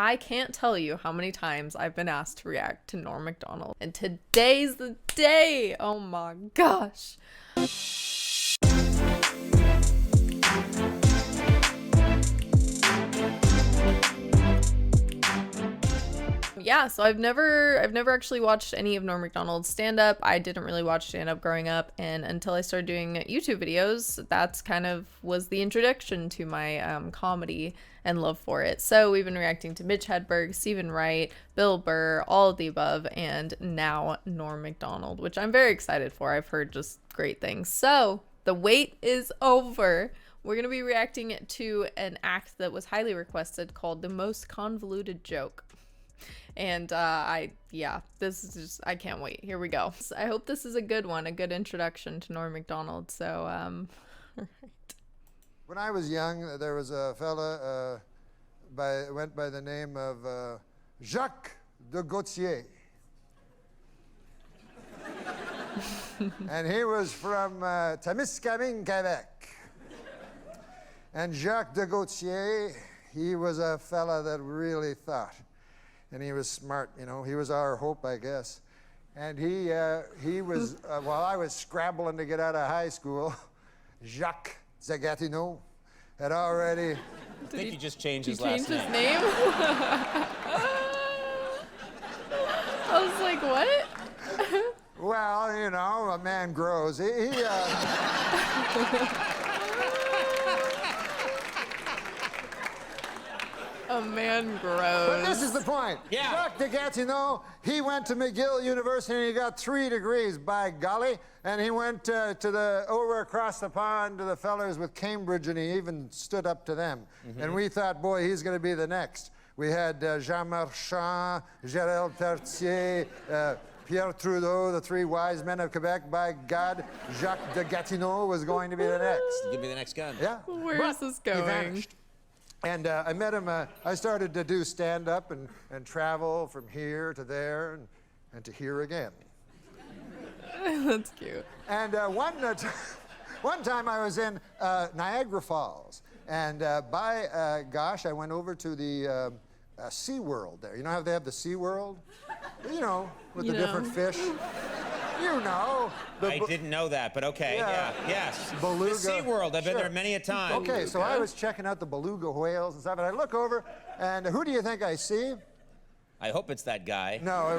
I can't tell you how many times I've been asked to react to Norm MacDonald. And today's the day. Oh my gosh. Yeah, so I've never actually watched any of Norm MacDonald's stand-up. I didn't really watch stand-up growing up, and until I started doing YouTube videos, that's kind of was the introduction to my comedy and love for it. So we've been reacting to Mitch Hedberg, Stephen Wright, Bill Burr, all of the above, and now Norm MacDonald, which I'm very excited for. I've heard just great things. So the wait is over. We're going to be reacting to an act that was highly requested called The Most Convoluted Joke. And this is just, I can't wait. Here we go. I hope this is a good one, a good introduction to Norm MacDonald. So, all right. When I was young, there was a fella went by the name of Jacques de Gautier. And he was from Témiscamingue, Quebec. And Jacques de Gautier, he was a fella that really thought. And he was smart, you know. He was our hope, I guess. And he was, while I was scrambling to get out of high school, Jacques Zagatineau had already... I think he just changed his last name. I was like, what? Well, you know, a man grows. A man grows. But this is the point. Yeah. Jacques de Gatineau, he went to McGill University and he got 3 degrees, by golly. And he went over across the pond to the fellers with Cambridge, and he even stood up to them. Mm-hmm. And we thought, boy, he's going to be the next. We had Jean Marchand, Gérald Tertier, Pierre Trudeau, the 3 wise men of Quebec. By God, Jacques de Gatineau was going to be the next. Give me the next gun. Yeah. Where is this going? He vanished. And I met him, I started to do stand-up and travel from here to there and to here again. That's cute. And one time I was in Niagara Falls, and gosh, I went over to the Sea World there. You know how they have the Sea World? You know, with the different fish. You know. I didn't know that, but okay, yeah, yes. Beluga. The Sea World, I've been there many a time. Okay, so I was checking out the beluga whales and stuff, and I look over, and who do you think I see? I hope it's that guy. No,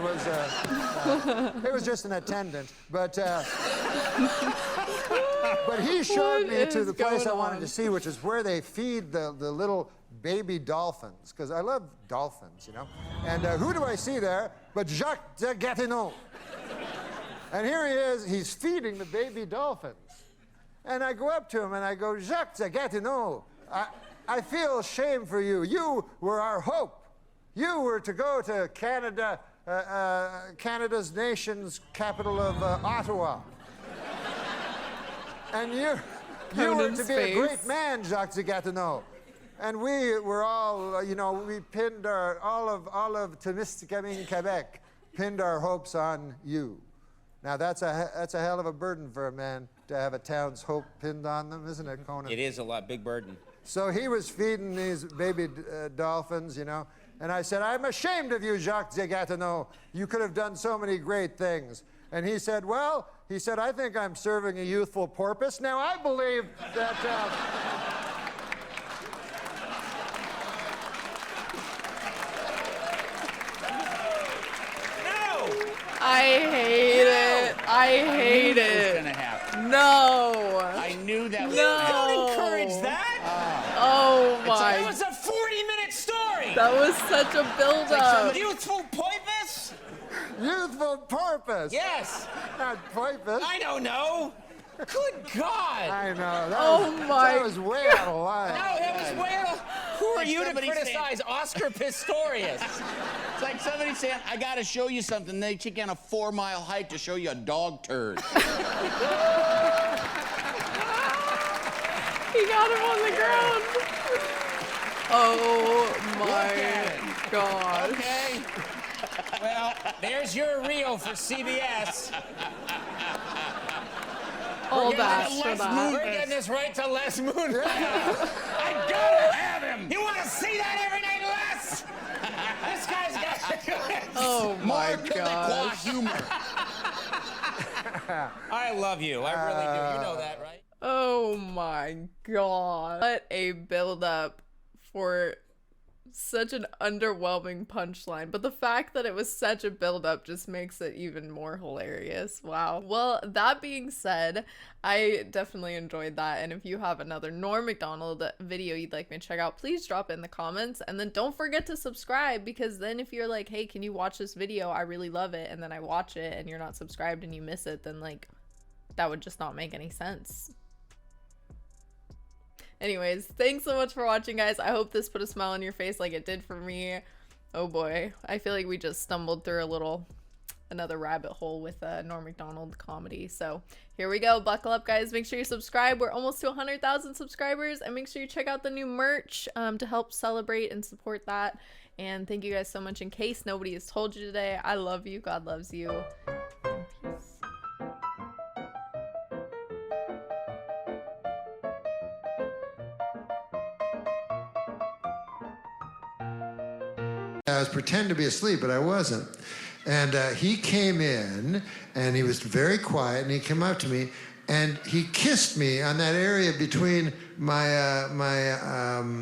it was just an attendant, but he showed me to the place I wanted to see, which is where they feed the little baby dolphins, because I love dolphins, you know. And who do I see there but Jacques de Gatineau? And here he is, he's feeding the baby dolphins. And I go up to him and I go, Jacques de Gatineau, I feel shame for you. You were our hope. You were to go to Canada, Canada's nation's capital of Ottawa. And you were to be a great man, Jacques de Gatineau. And we were all, you know, we pinned all of Témiscamingue, Quebec, pinned our hopes on you. Now, that's a hell of a burden for a man to have a town's hope pinned on them, isn't it, Conan? It is a big burden. So he was feeding these baby dolphins, you know, and I said, I'm ashamed of you, Jacques de Gatineau. You could have done so many great things. And he said, well, I think I'm serving a youthful porpoise. Now, I believe that... I hate it. I hate it. What was gonna happen? No. I knew that. No. Don't encourage that. Oh my. It was a 40-minute story. That was such a build-up. Youthful porpoise? Youthful porpoise. Yes. Not porpoise. I don't know. Good God. I know. My That was way out of line. No, that was way out. Who are you to somebody criticize Oscar Pistorius? It's like somebody saying, I gotta show you something. They take you on a 4-mile hike to show you a dog turd. He got him on the ground. Oh my God. Okay. Well, there's your reel for CBS. All that for Les that. Moon. We're getting this right to Les Moon. I gotta have him. You want to see that every night, Les? Oh my More Quebecois gosh. humor. I love you. I really do. You know that, right? Oh my god. What a build up for such an underwhelming punchline. But the fact that it was such a build up just makes it even more hilarious. Wow. Well, that being said, I definitely enjoyed that. And if you have another Norm MacDonald video you'd like me to check out, please drop it in the comments. And then don't forget to subscribe, because then if you're like, hey, can you watch this video? I really love it. And then I watch it and you're not subscribed and you miss it, then like that would just not make any sense. Anyways, thanks so much for watching, guys. I hope this put a smile on your face like it did for me. Oh boy, I feel like we just stumbled through another rabbit hole with Norm MacDonald comedy. So here we go. Buckle up, guys. Make sure you subscribe. We're almost to 100,000 subscribers, and make sure you check out the new merch to help celebrate and support that. And thank you guys so much. In case nobody has told you today, I love you. God loves you. And peace. I was pretending to be asleep, but I wasn't. And he came in, and he was very quiet, and he came up to me, and he kissed me on that area between my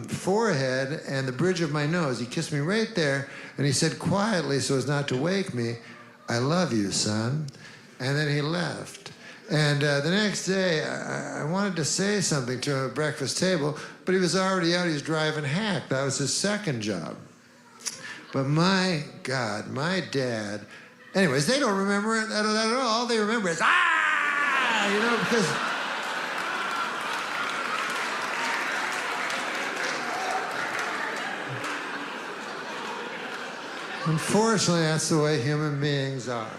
forehead and the bridge of my nose. He kissed me right there, and he said quietly, so as not to wake me, "I love you, son." And then he left. And the next day, I wanted to say something to him at breakfast table, but he was already out. He was driving hack. That was his second job. But my God, my dad, anyways, they don't remember that at all. All they remember is, ah, you know, because unfortunately, that's the way human beings are.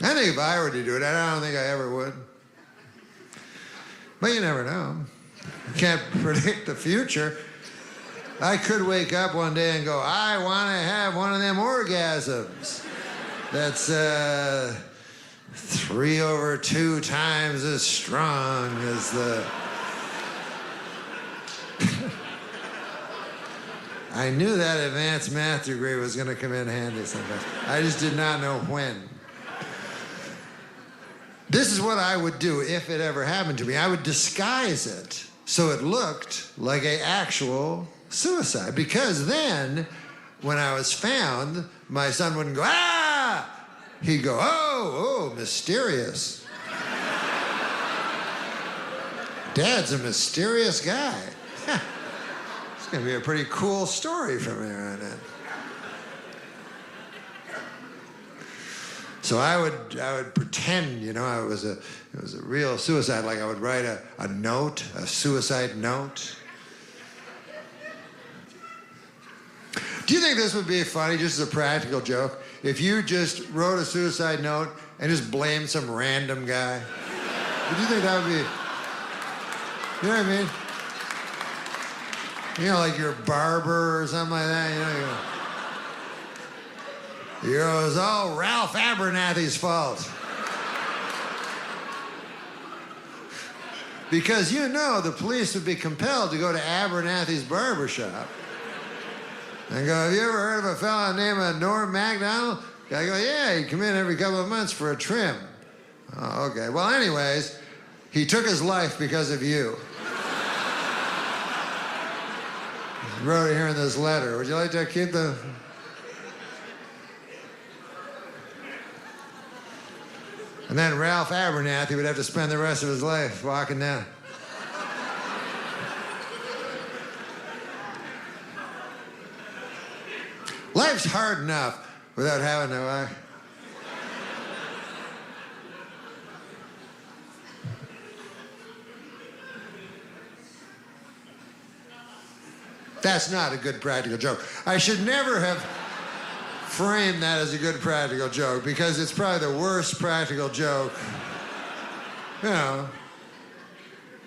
I think if I were to do it, I don't think I ever would. But you never know. You can't predict the future. I could wake up one day and go, I want to have one of them orgasms. That's 3/2 times as strong as the... I knew that advanced math degree was going to come in handy sometimes. I just did not know when. This is what I would do if it ever happened to me. I would disguise it so it looked like an actual suicide. Because then, when I was found, my son wouldn't go, ah! He'd go, oh, mysterious. Dad's a mysterious guy. It's going to be a pretty cool story from here on in. So I would pretend, you know, it was a real suicide. Like I would write a note, a suicide note. Do you think this would be funny, just as a practical joke, if you just wrote a suicide note and just blamed some random guy? Would you think that would be, you know what I mean? You know, like your barber or something like that, you know. It was all Ralph Abernathy's fault. Because you know the police would be compelled to go to Abernathy's barbershop and go, have you ever heard of a fellow named Norm MacDonald? I go, yeah, he'd come in every couple of months for a trim. Oh, okay. Well, anyways, he took his life because of you. He wrote it here in this letter. Would you like to keep the... And then Ralph Abernathy would have to spend the rest of his life walking down. Life's hard enough without having to... That's not a good practical joke. I should never have framed that as a good practical joke, because it's probably the worst practical joke. You know,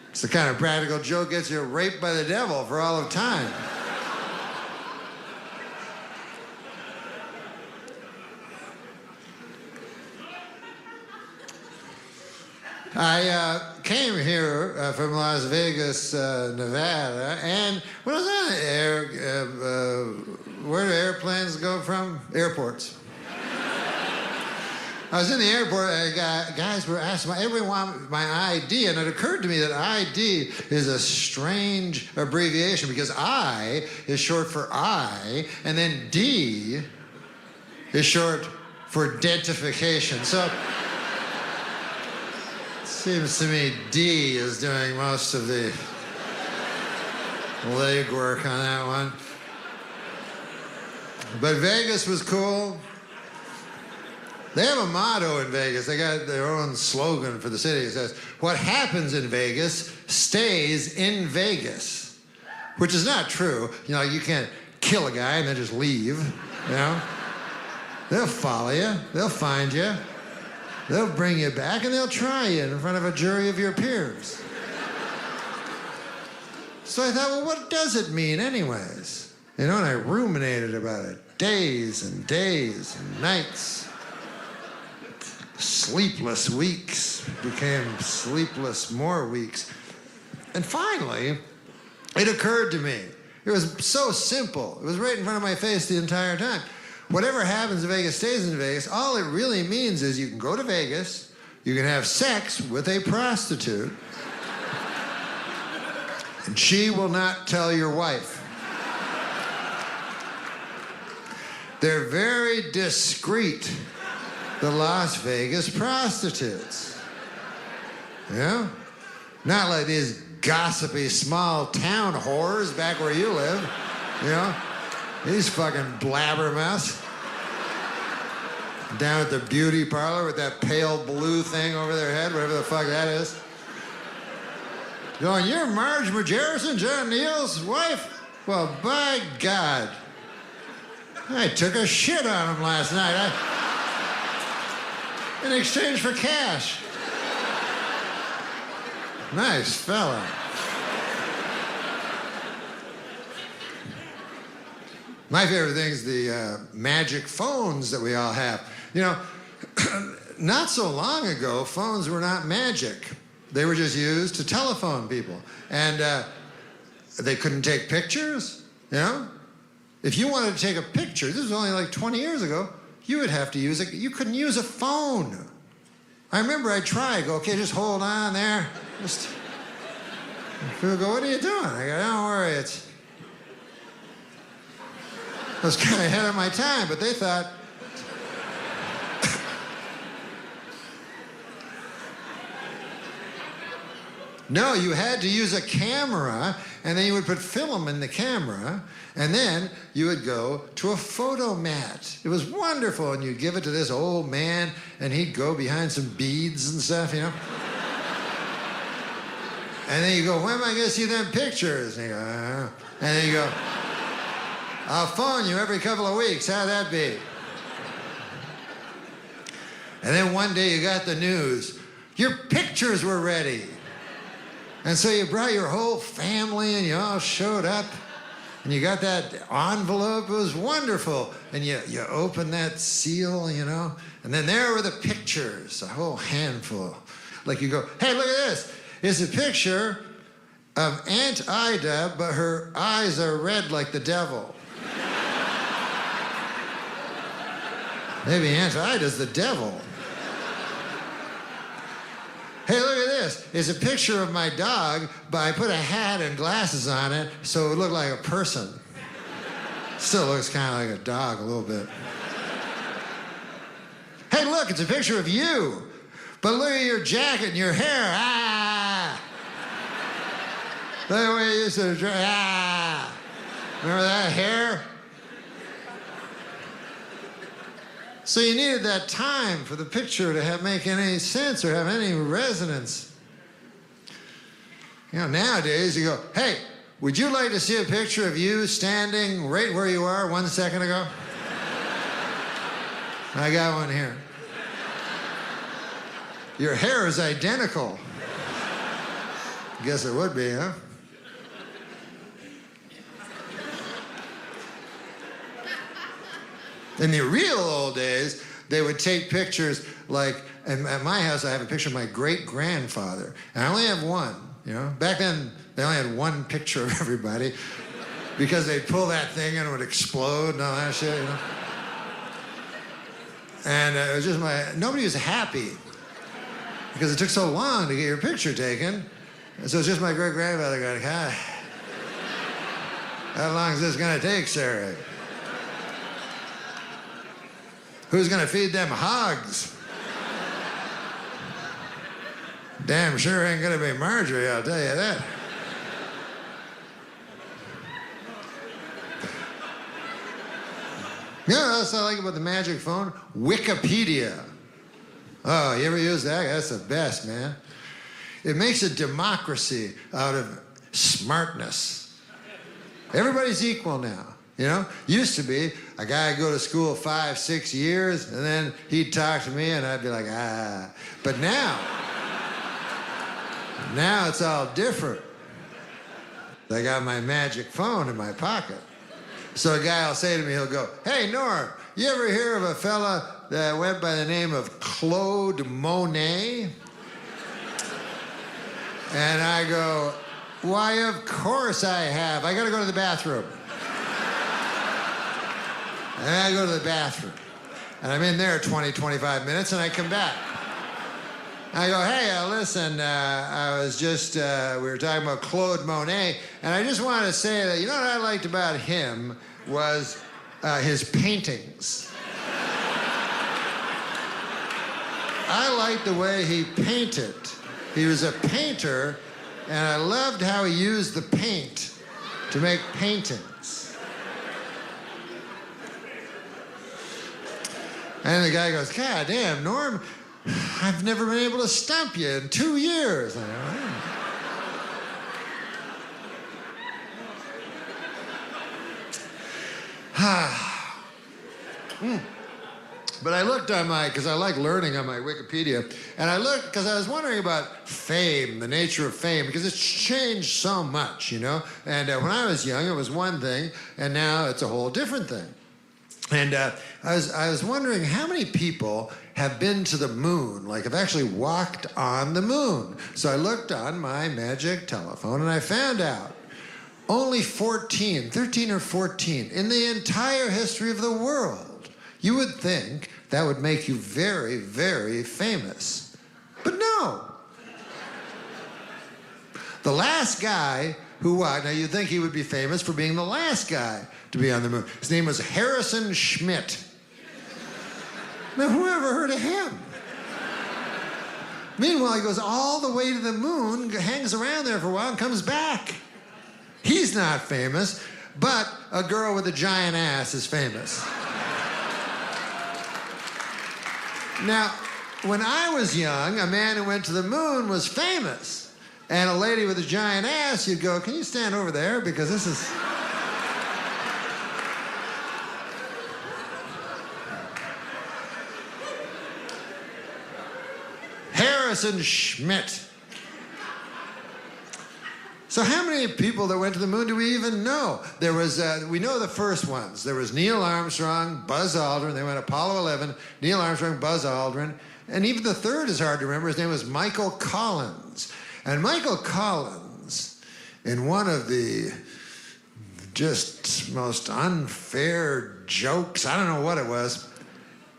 it's the kind of practical joke gets you raped by the devil for all of time. I came here from Las Vegas, Nevada, and when I was on the air, where do airplanes go from? Airports. I was in the airport, guys were asking, everyone wanted my ID, and it occurred to me that ID is a strange abbreviation because I is short for I, and then D is short for identification. So it seems to me D is doing most of the legwork on that one. But Vegas was cool. They have a motto in Vegas. They got their own slogan for the city. It says, what happens in Vegas stays in Vegas, which is not true. You know, you can't kill a guy and then just leave, you know? They'll follow you. They'll find you. They'll bring you back and they'll try you in front of a jury of your peers. So I thought, well, what does it mean anyways? You know, and I ruminated about it. Days and days and nights. Sleepless weeks became sleepless more weeks. And finally, it occurred to me. It was so simple. It was right in front of my face the entire time. Whatever happens in Vegas stays in Vegas. All it really means is you can go to Vegas, you can have sex with a prostitute, and she will not tell your wife. They're very discreet, the Las Vegas prostitutes. You know? Not like these gossipy small town whores back where you live, you know? These fucking blabbermouths. Down at the beauty parlor with that pale blue thing over their head, whatever the fuck that is. Going, you're Marge Majerison, John Neal's wife? Well, by God. I took a shit on him last night. In exchange for cash. Nice fella. My favorite thing is the magic phones that we all have. You know, not so long ago, phones were not magic. They were just used to telephone people. And they couldn't take pictures, you know? If you wanted to take a picture, this was only like 20 years ago, you would have to use it. You couldn't use a phone. I remember I tried, go, okay, just hold on there. Just, people go, what are you doing? I go, don't worry, I was kind of ahead of my time, but they thought, no, you had to use a camera, and then you would put film in the camera, and then you would go to a photo mat. It was wonderful, and you'd give it to this old man, and he'd go behind some beads and stuff, you know? And then you go, when am I gonna see them pictures? And you go, and then you go, I'll phone you every couple of weeks, how'd that be? And then one day you got the news, your pictures were ready. And so you brought your whole family and you all showed up and you got that envelope, it was wonderful. And you opened that seal, you know, and then there were the pictures, a whole handful. Like you go, hey, look at this. It's a picture of Aunt Ida, but her eyes are red like the devil. Maybe Aunt Ida's the devil. Hey, look at this. It's a picture of my dog, but I put a hat and glasses on it so it would look like a person. Still looks kind of like a dog a little bit. Hey, look, it's a picture of you, but look at your jacket and your hair. Ah! Look at the way you used to dress. Ah! Remember that hair? So you needed that time for the picture to make any sense or have any resonance. You know, nowadays you go, hey, would you like to see a picture of you standing right where you are 1 second ago? I got one here. Your hair is identical. Guess it would be, huh? In the real old days, they would take pictures like and at my house, I have a picture of my great-grandfather. And I only have one, you know? Back then, they only had one picture of everybody because they'd pull that thing and it would explode and all that shit, you know? And it was just nobody was happy because it took so long to get your picture taken. And so it's just my great-grandfather going, how long is this gonna take, Sarah? Who's gonna feed them hogs? Damn sure ain't gonna be Marjorie, I'll tell you that. You know what else I like about the magic phone? Wikipedia. Oh, you ever use that? That's the best, man. It makes a democracy out of smartness. Everybody's equal now, you know? Used to be, a guy would go to school 5, 6 years, and then he'd talk to me, and I'd be like, ah. But now it's all different. I got my magic phone in my pocket. So a guy will say to me, he'll go, hey, Norm, you ever hear of a fella that went by the name of Claude Monet? And I go, why, of course I have. I gotta go to the bathroom. And I go to the bathroom. And I'm in there 20, 25 minutes, and I come back. I go, hey, listen, I was just, we were talking about Claude Monet, and I just wanted to say that, you know what I liked about him was his paintings. I liked the way he painted. He was a painter, and I loved how he used the paint to make paintings. And the guy goes, God damn, Norm, I've never been able to stump you in 2 years. I go, But I looked on because I like learning on my Wikipedia, and I looked because I was wondering about fame, the nature of fame, because it's changed so much, you know? And when I was young, it was one thing, and now it's a whole different thing. And I was wondering how many people have been to the moon, like have actually walked on the moon. So I looked on my magic telephone, and I found out only 13 or 14 in the entire history of the world. You would think that would make you very, very famous. But no. The last guy who walked, now you'd think he would be famous for being the last guy to be on the moon. His name was Harrison Schmitt. Now, who ever heard of him? Meanwhile, he goes all the way to the moon, hangs around there for a while, and comes back. He's not famous, but a girl with a giant ass is famous. Now, when I was young, a man who went to the moon was famous. And a lady with a giant ass, you'd go, can you stand over there? Because this is... Harrison Schmitt. So how many people that went to the moon do we even know? There was, we know the first ones. There was Neil Armstrong, Buzz Aldrin. They went Apollo 11, Neil Armstrong, Buzz Aldrin. And even the third is hard to remember. His name was Michael Collins. And Michael Collins, in one of the just most unfair jokes, I don't know what it was,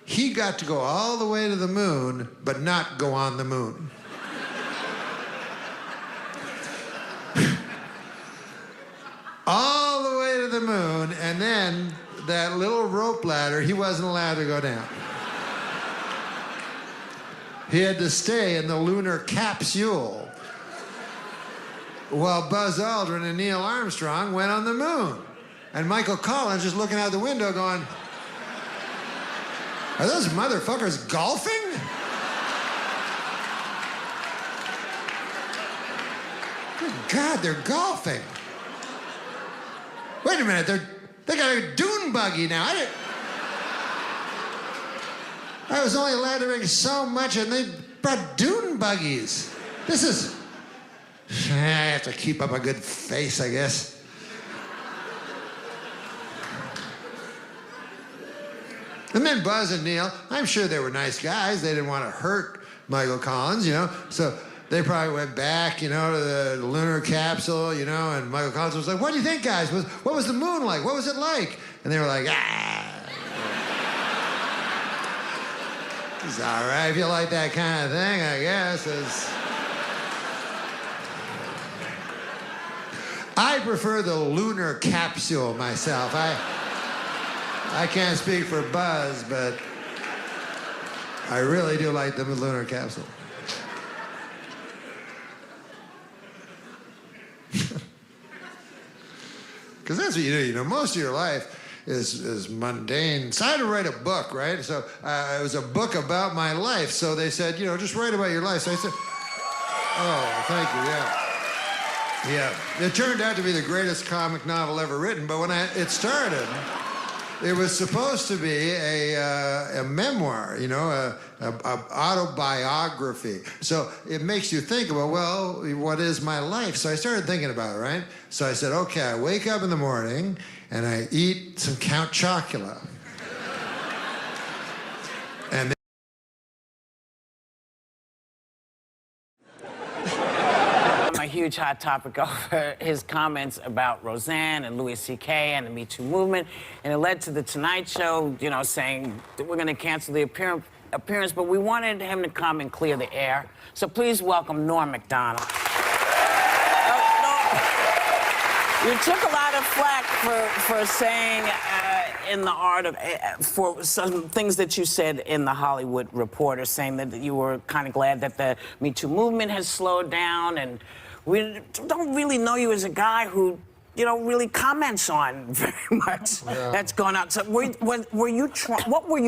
he got to go all the way to the moon, but not go on the moon. All the way to the moon, and then that little rope ladder, he wasn't allowed to go down. He had to stay in the lunar capsule while Buzz Aldrin and Neil Armstrong went on the moon. And Michael Collins just looking out the window going, are those motherfuckers golfing? Good God, they're golfing. Wait a minute, they got a dune buggy now. I was only allowed to bring so much, and they brought dune buggies. This is... I have to keep up a good face, I guess. And then Buzz and Neil, I'm sure they were nice guys. They didn't want to hurt Michael Collins, you know. So they probably went back, you know, to the lunar capsule, you know, and Michael Collins was like, what do you think, guys? What was the moon like? What was it like? And they were like, ah. It's all right if you like that kind of thing, I guess. I prefer the lunar capsule myself. I can't speak for Buzz, but I really do like the lunar capsule. Because that's what you do. You know, most of your life is mundane. So I had to write a book, right? So it was a book about my life. So they said, you know, just write about your life. So I said, oh, thank you, yeah. Yeah, it turned out to be the greatest comic novel ever written, but when it started, it was supposed to be a memoir, you know, a autobiography. So it makes you think about, well, what is my life? So I started thinking about it, right? So I said, okay, I wake up in the morning and I eat some Count Chocula. And a huge hot topic over his comments about Roseanne and Louis C.K. and the Me Too movement, and it led to the Tonight Show, you know, saying that we're going to cancel the appearance, but we wanted him to come and clear the air. So please welcome Norm MacDonald. You took a lot of flack for saying in the art of for some things that you said in the Hollywood Reporter, saying that you were kind of glad that the Me Too movement has slowed down, and we don't really know you as a guy who, you know, really comments on very much that's going on. So what were you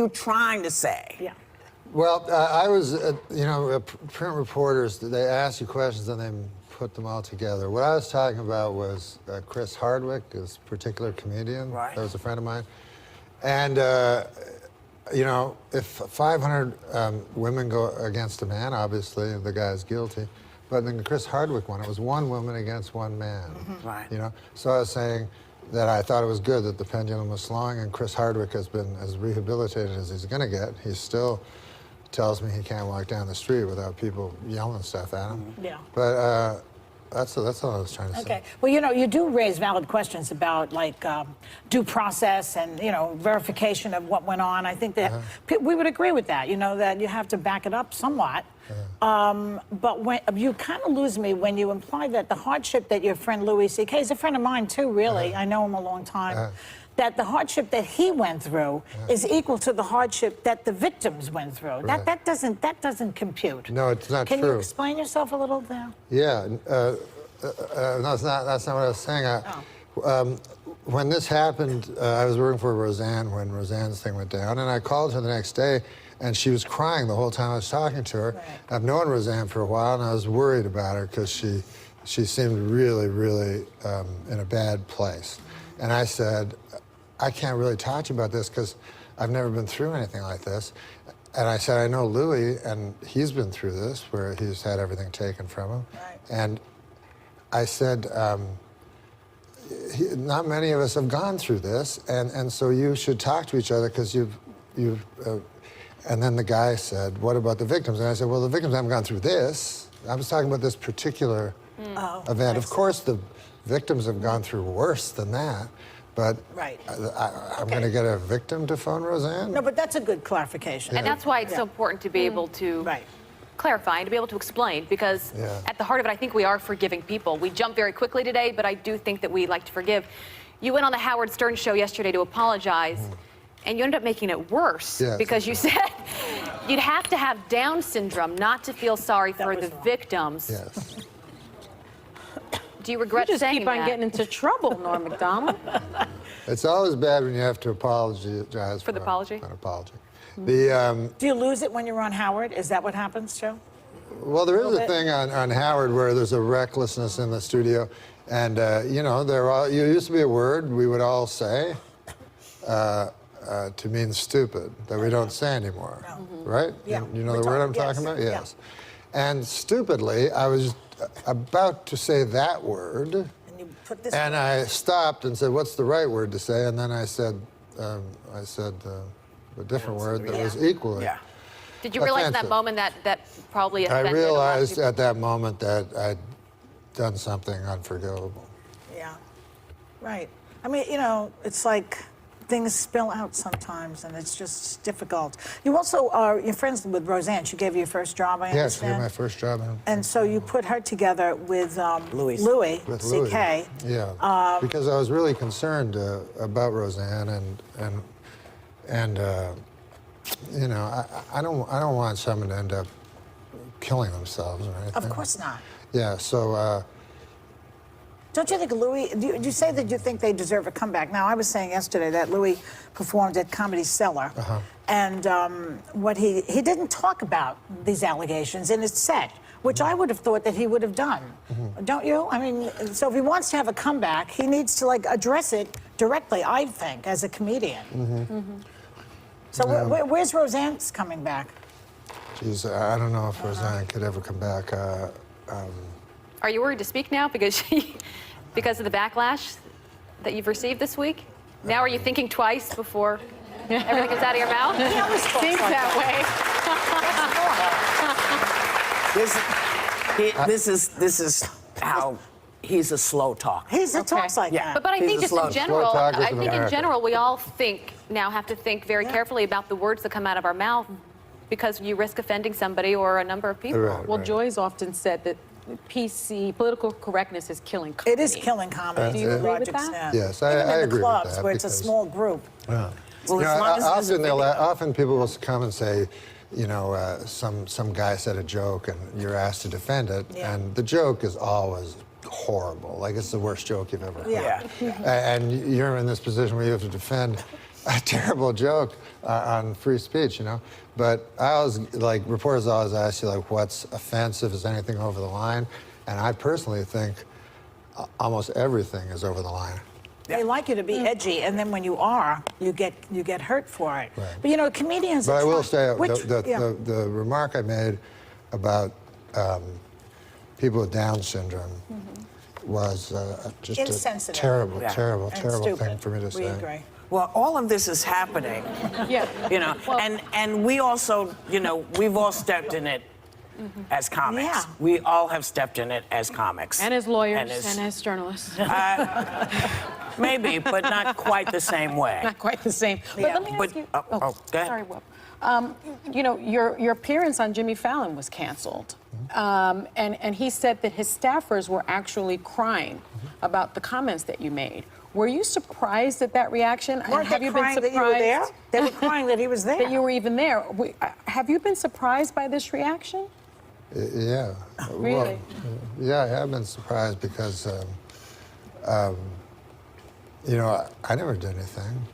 trying to say? Yeah. Well, I was, you know, print reporters, they ask you questions and they put them all together. What I was talking about was Chris Hardwick, this particular comedian. Right. That was a friend of mine. And, you know, if 500 women go against a man, obviously the guy's guilty. But in the Chris Hardwick one, it was one woman against one man. Mm-hmm. Right. You know, so I was saying that I thought it was good that the pendulum was swung, and Chris Hardwick has been as rehabilitated as he's going to get. He still tells me he can't walk down the street without people yelling stuff at him. Yeah. But that's all I was trying to say. Okay. Well, you know, you do raise valid questions about, like, due process and, you know, verification of what went on. I think that we would agree with that, you know, that you have to back it up somewhat. But when you kind of lose me when you imply that the hardship that your friend Louis C.K. is a friend of mine, too, really. I know him a long time. That the hardship that he went through is equal to the hardship that the victims went through. Right. That doesn't compute. No, it's not true. Can you explain yourself a little there? Yeah, no, that's not what I was saying. When this happened, I was working for Roseanne when Roseanne's thing went down, and I called her the next day, and she was crying the whole time I was talking to her. Right. I've known Roseanne for a while, and I was worried about her because she seemed really, really in a bad place. And I said, I can't really talk to you about this because I've never been through anything like this. And I said, I know Louis, and he's been through this, where he's had everything taken from him. Right. And I said, not many of us have gone through this, and so you should talk to each other because and then the guy said, what about the victims? And I said, well, the victims haven't gone through this. I was talking about this particular event. Of course, the victims have gone through worse than that. But I'm going to get a victim to phone Roseanne? No, but that's a good clarification. And that's why it's so important to be able to clarify and to be able to explain, because at the heart of it, I think we are forgiving people. We jump very quickly today, but I do think that we like to forgive. You went on the Howard Stern show yesterday to apologize, and you ended up making it worse because you said you'd have to have Down syndrome not to feel sorry for the victims. Yes. Do you regret saying that? You just keep on getting into trouble, Norm MacDonald. It's always bad when you have to apologize for the apology. An apology. Do you lose it when you're on Howard? Is that what happens, Joe? Well, there is a thing on Howard where there's a recklessness in the studio, and you know, there used to be a word we would all say to mean stupid that we don't say anymore, right? Yeah. You know the word I'm talking about? Yes. And stupidly, I was about to say that word, And you put this. and I stopped and said, "What's the right word to say?" And then I said, a different word that was equally. Yeah. Did you realize in that offensive. moment that probably I offended a lot of realized people? at that moment that I'd done something unforgivable. Yeah. Right. I mean, you know, it's like things spill out sometimes, and it's just difficult. You also you're friends with Roseanne. She gave you your first job, I Yes, understand. my first job. And so you put her together with Louis, With C.K. Louis. Yeah, because I was really concerned about Roseanne, and you know, I don't want someone to end up killing themselves or anything. Of course not. Yeah, so. Don't you think Louis, do you say that you think they deserve a comeback? Now, I was saying yesterday that Louis performed at Comedy Cellar, and what he didn't talk about these allegations in his set, which I would have thought that he would have done. Don't you? I mean, so if he wants to have a comeback, he needs to, like, address it directly, I think, as a comedian. So where's Roseanne's coming back? Geez, I don't know if Roseanne could ever come back. Are you worried to speak now because because of the backlash that you've received this week? Now are you thinking twice before everything comes out of your mouth? He always Think that way. This is how he's a slow talker. He talks like Yeah. that. But I He's think a just slow in general, talkers I of think in America. general we all have to think very carefully about the words that come out of our mouth because you risk offending somebody or a number of people. Right, Well, right. Joy's often said that PC, political correctness, is killing comedy. It is killing comedy. Do you to a agree large with that? extent. Yes, Even I in the agree with clubs, that where it's a because- small group. Well, You know, as long as there's a video. often people will come and say, you know, some guy said a joke and you're asked to defend it, Yeah. and the joke is always horrible. Like, it's the worst joke you've ever heard. Yeah. And you're in this position where you have to defend a terrible joke on free speech, you know. But I always, like, reporters always ask you, like, what's offensive? Is anything over the line? And I personally think almost everything is over the line. They like you to be edgy, and then when you are, you get hurt for it. Right. But you know, comedians. But are I will trying- say, which- the remark I made about people with Down syndrome was just a Insensitive. terrible, Yeah. terrible, and terrible stupid. thing for me to say. We agree. Well, all of this is happening, Yeah. you know, Well- and we also, you know, we've all stepped in it as comics. Yeah. We all have stepped in it as comics. And as lawyers as- and as journalists. Maybe, but not quite the same way. Not quite the same. But Yeah. let me ask But- you. go ahead. Sorry, Whoop. You know, your appearance on Jimmy Fallon was canceled, and he said that his staffers were actually crying about the comments that you made. Were you surprised at that reaction? And Weren't have they you crying been that you were there? surprised They were crying that he was there. that you were even there? Have you been surprised by this reaction? Yeah. Really? Well, yeah, I have been surprised because, you know, I never did anything.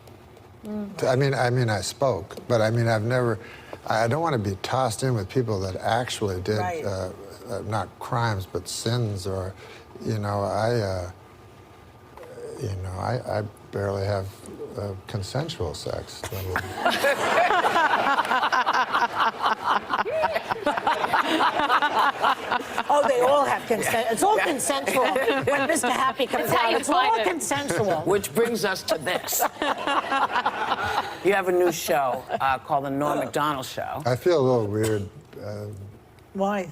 I mean, I spoke, but I mean, I don't want to be tossed in with people that actually did, Right. not crimes, but sins, or, you know, I barely have consensual sex. Oh, they all have consent. It's all consensual. When Mr. Happy comes how out, you it's all find it. consensual. Which brings us to this. You have a new show called the NORM MACDONALD Show. I feel a little weird. Why?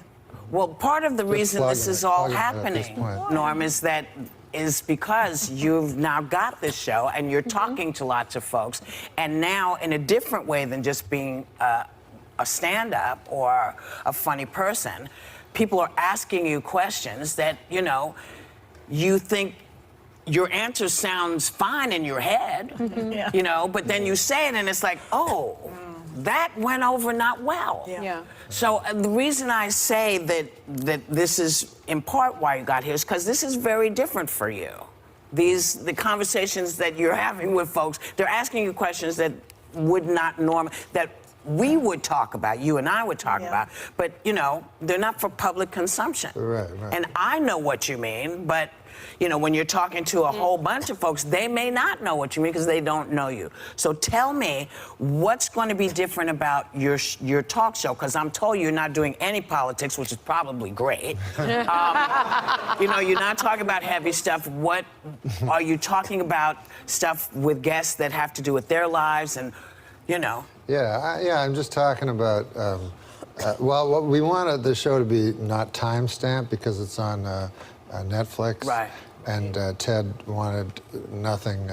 Well, part of the reason this plugging is it, all plugging it at this happening, point. Norm, is because you've now got this show and you're talking to lots of folks, and now in a different way than just being a stand-up or a funny person, people are asking you questions that, you know, you think your answer sounds fine in your head, Yeah. you know, but then you say it and it's like, oh, that went over not well. Yeah. So the reason I say that this is in part why you got here is because this is very different for you. The conversations that you're having with folks, they're asking you questions that would not that we would talk about, you and I would talk Yeah. about, but you know, they're not for public consumption. Right. And I know what you mean, but you know, when you're talking to a whole bunch of folks, they may not know what you mean because they don't know you. So tell me, what's going to be different about your talk show? Because I'm told you're not doing any politics, which is probably great. You know, you're not talking about heavy stuff. What are you talking about? Stuff with guests that have to do with their lives and you know. Yeah, I'm just talking about, well, we wanted the show to be not time-stamped because it's on Netflix. Right. And Ted wanted nothing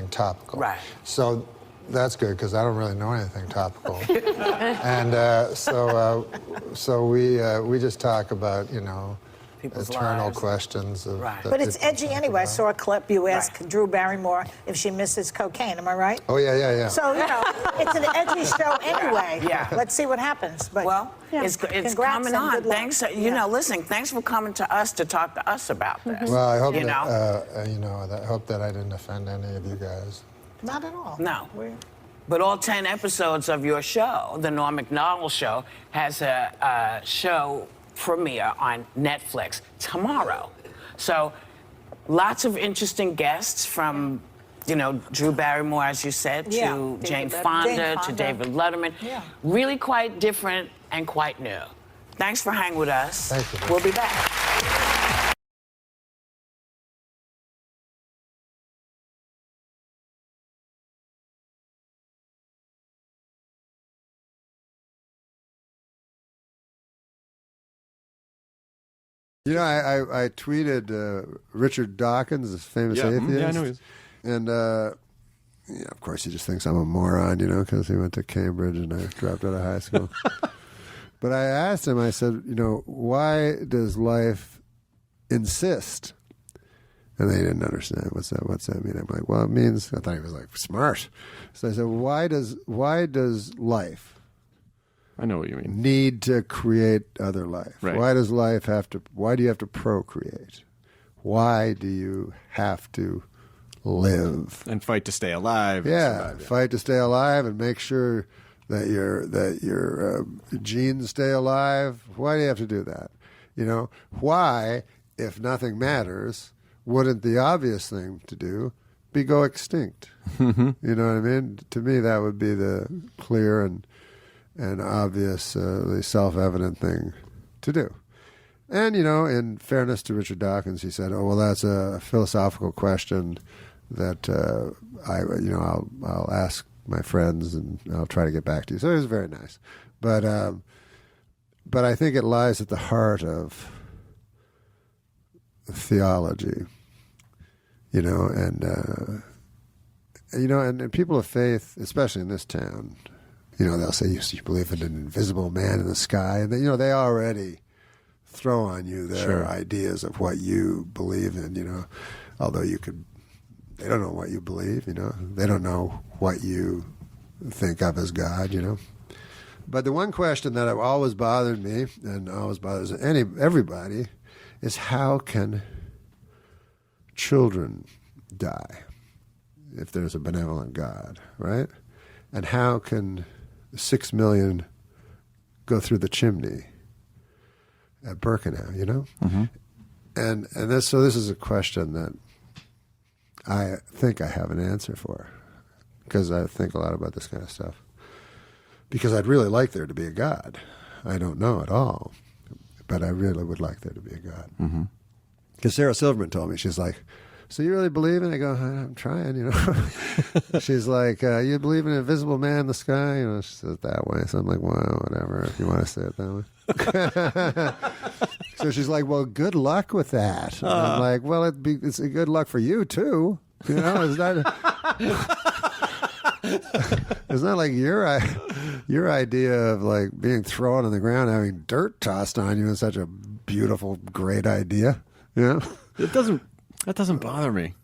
topical. Right. So that's good because I don't really know anything topical. And so we just talk about, you know, People's eternal lives. questions of Right. But it's edgy anyway. I saw a clip. You asked Drew Barrymore if she misses cocaine. Am I right? Oh, yeah. So, you know, it's an edgy show anyway. Yeah. Let's see what happens. But, Well, yeah. it's Congrats coming and on. good luck. Thanks, you know, listen, thanks for coming to us to talk to us about this. Well, I hope you that, know? I hope that I didn't offend any of you guys. Not at all. No. But all 10 episodes of your show, the Norm MacDonald Show, has a show premiere on Netflix tomorrow. So lots of interesting guests from, you know, Drew Barrymore, as you said, to Jane Fonda, to David Letterman. Yeah. Really quite different and quite new. Thanks for hanging with us. Thank you. We'll be back. You know, I tweeted Richard Dawkins, this famous atheist. Yeah, I know he is. And, yeah, of course, he just thinks I'm a moron, you know, because he went to Cambridge and I dropped out of high school. But I asked him, I said, you know, why does life insist? And they didn't understand. What's that mean? I'm like, well, it means, I thought he was like smart. So I said, why does life, I know what you mean. need to create other life? Right. Why do you have to procreate? Why do you have to live? And fight to stay alive. Yeah, survive, fight to stay alive and make sure that your genes stay alive. Why do you have to do that? You know, why, if nothing matters, wouldn't the obvious thing to do be go extinct? You know what I mean? To me, that would be the clear and obviously self-evident thing to do. And, you know, in fairness to Richard Dawkins, he said, oh, well, that's a philosophical question that I'll ask my friends and I'll try to get back to you. So it was very nice. But I think it lies at the heart of theology, you know, and people of faith, especially in this town, you know, they'll say, you believe in an invisible man in the sky. And, you know, they already throw on you their ideas of what you believe in, you know, although they don't know what you believe, you know. They don't know what you think of as God, you know. But the one question that always bothered me and always bothers everybody is how can children die if there's a benevolent God, right? And how can 6 million go through the chimney at Birkenau, you know? Mm-hmm. And this is a question that I think I have an answer for, because I think a lot about this kind of stuff. Because I'd really like there to be a God. I don't know at all, but I really would like there to be a God. Mm-hmm. Because Sarah Silverman told me, she's like, so you really believe in it? I go, I'm trying, you know. She's like, you believe in an invisible man in the sky? You know, she says it that way. So I'm like, well, whatever, if you want to say it that way. So she's like, well, good luck with that. And I'm like, well, it's a good luck for you, too. You know, it's not like your idea of like being thrown on the ground, having dirt tossed on you is such a beautiful, great idea. You know? That doesn't bother me.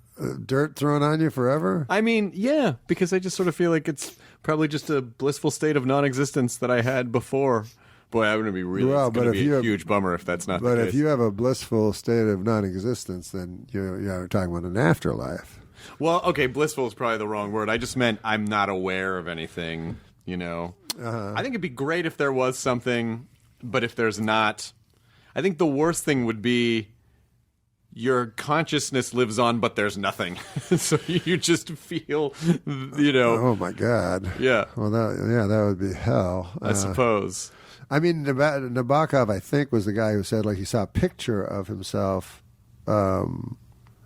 Dirt thrown on you forever? I mean, yeah, because I just sort of feel like it's probably just a blissful state of non-existence that I had before. Boy, I'm going to be really, it's going to be a huge bummer if that's not the case. But if you have a blissful state of non-existence, then you're talking about an afterlife. Well, okay, blissful is probably the wrong word. I just meant I'm not aware of anything, you know. I think it'd be great if there was something, but if there's not, I think the worst thing would be your consciousness lives on, but there's nothing. So you just feel, you know. Oh, my God. Yeah. Well, that would be hell. I suppose. I mean, Nabokov, I think, was the guy who said, like, he saw a picture of himself. I'm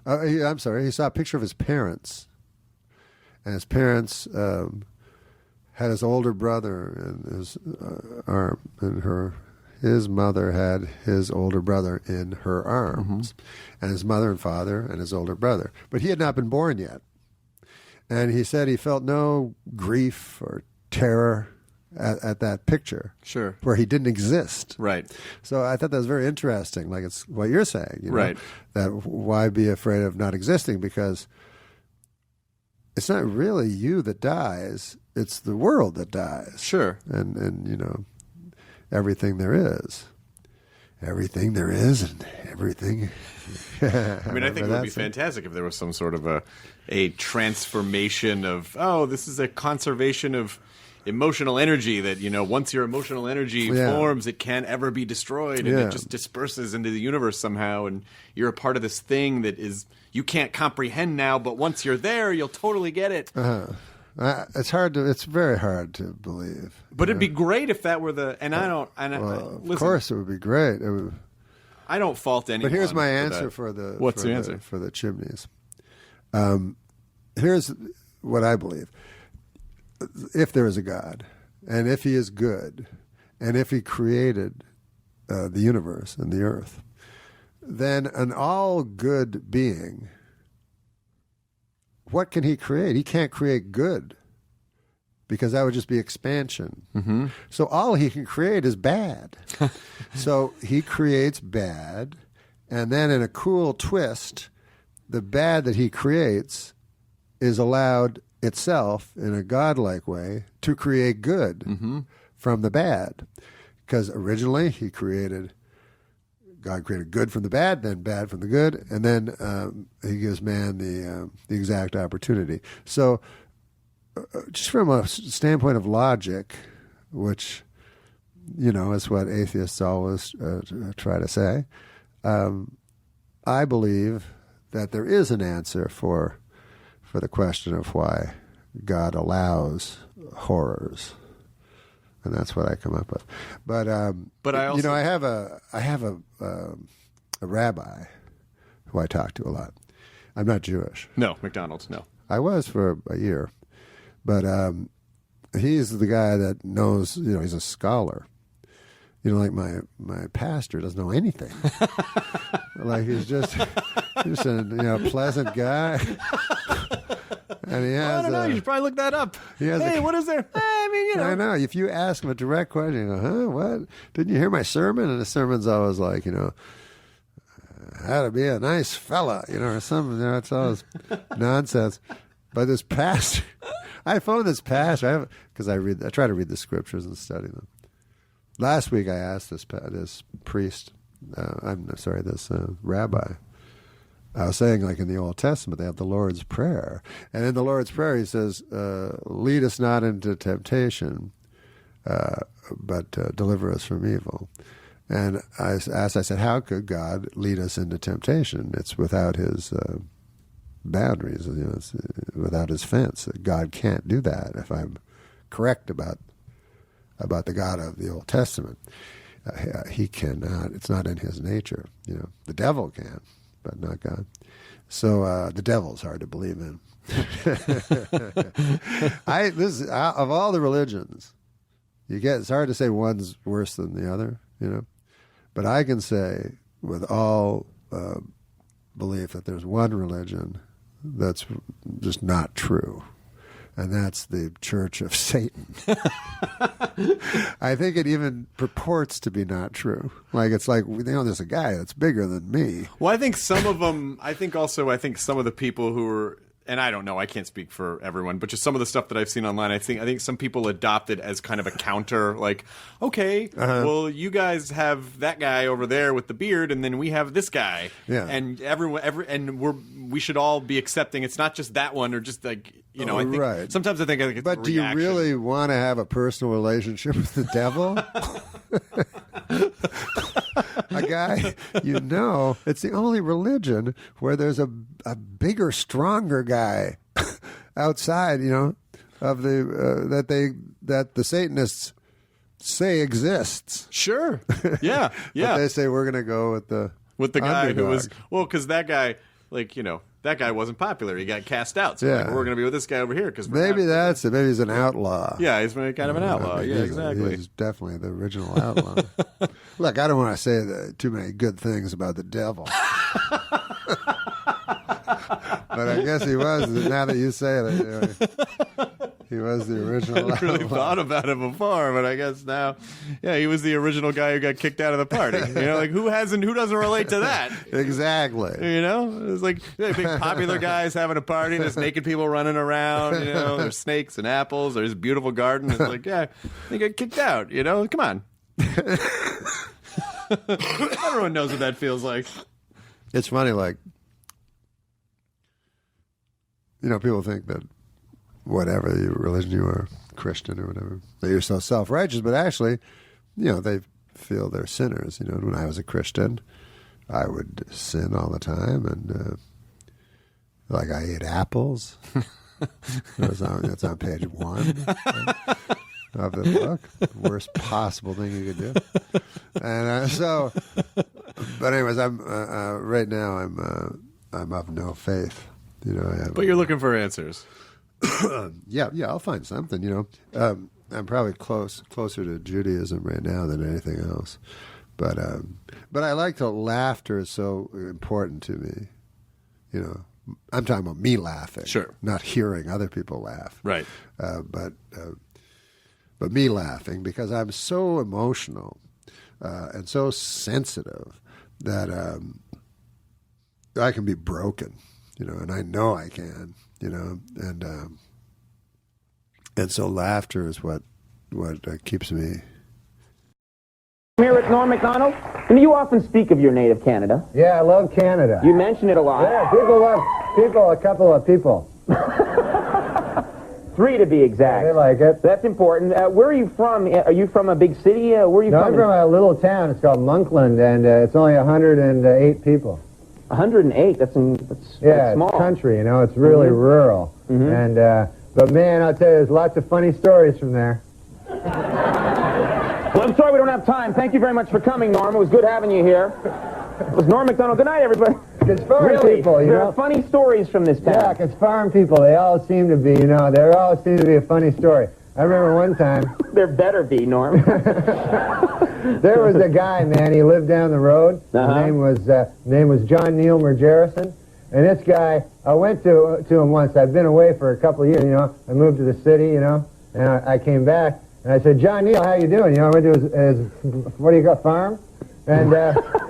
sorry, he saw a picture of his parents. And his parents had his older brother in his arm, and his mother had his older brother in her arms, and his mother and father and his older brother. But he had not been born yet. And he said he felt no grief or terror at that picture. Sure. Where he didn't exist. Right. So I thought that was very interesting. Like, it's what you're saying, you know, right? That why be afraid of not existing? Because it's not really you that dies; it's the world that dies. Sure. And you know, everything there is, and everything. I mean, I think it would be fantastic if there was some sort of a transformation of, oh, this is a conservation of emotional energy that, you know, once your emotional energy forms, it can't ever be destroyed, and it just disperses into the universe somehow, and you're a part of this thing that is you can't comprehend now, but once you're there, you'll totally get it. It's very hard to believe. But it'd be great if that were the, and of course it would be great. I don't fault anyone. But here's my answer for the What's the answer for the chimneys? Here's what I believe. If there is a God, and if he is good, and if he created the universe and the earth, then an all good being, what can he create? He can't create good, because that would just be expansion. So all he can create is bad. So he creates bad, and then in a cool twist, the bad that he creates is allowed itself in a godlike way to create good from the bad. Because originally God created good from the bad, then bad from the good, and then he gives man the exact opportunity. So just from a standpoint of logic, which, you know, is what atheists always try to say, I believe that there is an answer for the question of why God allows horrors, and that's what I come up with. But I also, you know, I have a rabbi who I talk to a lot. I'm not Jewish. No, McDonald's. No, I was for a year, but he's the guy that knows. You know, he's a scholar. You know, like my pastor doesn't know anything. Like he's just a pleasant guy. And he has. I don't know. You should probably look that up. Hey, what is there? I mean, you know. I know. If you ask him a direct question, you go, "Huh? What? Didn't you hear my sermon?" And the sermon's always like, you know, how to be a nice fella, you know, or something. You know, it's always nonsense. But this pastor, I phoned this pastor because I try to read the scriptures and study them. Last week I asked this priest, this rabbi. I was saying, like in the Old Testament, they have the Lord's Prayer. And in the Lord's Prayer, he says, lead us not into temptation, but deliver us from evil. And I said, how could God lead us into temptation? It's without his boundaries, you know, it's without his fence. God can't do that, if I'm correct about the God of the Old Testament. He cannot. It's not in his nature. You know, the devil can, but not God. So the devil's hard to believe in. Of all the religions, it's hard to say one's worse than the other, you know. But I can say with all belief that there's one religion that's just not true. And that's the Church of Satan. I think it even purports to be not true. Like, it's like, you know, there's a guy that's bigger than me. Well, I think some of them, I think some of the people who are, and I don't know, I can't speak for everyone, but just some of the stuff that I've seen online, I think some people adopt it as kind of a counter, like, okay, well, you guys have that guy over there with the beard, and then we have this guy. Yeah. And we should all be accepting it's not just that one, or just like, you know, I think right. Sometimes I think it's But do you really want to have a personal relationship with the devil? A guy, you know, it's the only religion where there's a bigger, stronger guy outside, you know, of that the Satanists say exists. Sure. Yeah. Yeah. But they say we're going to go with the guy underdog. who was, well, because that guy, like, you know, that guy wasn't popular. He got cast out. So like, we're going to be with this guy over here because maybe that's it. Maybe he's an outlaw. Yeah, he's kind of an outlaw. Yeah, exactly. He's definitely the original outlaw. Look, I don't want to say too many good things about the devil. But I guess he was, now that you say it, he was the original. I hadn't really thought about it before, but I guess now, yeah, he was the original guy who got kicked out of the party. You know, like who doesn't relate to that? Exactly. You know, it's like big popular guys having a party, and there's naked people running around, you know, there's snakes and apples, there's a beautiful garden. It's like, yeah, they get kicked out, you know, come on. Everyone knows what that feels like. It's funny, like, you know, people think that whatever religion you are, Christian or whatever, that you're so self-righteous, but actually, you know, they feel they're sinners. You know, when I was a Christian, I would sin all the time, and like I ate apples. That's on page 1 of the book. Worst possible thing you could do. And but anyways, I'm right now I'm of no faith. You know, but you're looking for answers. Yeah, I'll find something. You know, I'm probably closer to Judaism right now than anything else. But I like the laughter is so important to me. You know, I'm talking about me laughing, sure, not hearing other people laugh, right? But me laughing because I'm so emotional and so sensitive that I can be broken. You know, and I know I can, you know, and so laughter is what keeps me. Here at NORM MACDONALD, and you often speak of your native Canada. Yeah, I love Canada. You mention it a lot. Yeah, a couple of people. 3 to be exact. Yeah, they like it. That's important. Where are you from? Are you from a big city? Where are you from? I'm from a little town. It's called Monkland, and it's only 108 people. 108. That's small. It's country. You know, it's really rural. And but man, I'll tell you, there's lots of funny stories from there. Well, I'm sorry we don't have time. Thank you very much for coming, Norm. It was good having you here. It was Norm MACDONALD. Good night, everybody. It's farm people, you there know. are funny stories from this town. Yeah, it's farm people. They all seem to be, you know, there all seem to be a funny story. I remember one time. There better be, Norm. There was a guy, man. He lived down the road. His name was John Neil Mergerison. And this guy, I went to him once. I'd been away for a couple of years, you know. I moved to the city, you know, and I came back. And I said, John Neil, how you doing? You know, I went to his what do you call, farm? And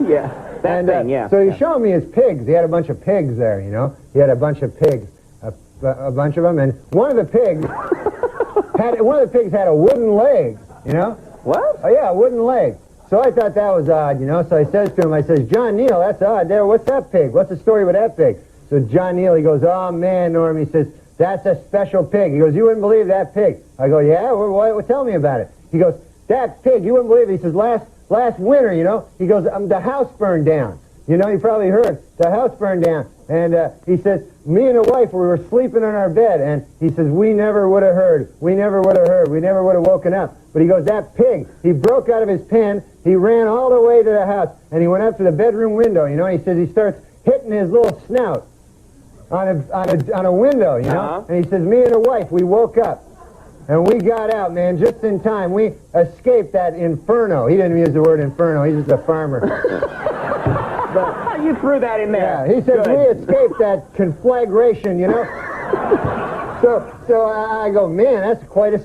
yeah, so he showed me his pigs. He had a bunch of pigs there, you know. He had a bunch of pigs, a bunch of them, and one of the pigs had a wooden leg, you know. What? Oh yeah, a wooden leg. So I thought that was odd, you know. So I says to him, I says, John Neil, that's odd. There, what's that pig? What's the story with that pig? So John Neil, he goes, oh man, Norm, he says, that's a special pig. He goes, you wouldn't believe that pig. I go, yeah, well, tell me about it. He goes, that pig, you wouldn't believe it. He says, last winter, you know, he goes, the house burned down. You know, you probably heard, the house burned down. And he says, me and the wife, we were sleeping in our bed, and he says, we never would have heard. We never would have heard. We never would have woken up. But he goes, that pig, he broke out of his pen, he ran all the way to the house, and he went up to the bedroom window, you know, and he says he starts hitting his little snout on a window, you know, and he says, me and the wife, we woke up, and we got out, man, just in time. We escaped that inferno. He didn't use the word inferno, he's just a farmer. But you threw that in there. Yeah, he says, we escaped that conflagration, you know. So I go, man, that's quite a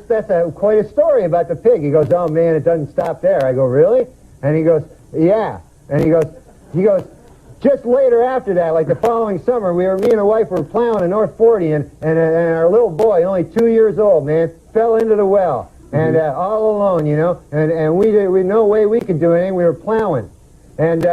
story about the pig. He goes, oh man, it doesn't stop there. I go, really? And he goes, yeah. And he goes, just later after that, like the following summer, me and the wife were plowing in North 40, and our little boy, only 2 years old, man, fell into the well, and all alone, you know, and we no way we could do anything. We were plowing, and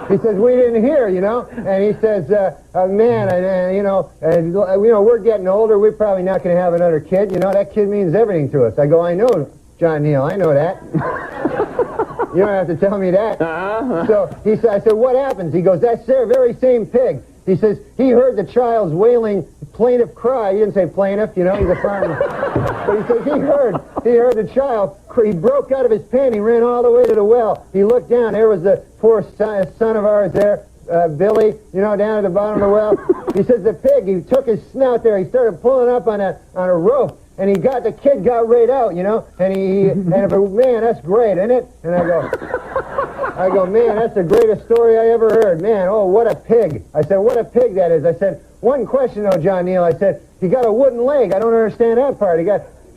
he says, we didn't hear, you know, and he says, man, you know, we're getting older. We're probably not going to have another kid. You know, that kid means everything to us. I go, I know, John Neil, I know that. You don't have to tell me that. So I said, what happens? He goes, that's their very same pig. He says, he heard the child's wailing plaintive cry. He didn't say plaintiff, you know, he's a farmer. But he says he heard the child. He broke out of his pen. He ran all the way to the well. He looked down. There was the poor son of ours there, Billy, you know, down at the bottom of the well. He says the pig, he took his snout there, he started pulling up on a rope, and the kid got right out, you know, and man, that's great, isn't it? And I go, man, that's the greatest story I ever heard. Man, oh, what a pig. I said, what a pig that is. I said, one question though, John Neal. I said, he got a wooden leg. I don't understand that part.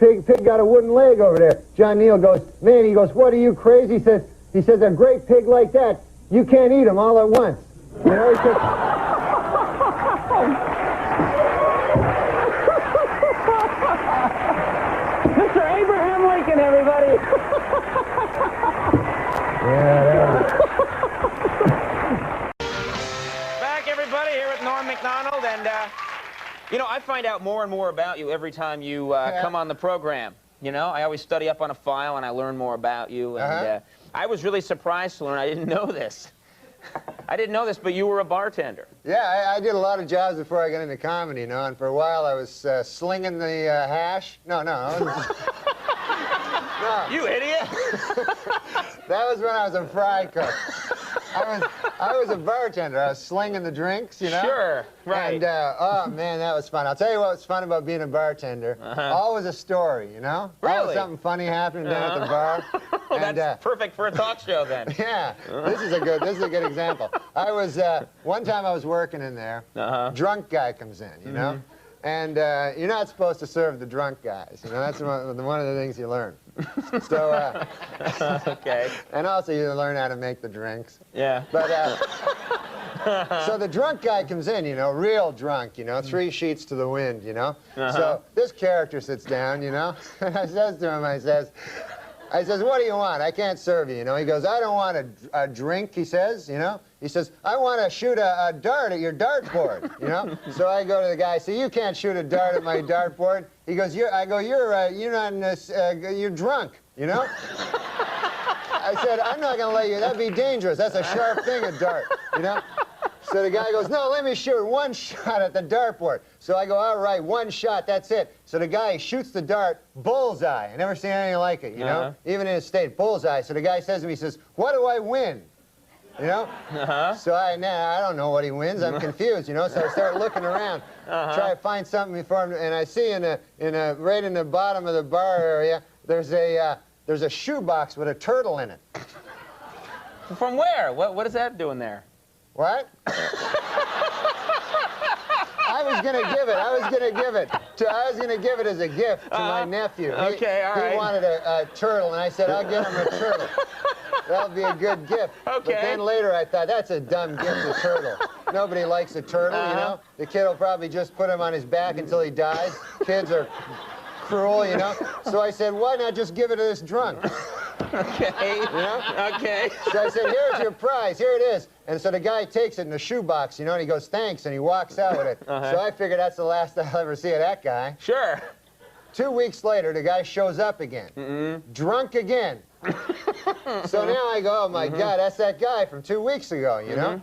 Pig got a wooden leg over there. John Neal goes, man, he goes, what are you, crazy? He says, a great pig like that, you can't eat him all at once. You know, he said, Mr. Abraham Lincoln, everybody. Back, everybody, here with Norm MacDonald, and you know, I find out more and more about you every time you come on the program. You know, I always study up on a file and I learn more about you, and I was really surprised to learn I didn't know this. I didn't know this, but you were a bartender. yeah, I did a lot of jobs before I got into comedy, you know, and for a while I was slinging the hash. No. No. You idiot! That was when I was a fry cook. I was a bartender. I was slinging the drinks, you know? Sure, right. And, oh, man, that was fun. I'll tell you what was fun about being a bartender. Always a story, you know? Really? Always something funny happening down at the bar. And, that's perfect for a talk show, then. Yeah, this is a good example. One time I was working in there. Drunk guy comes in, you know? And you're not supposed to serve the drunk guys. You know, that's one of the things you learn. So, okay. And also you learn how to make the drinks. Yeah. But, so the drunk guy comes in, you know, real drunk, you know, 3 sheets to the wind, you know. So this character sits down, you know, and I says to him, I says, what do you want? I can't serve you, you know. He goes, I don't want a drink, he says, you know. He says, I want to shoot a dart at your dartboard, you know. So I go to the guy, say, you can't shoot a dart at my dartboard. He goes, you're drunk, you know. I said, I'm not going to let you, that'd be dangerous. That's a sharp thing, a dart, you know. So the guy goes, no, let me shoot 1 shot at the dartboard. So I go, all right, 1 shot, that's it. So the guy shoots the dart, bullseye. I never seen anything like it, you know, even in his state, bullseye. So the guy says to me, he says, what do I win? You know? So I don't know what he wins. I'm confused, you know? So I start looking around, try to find something for him, and I see right in the bottom of the bar area, there's a shoebox with a turtle in it. From where? What is that doing there? What? I was gonna give it as a gift to my nephew. Okay, all right. He wanted a turtle, and I said, I'll get him a turtle. That'll be a good gift. Okay. But then later I thought, that's a dumb gift, a turtle. Nobody likes a turtle, you know? The kid will probably just put him on his back until he dies. Kids are cruel, you know? So I said, why not just give it to this drunk? Okay. You know? Okay. So I said, here's your prize, here it is. And so the guy takes it in the shoebox, you know, and he goes, thanks, and he walks out with it. So I figured that's the last I'll ever see of that guy. Sure. 2 weeks later, the guy shows up again. Drunk again. So now I go, oh my God, that's that guy from 2 weeks ago, you know?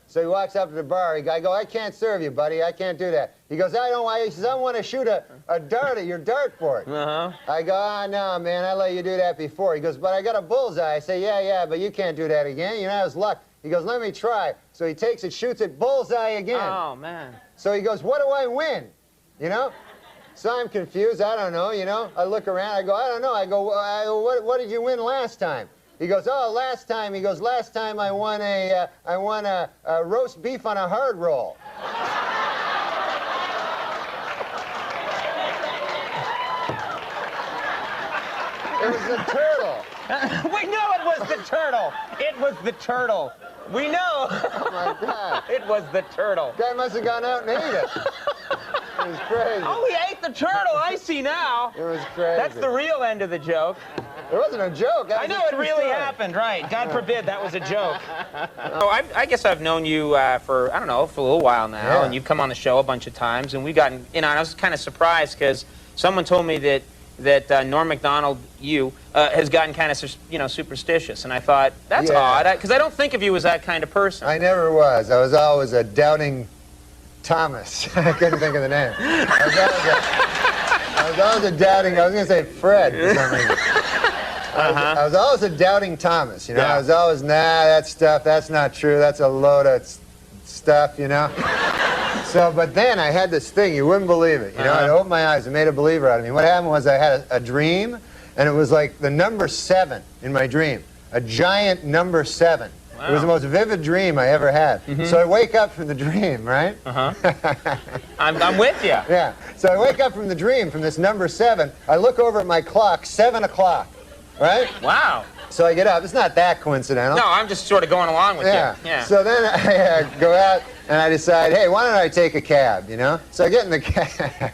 So he walks up to the bar. I go, I can't serve you, buddy. I can't do that. He goes, he says, I want to shoot a dart at your dartboard. I go, no, man, I let you do that before. He goes, but I got a bullseye. I say, yeah, but you can't do that again. You know, that was luck. He goes, let me try. So he takes it, shoots it, bullseye again. Oh, man. So he goes, what do I win? You know? So I'm confused. I don't know, you know? I look around. I go, I don't know. I go, what did you win last time? He goes, oh, last time I won a roast beef on a hard roll. It was the turtle. We know it was the turtle. It was the turtle. We know. Oh, my God. It was the turtle. Guy must have gone out and ate it. It was crazy. Oh, he ate the turtle. I see now. It was crazy. That's the real end of the joke. It wasn't a joke. I know it really happened, right. God forbid that was a joke. Oh, I guess I've known you for, I don't know, for a little while now, and you've come on the show a bunch of times, and we've gotten, you know, I was kind of surprised because someone told me that Norm MacDonald, has gotten kind of, you know, superstitious, and I thought, that's odd, because I don't think of you as that kind of person. I never was. I was always a doubting Thomas. I couldn't think of the name. I was always a doubting, I was going to say Fred for some reason. I was always a doubting Thomas, you know. Yeah. I was always, nah, that stuff, that's not true. That's a load of stuff, you know. So, but then I had this thing, you wouldn't believe it. You know, it opened my eyes, it made a believer out of me. What happened was I had a dream, and it was like the number 7 in my dream. A giant number 7. Wow. It was the most vivid dream I ever had. So I wake up from the dream, right? I'm with you. Yeah. So I wake up from the dream, from this number 7. I look over at my clock, 7 o'clock, right? Wow. So I get up. It's not that coincidental. No, I'm just sort of going along with you. Yeah. So then I go out and I decide, hey, why don't I take a cab, you know? So I get in the cab,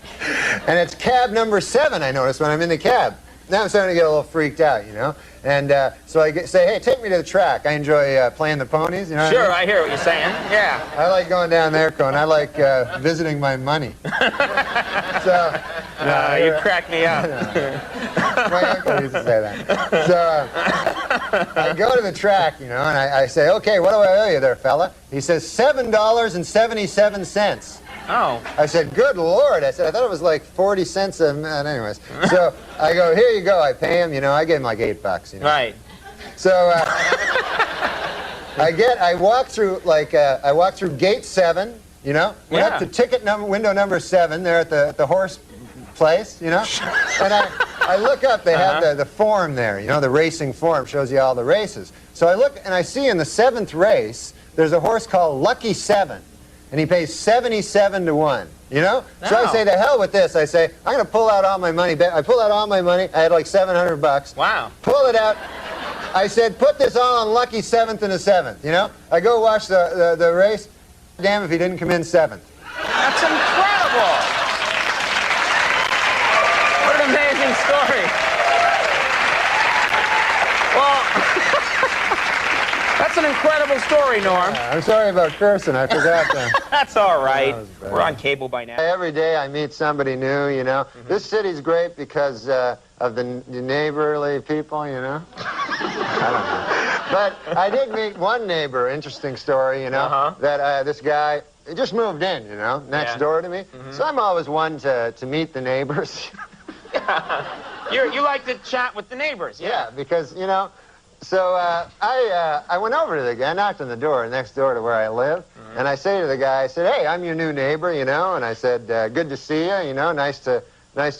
and it's cab number 7, I notice, when I'm in the cab. Now I'm starting to get a little freaked out, you know? And so I say, hey, take me to the track. I enjoy playing the ponies, you know what I mean? I hear what you're saying. Yeah. I like going down there, Cohen. I like visiting my money. So, you crack me up. My uncle used to say that. So I go to the track, you know, and I say, okay, what do I owe you there, fella? He says, $7.77. Oh. I said, good Lord. I said, I thought it was like 40 cents. Anyways. So I go, here you go. I pay him, you know. I gave him like $8, you know. Right. So I walk through, like, I walk through gate 7, you know. Went up to ticket window number 7 there at the horse place, you know. And I look up, they have the form there, you know, the racing form shows you all the races. So I look and I see in the 7th race, there's a horse called Lucky 7. And he pays 77 to 1, you know? So I say, to hell with this. I say, I'm going to pull out all my money. I pull out all my money. I had like $700. Wow. Pull it out. I said, put this all on Lucky 7th and a 7th, you know? I go watch the race. Damn if he didn't come in 7th. That's incredible. What an amazing story. Well, that's an incredible story, Norm. I'm sorry about cursing. I forgot that. That's all right. We're on cable by now. Every day I meet somebody new, you know. This city's great because of the neighborly people, you know. I don't know. But I did meet one neighbor, interesting story, you know, that this guy, he just moved in, you know, next door to me. So I'm always one to meet the neighbors. You like to chat with the neighbors, Yeah, because, you know, so I went over to the guy, I knocked on the door next door to where I live, and I say to the guy, I said, hey, I'm your new neighbor, you know, and I said, good to see you, you know, nice to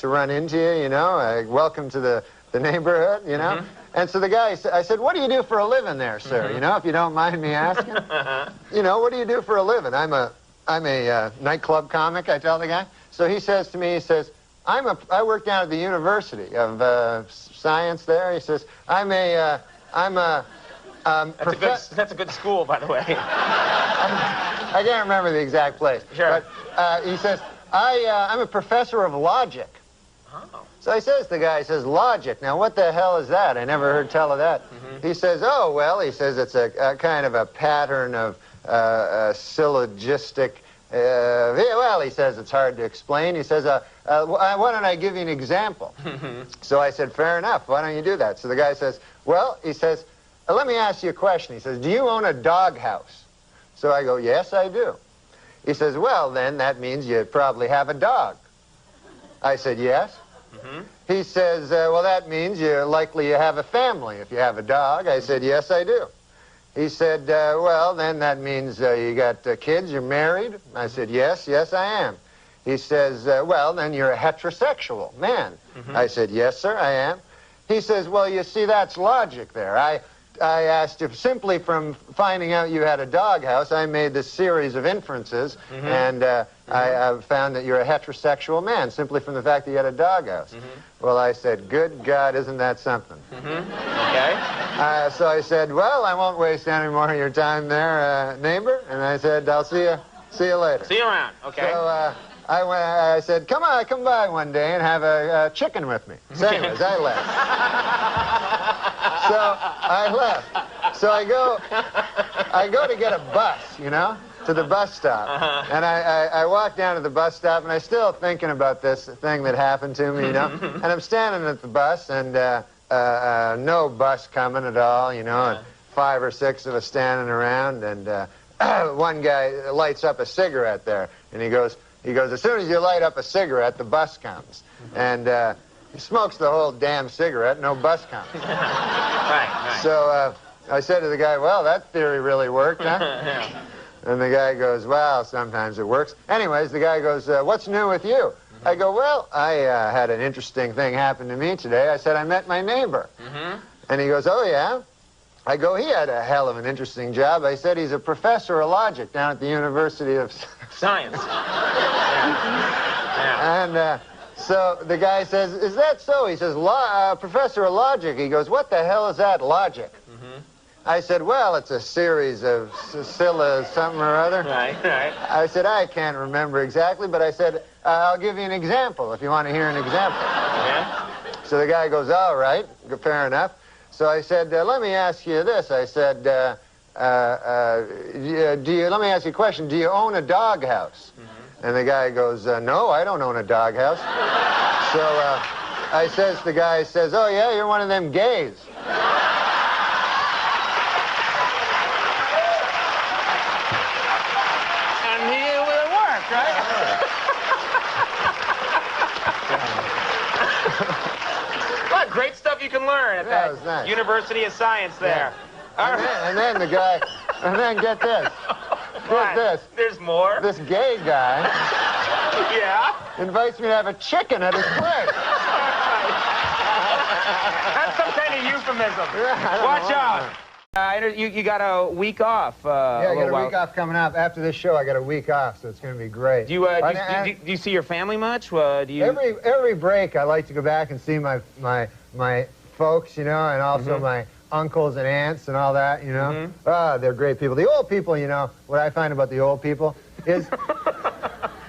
run into you, you know, welcome to the neighborhood, you know. And so the guy, I said, what do you do for a living there, sir, you know, if you don't mind me asking? You know, what do you do for a living? I'm a nightclub comic, I tell the guy. So he says to me, he says, I work down at the University of Science there. He says, that's a good school, by the way. I can't remember the exact place. Sure. But he says, I'm a professor of logic. Oh. So he says, the guy says, logic. Now, what the hell is that? I never heard tell of that. He says, oh, well, he says it's a kind of a pattern of syllogistic. Well, he says it's hard to explain. He says, why don't I give you an example? So I said, fair enough. Why don't you do that? So the guy says, well, he says, let me ask you a question. He says, do you own a doghouse? So I go, yes, I do. He says, well, then that means you probably have a dog. I said, yes. He says, well, that means you're likely you have a family if you have a dog. I said, yes, I do. He said, well, then that means you got kids, you're married? I said, yes, I am. He says, well, then you're a heterosexual man. I said, yes, sir, I am. He says, well, you see, that's logic there. I asked if simply from finding out you had a doghouse, I made this series of inferences, and I found that you're a heterosexual man simply from the fact that you had a doghouse. Well, I said, good God, isn't that something? Okay. So I said, well, I won't waste any more of your time there, neighbor. And I said, I'll see you later. See you around. Okay. So I said, come by one day and have a chicken with me. So anyways, I left. So I left. So I go to get a bus, you know, to the bus stop. And I walk down to the bus stop, and I'm still thinking about this thing that happened to me, you know. And I'm standing at the bus, and no bus coming at all, you know, and 5 or 6 of us standing around, and one guy lights up a cigarette there, and he goes, as soon as you light up a cigarette, the bus comes. And He smokes the whole damn cigarette, no bus counts. Right. So I said to the guy, well, that theory really worked, huh? Yeah. And the guy goes, well, sometimes it works. Anyways, the guy goes, what's new with you? I go, well, I had an interesting thing happen to me today. I said, I met my neighbor. And he goes, oh, yeah? I go, he had a hell of an interesting job. I said, he's a professor of logic down at the University of Science. Yeah. And so the guy says, is that so? He says, professor of logic. He goes, what the hell is that, logic? I said, well, it's a series of Scylla something or other. Right. I said, I can't remember exactly, but I said, I'll give you an example if you want to hear an example. Yeah. So the guy goes, all right, fair enough. So I said, let me ask you this. I said, let me ask you a question. Do you own a doghouse? And the guy goes, no, I don't own a doghouse. So the guy says, oh, yeah, you're one of them gays. And it worked, right? What great stuff you can learn at Yeah, it was nice. University of Science there. Yeah. And then the guy, and then get this. Get this. There's more? This gay guy Yeah? invites me to have a chicken at his place. That's some kind of euphemism. Yeah, Watch out. You got a week off. Yeah, I got a week off coming up. After this show, I got a week off, so it's going to be great. Do you see your family much? Every break, I like to go back and see my folks, you know, and also my uncles and aunts and all that, you know. They're great people. The old people, you know, what I find about the old people is...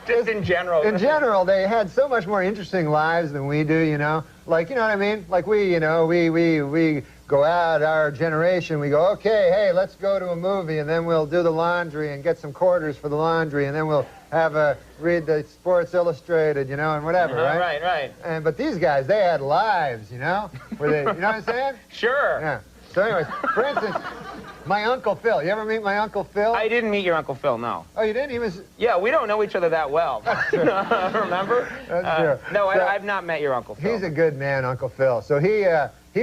Just in general. In general, they had so much more interesting lives than we do, you know. Like, you know what I mean? Like we, you know, we go out, our generation, we go, okay, hey, let's go to a movie, and then we'll do the laundry and get some quarters for the laundry, and then we'll have read the Sports Illustrated, you know, and whatever, right? Right. But these guys, they had lives, you know? Where they, you know what I'm saying? Sure. Yeah. So anyways, for instance, my Uncle Phil. You ever meet my Uncle Phil? I didn't meet your Uncle Phil, no. Oh, you didn't? He was... Yeah, we don't know each other that well. Remember? That's true. No, So, I've not met your Uncle Phil. He's a good man, Uncle Phil. So he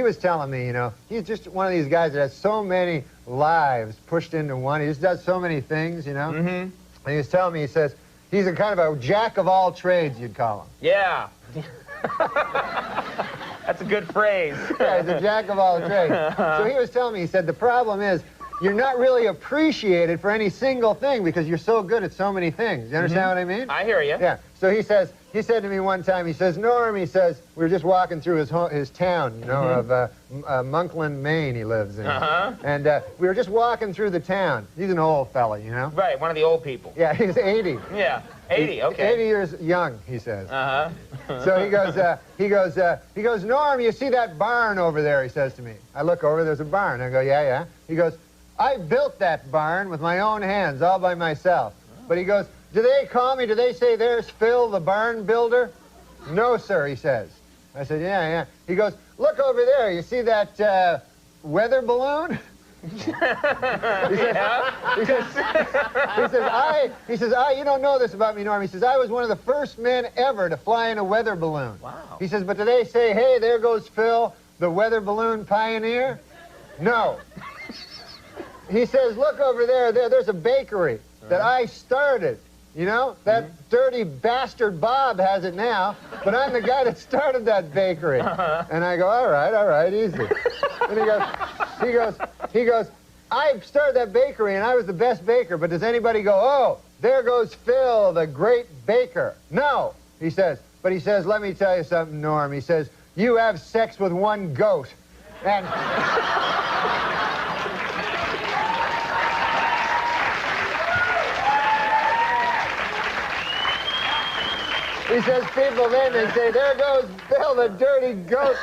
was telling me, you know, he's just one of these guys that has so many lives pushed into one. He just does so many things, you know? And he was telling me, he says, he's a kind of a jack of all trades, you'd call him. Yeah. That's a good phrase. Yeah, he's a jack of all trades. So he was telling me, he said, the problem is you're not really appreciated for any single thing because you're so good at so many things. You understand what I mean? I hear you. Yeah. So he said to me one time, he says, Norm, he says, we were just walking through his town, you know, of Monkland, Maine he lives in. And we were just walking through the town. He's an old fella, you know? Right, one of the old people. Yeah, he's 80. Yeah, 80, okay. 80 years young, he says. So he goes, Norm, you see that barn over there, he says to me. I look over, there's a barn. I go, yeah. He goes, I built that barn with my own hands, all by myself. But he goes, do they call me, do they say, there's Phil, the barn builder? No, sir, he says. I said, yeah. He goes, look over there, you see that weather balloon? He says, you don't know this about me, Norm. He says, I was one of the first men ever to fly in a weather balloon. Wow. He says, but do they say, hey, there goes Phil, the weather balloon pioneer? No. He says, look over there's a bakery that I started. You know, that dirty bastard Bob has it now, but I'm the guy that started that bakery. And I go, all right, easy. And he goes, I started that bakery and I was the best baker, but does anybody go, oh, there goes Phil, the great baker? No, he says, but he says, let me tell you something, Norm. He says, you have sex with one goat. And... He says, people then, they say, there goes Bill, the dirty goat.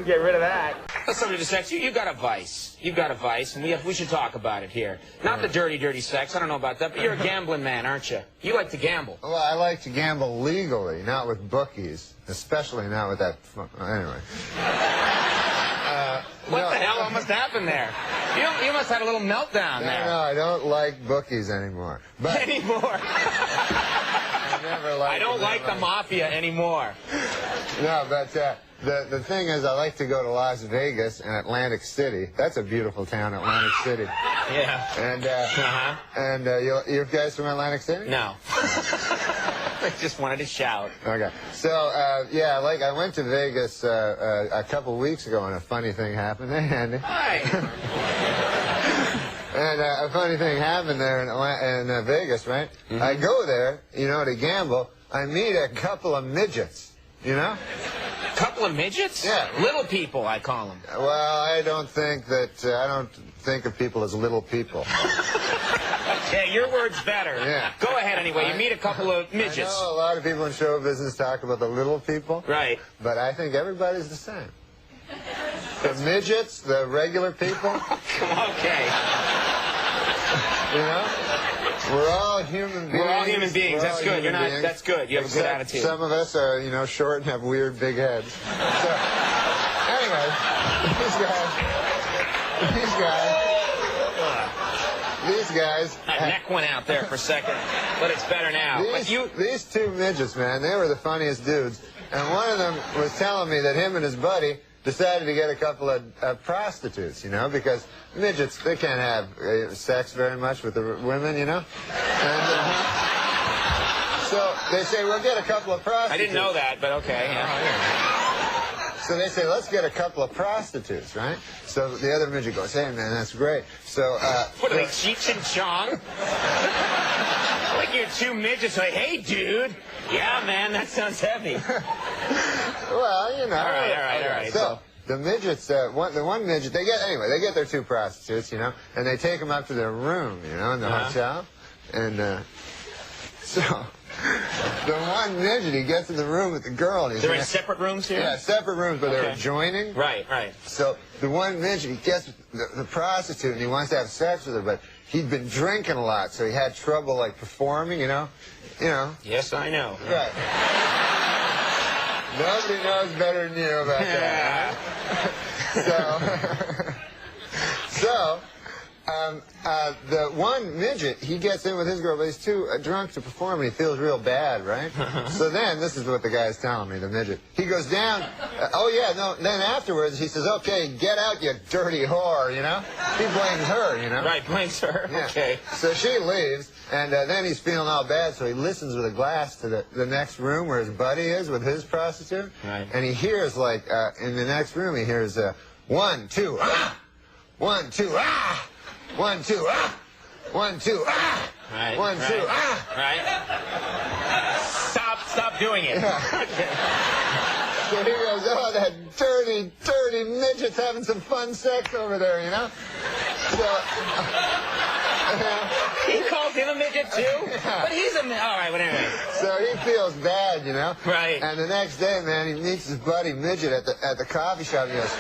Get rid of that. Somebody just said, you got a vice. You've got a vice, and we should talk about it here. Not the dirty, dirty sex. I don't know about that, but you're a gambling man, aren't you? You like to gamble. Well, I like to gamble legally, not with bookies. Especially not with that... Anyway. What the hell almost happened there? You must have had a little meltdown there. No, I don't like bookies anymore. But Anymore. I don't like the mafia anymore. No, but the thing is, I like to go to Las Vegas and Atlantic City. That's a beautiful town, Atlantic City. Yeah. And you guys from Atlantic City? No. I just wanted to shout. Okay. So yeah, like I went to Vegas a couple weeks ago, and a funny thing happened there, Andy. Hi. And a funny thing happened there in Vegas, right? Mm-hmm. I go there, you know, to gamble. I meet a couple of midgets, you know? Couple of midgets? Yeah. Little people, I call them. Well, I don't think of people as little people. Yeah, your word's better. Yeah. Go ahead anyway. You meet a couple of midgets. I know a lot of people in show business talk about the little people. Right. But I think everybody's the same. The midgets, the regular people. Okay. You know? We're all human beings. We're all human beings. That's good. You're not. That's good. You have a good attitude. Some of us are, you know, short and have weird big heads. So, anyway, these guys. That neck went out there for a second, but it's better now. These two midgets, man, they were the funniest dudes. And one of them was telling me that him and his buddy decided to get a couple of prostitutes, you know, because midgets, they can't have sex very much with the women, you know. And, so they say, we'll get a couple of prostitutes. I didn't know that, but okay. Yeah. So they say, let's get a couple of prostitutes, right? So the other midget goes, hey, man, that's great. So, what are they, Cheech and Chong? Like you're two midgets like, hey, dude. Yeah, man, that sounds heavy. Well, you know. All right. So the midgets, the one midget, they get their two prostitutes, you know, and they take them up to their room, you know, in the hotel. And so the one midget, he gets in the room with the girl. And they're in separate rooms here? Yeah, separate rooms, but they're adjoining. Right. So the one midget, he gets the prostitute, and he wants to have sex with her, but he'd been drinking a lot, so he had trouble, like, performing, you know. Yes, I know. Right. Nobody knows better than you about that. Right? So the one midget, he gets in with his girl, but he's too drunk to perform, and he feels real bad, right? So then, this is what the guy's telling me, the midget. He goes down, then afterwards, he says, okay, get out, you dirty whore, you know? He blames her, you know? Right, blames her, yeah. Okay. So she leaves, and then he's feeling all bad, so he listens with a glass to the next room where his buddy is with his prostitute. Right. And he hears, like, in the next room, he hears, 1, 2, ah! 1, 2, ah! 1, 2, ah! 1, 2, ah! Right. 1, 2, ah! Right. Stop doing it. Yeah. So he goes, oh, that dirty midget's having some fun sex over there, you know? So... He calls him a midget too? Yeah. But he's a midget. All right, whatever. So he feels bad, you know? Right. And the next day, man, he meets his buddy midget at the coffee shop. He goes,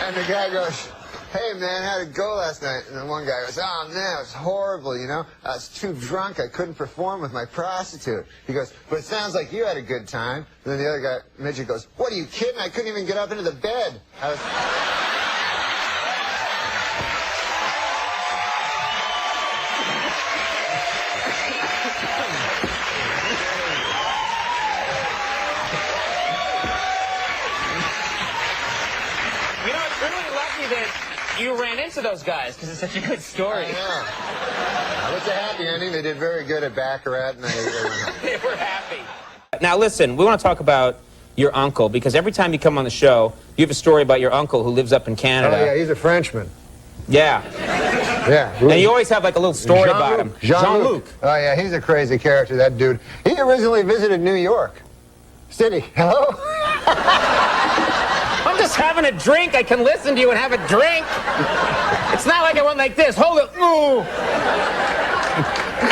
and the guy goes, hey, man, how'd it go last night? And the one guy goes, oh, man, it was horrible, you know? I was too drunk. I couldn't perform with my prostitute. He goes, but it sounds like you had a good time. And then the other guy, midget, goes, what, are you kidding? I couldn't even get up into the bed. You ran into those guys because it's such a good story. I know. It's a happy ending. They did very good at Baccarat, and they were happy. Now, listen, we want to talk about your uncle because every time you come on the show, you have a story about your uncle who lives up in Canada. Oh, yeah, he's a Frenchman. Yeah. Yeah. And you always have like a little story about him. Jean-Luc. Oh, yeah, he's a crazy character, that dude. He originally visited New York City. Hello? I'm just having a drink. I can listen to you and have a drink. It's not like I went like this. Hold it. Ooh.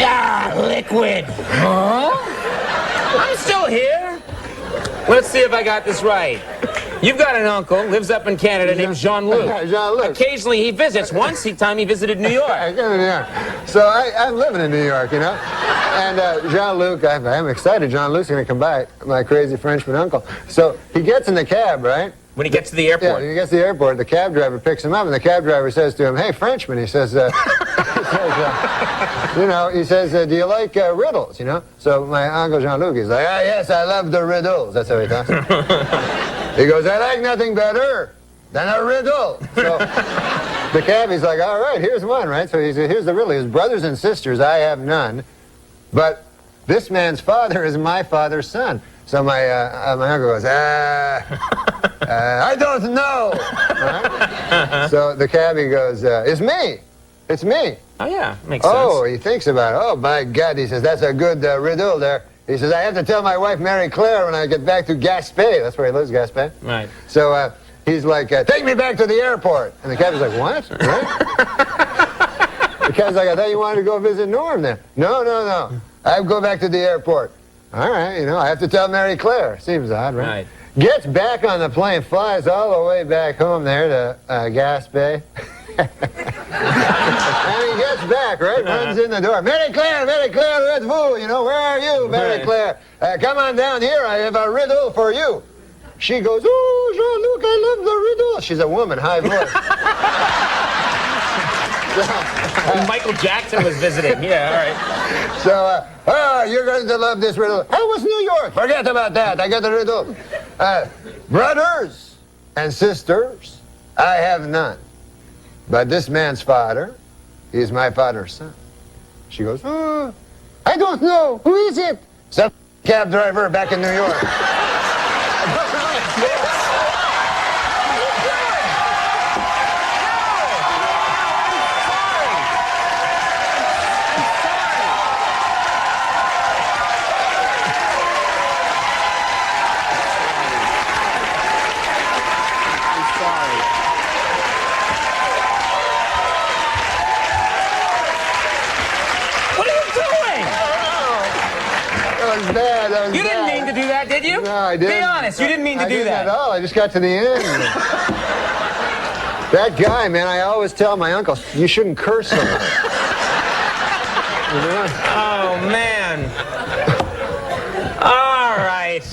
Ah, liquid. Huh? I'm still here. Let's see if I got this right. You've got an uncle, lives up in Canada, named Jean-Luc. Jean-Luc. Occasionally he visits. Once time he visited New York. So I'm living in New York, you know? And Jean-Luc, I'm excited. Jean-Luc's going to come by, my crazy Frenchman uncle. So he gets in the cab, right? When he gets to the airport. Yeah, he gets to the airport, the cab driver picks him up, and the cab driver says to him, "Hey, Frenchman," he says, do you like riddles, you know? So my Uncle Jean-Luc, he's like, "Ah, yes, I love the riddles." That's how he talks. He goes, "I like nothing better than a riddle." So the cabbie's like, "All right, here's one," right? So he says, "Here's the riddle. His brothers and sisters, I have none, but this man's father is my father's son." So my uncle goes, "I don't know." Right? So the cabbie goes, "It's me. It's me." Oh, yeah, makes sense. Oh, he thinks about it. "Oh, by God," he says, "that's a good riddle there." He says, "I have to tell my wife, Mary Claire, when I get back to Gaspé." That's where he lives, Gaspé. Right. So he's like, "Take me back to the airport." And the cabbie's like, "What?" Right? The cabbie's like, "I thought you wanted to go visit Norm then." "No, no, no. I go back to the airport." "All right, you know, I have to tell Mary Claire." Seems odd, right? Right. Gets back on the plane, flies all the way back home there to Gaspé. And he gets back, right? Runs in the door. Mary Claire, let's move. You know, where are you, Mary Claire? Come on down here. I have a riddle for you. She goes, "Oh, Jean-Luc, I love the riddle." She's a woman, high voice. Michael Jackson was visiting. Yeah, all right. So, you're going to love this riddle. How was New York? Forget about that. I got the riddle. Brothers and sisters, I have none. But this man's father, he's my father's son. She goes, "Oh, I don't know. Who is it?" Some cab driver back in New York. You didn't mean to do that, did you? No, I didn't. Be honest, you didn't mean to do that. At all. I just got to the end. That guy, man, I always tell my uncle, you shouldn't curse so much. You know? Oh, man. All right.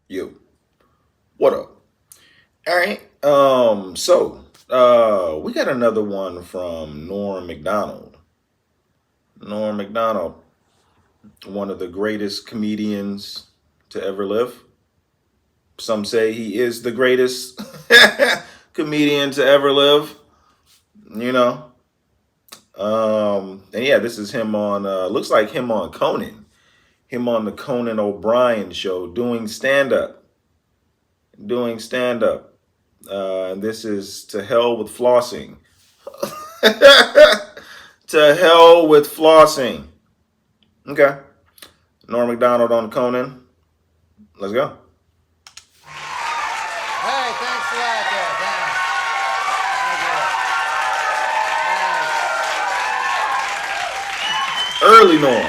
Yo, what up? All right. We got another one from Norm MacDonald. Norm MacDonald, one of the greatest comedians to ever live. Some say he is the greatest comedian to ever live. You know. And yeah, this is him on. Looks like him on Conan. Him on the Conan O'Brien show doing stand-up. And this is To Hell with Flossing. To Hell with Flossing. Okay. Norm MacDonald on Conan. Let's go. Hey, thanks a lot there. Thanks. Early Norm.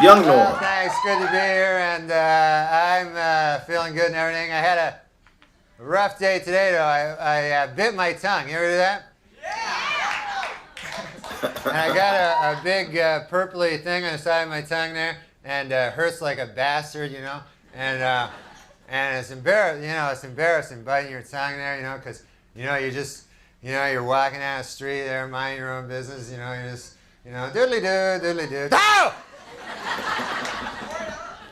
Young Norm. Well, thanks. Good to be here, and I'm feeling good and everything. I had a rough day today, though. I bit my tongue. You ever do that? Yeah! And I got a big purpley thing on the side of my tongue there, and hurts like a bastard, you know. And it's embarrassing, you know. It's embarrassing biting your tongue there, you know, because you're walking down the street there, minding your own business, you know. You're just, doodly-doo. Oh!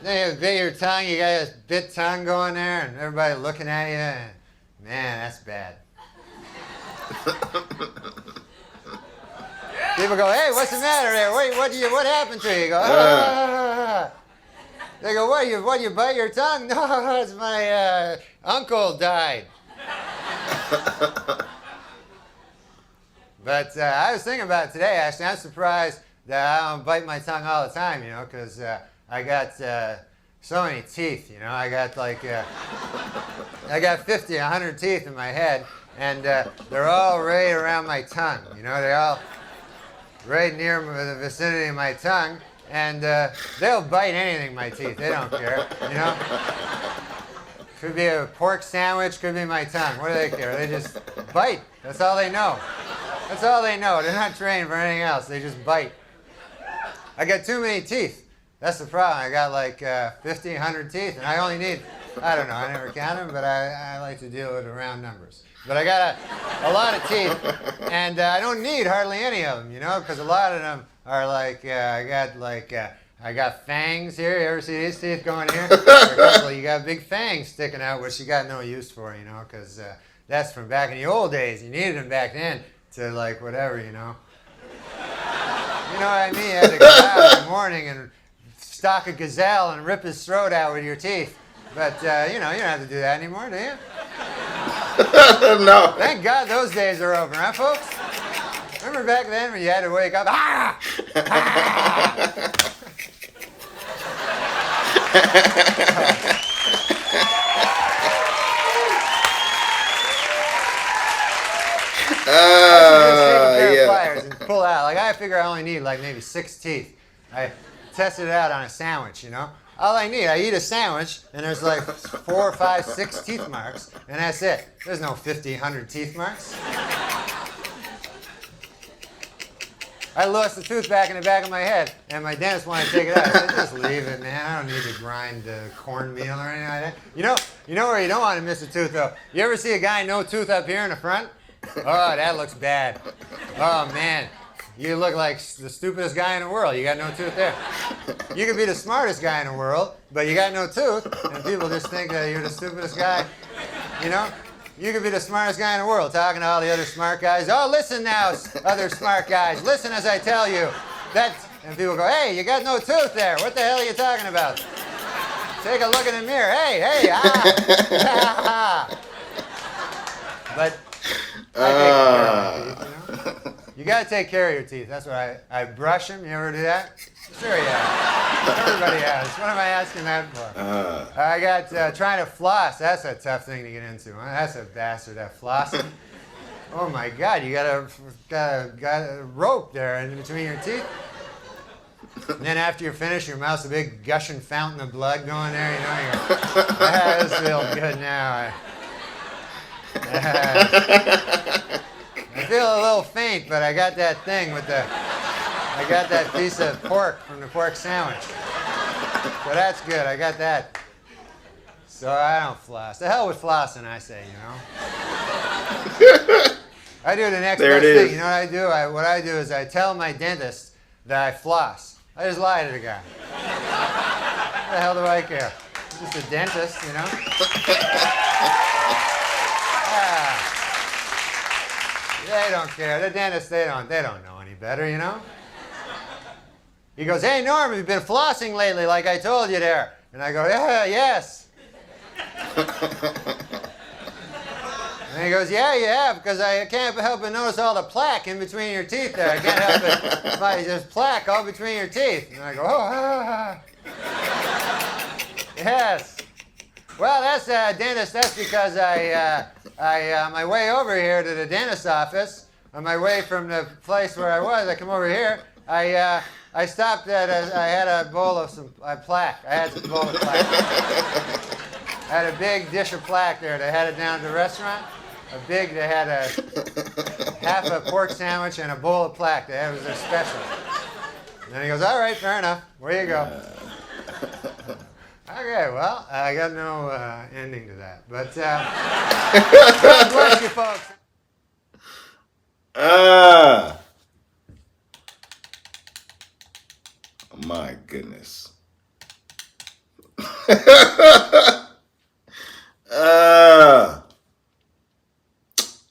Then you bit your tongue, you got this bit tongue going there, and everybody looking at you, and man, that's bad. People go, "Hey, what's the matter there? What happened to you?" You go, "Ah." They go, what, you bite your tongue?" "No, it's my uncle died." But I was thinking about it today, actually. I'm surprised that I don't bite my tongue all the time, you know, because I got so many teeth, you know. I got 50, 100 teeth in my head, and they're all right around my tongue, you know. They're all right near the vicinity of my tongue, and they'll bite anything, my teeth. They don't care, you know? Could be a pork sandwich, could be my tongue. What do they care? They just bite. That's all they know. That's all they know. They're not trained for anything else. They just bite. I got too many teeth. That's the problem. I got like 1,500 teeth, and I only need, I don't know, I never count them, but I like to deal with round numbers. But I got a lot of teeth, and I don't need hardly any of them, you know, because a lot of them are like, I got fangs here. You ever see these teeth going here? You got big fangs sticking out, which you got no use for, you know, because that's from back in the old days. You needed them back then to, like, whatever, you know. You know what I mean? You had to go out in the morning and stalk a gazelle and rip his throat out with your teeth. But, you know, you don't have to do that anymore, do you? No. Thank God those days are over, huh, folks? Remember back then when you had to wake up? Ah! Ah! Yeah. Pliers and pull out. Like, I figure I only need like maybe 6 teeth. I tested it out on a sandwich, you know. All I need, I eat a sandwich, and there's like 4, 5, 6 teeth marks, and that's it. There's no 1,500 teeth marks. I lost the tooth back in the back of my head, and my dentist wanted to take it out. I said, just leave it, man. I don't need to grind cornmeal or anything like that. You know where you don't want to miss a tooth, though? You ever see a guy no tooth up here in the front? Oh, that looks bad. Oh, man. You look like the stupidest guy in the world. You got no tooth there. You could be the smartest guy in the world, but you got no tooth, and people just think that you're the stupidest guy, you know? You could be the smartest guy in the world, talking to all the other smart guys. Oh, listen now, other smart guys. Listen as I tell you. And people go, hey, you got no tooth there. What the hell are you talking about? Take a look in the mirror. Hey, ah. But I take care of my teeth, you know? You got to take care of your teeth. That's what I brush them. You ever do that? Sure you have. Everybody has. What am I asking that for? I got trying to floss. That's a tough thing to get into. Huh? That's a bastard, that flossing. Oh my God, you got a rope there in between your teeth. And then after you're finished, your mouth's a big gushing fountain of blood going there. You know, you go, this feels good now. I feel a little faint, but I got that thing with I got that piece of pork from the pork sandwich. So that's good, I got that. So I don't floss. The hell with flossing, I say, you know. I do the next best thing. You know what I do? What I do is I tell my dentist that I floss. I just lie to the guy. What the hell do I care? I'm just a dentist, you know. They don't care. The dentists, they don't know any better, you know? He goes, hey, Norm, you've been flossing lately like I told you there. And I go, yeah, yes. And he goes, yeah, you have, because I can't help but notice all the plaque in between your teeth there. I can't help it. There's plaque all between your teeth. And I go, oh, Yes. Well, that's dentist. That's because on my way over here to the dentist's office, on my way from the place where I was, I come over here. I stopped at I had a bowl of some plaque. I had some bowl of plaque. I had a big dish of plaque there. They had it down at the restaurant. They had half a pork sandwich and a bowl of plaque. That was their special. And then he goes, all right, fair enough. Where you go? Okay, well, I got no ending to that. But God bless you, folks. My goodness.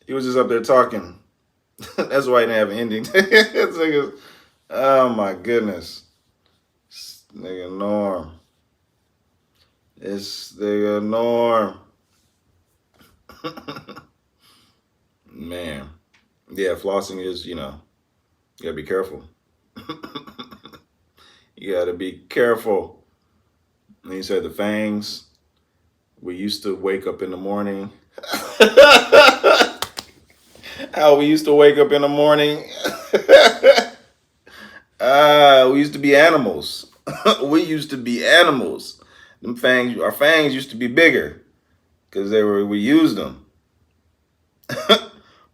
He was just up there talking. That's why he didn't have an ending. It's like, oh my goodness. This nigga Norm. This nigga Norm. Man. Yeah, flossing is, you gotta be careful. You gotta be careful. And he said the fangs. We used to wake up in the morning. How we used to wake up in the morning. We used to be animals. We used to be animals. Them fangs, our fangs used to be bigger because we used them.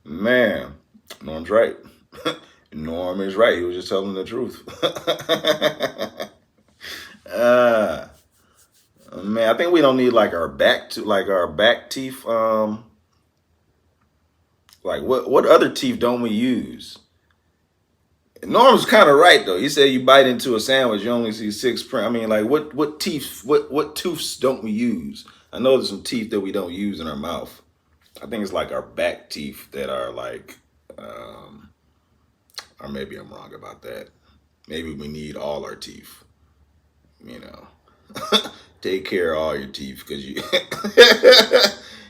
Man, Norm's right. Norm is right. He was just telling the truth. Man, I think we don't need like our back teeth. Like what other teeth don't we use? Norm's kind of right though. He said you bite into a sandwich, you only see 6 print. I mean, like what teeth? What tooths don't we use? I know there's some teeth that we don't use in our mouth. I think it's like our back teeth that are like, or maybe I'm wrong about that. Maybe we need all our teeth. You know, take care of all your teeth because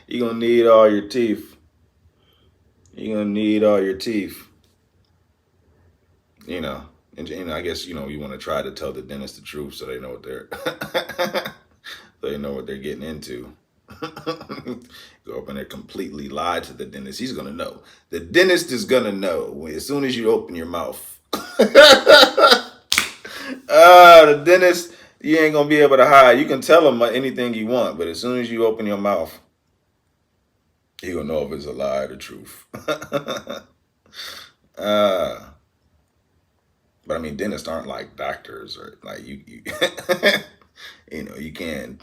you're gonna need all your teeth. You're gonna need all your teeth. You know, and I guess you want to try to tell the dentist the truth so they know what they're getting into. Go up in there completely lie to the dentist. He's gonna know. The dentist is gonna know as soon as you open your mouth. The dentist, you ain't gonna be able to hide. You can tell him anything you want, but as soon as you open your mouth, he gonna know if it's a lie or the truth. But I mean, dentists aren't like doctors or like you you can't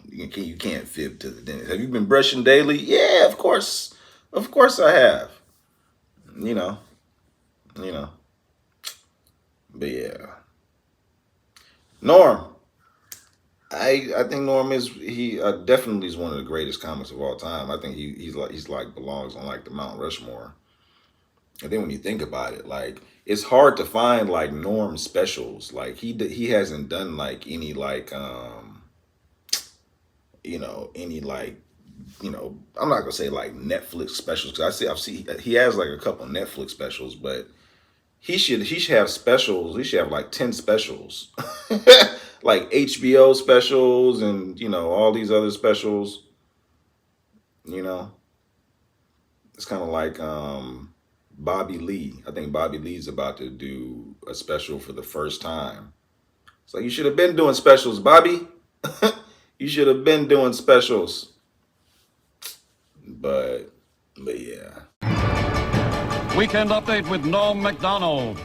fib to the dentist. Have you been brushing daily? Yeah, of course I have. But yeah, Norm. I think Norm definitely is one of the greatest comics of all time. I think he's like belongs on like the Mount Rushmore. And then when you think about it, like it's hard to find like Norm specials. Like he hasn't done like any like I'm not gonna say like Netflix specials because I've seen he has like a couple Netflix specials, but he should have specials. He should have like 10 specials, like HBO specials and all these other specials. It's kind of like Bobby Lee. I think Bobby Lee's about to do a special for the first time. It's like you should have been doing specials, Bobby. You should have been doing specials. But yeah. Weekend update with NORM MACDONALD.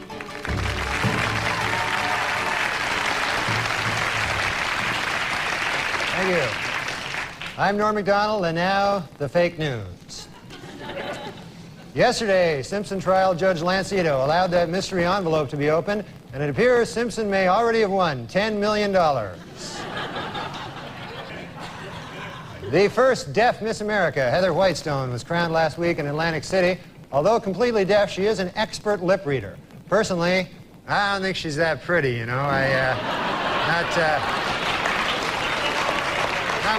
Thank you. I'm Norm MacDonald, and now the fake news. Yesterday, Simpson trial Judge Lancito allowed that mystery envelope to be opened, and it appears Simpson may already have won $10 million. The first deaf Miss America, Heather Whitestone, was crowned last week in Atlantic City. Although completely deaf, she is an expert lip reader. Personally, I don't think she's that pretty, not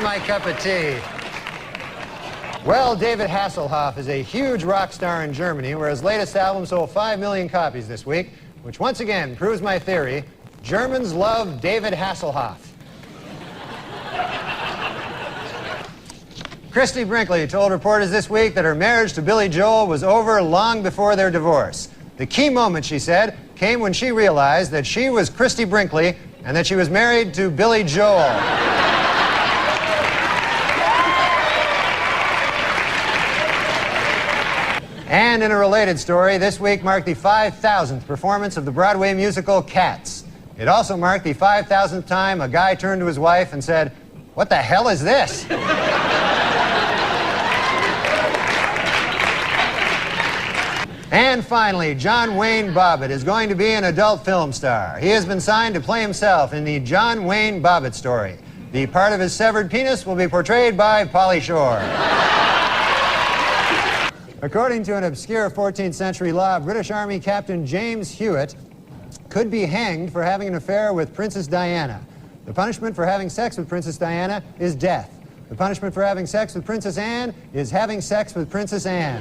my cup of tea. Well, David Hasselhoff is a huge rock star in Germany, where his latest album sold 5 million copies this week, which once again proves my theory: Germans love David Hasselhoff. Christy Brinkley told reporters this week that her marriage to Billy Joel was over long before their divorce. The key moment, she said, came when she realized that she was Christy Brinkley and that she was married to Billy Joel. And in a related story, this week marked the 5,000th performance of the Broadway musical Cats. It also marked the 5,000th time a guy turned to his wife and said, "What the hell is this?" And finally, John Wayne Bobbitt is going to be an adult film star. He has been signed to play himself in the John Wayne Bobbitt story. The part of his severed penis will be portrayed by Pauly Shore. According to an obscure 14th century law, British Army Captain James Hewitt could be hanged for having an affair with Princess Diana. The punishment for having sex with Princess Diana is death. The punishment for having sex with Princess Anne is having sex with Princess Anne.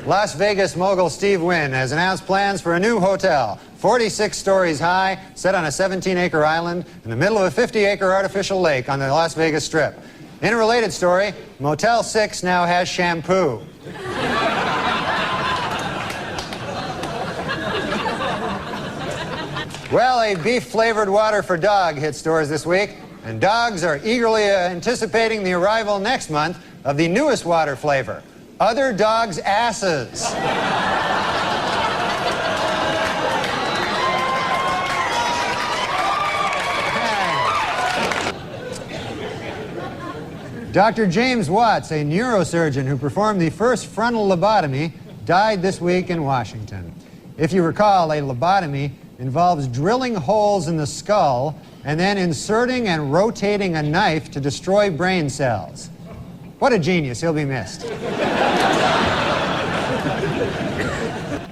Las Vegas mogul Steve Wynn has announced plans for a new hotel, 46 stories high, set on a 17-acre island in the middle of a 50-acre artificial lake on the Las Vegas Strip. In a related story, Motel 6 now has shampoo. Well, a beef-flavored water for dog hit stores this week, and dogs are eagerly anticipating the arrival next month of the newest water flavor, other dogs' asses. Dr. James Watts, a neurosurgeon who performed the first frontal lobotomy, died this week in Washington. If you recall, a lobotomy involves drilling holes in the skull and then inserting and rotating a knife to destroy brain cells. What a genius, he'll be missed.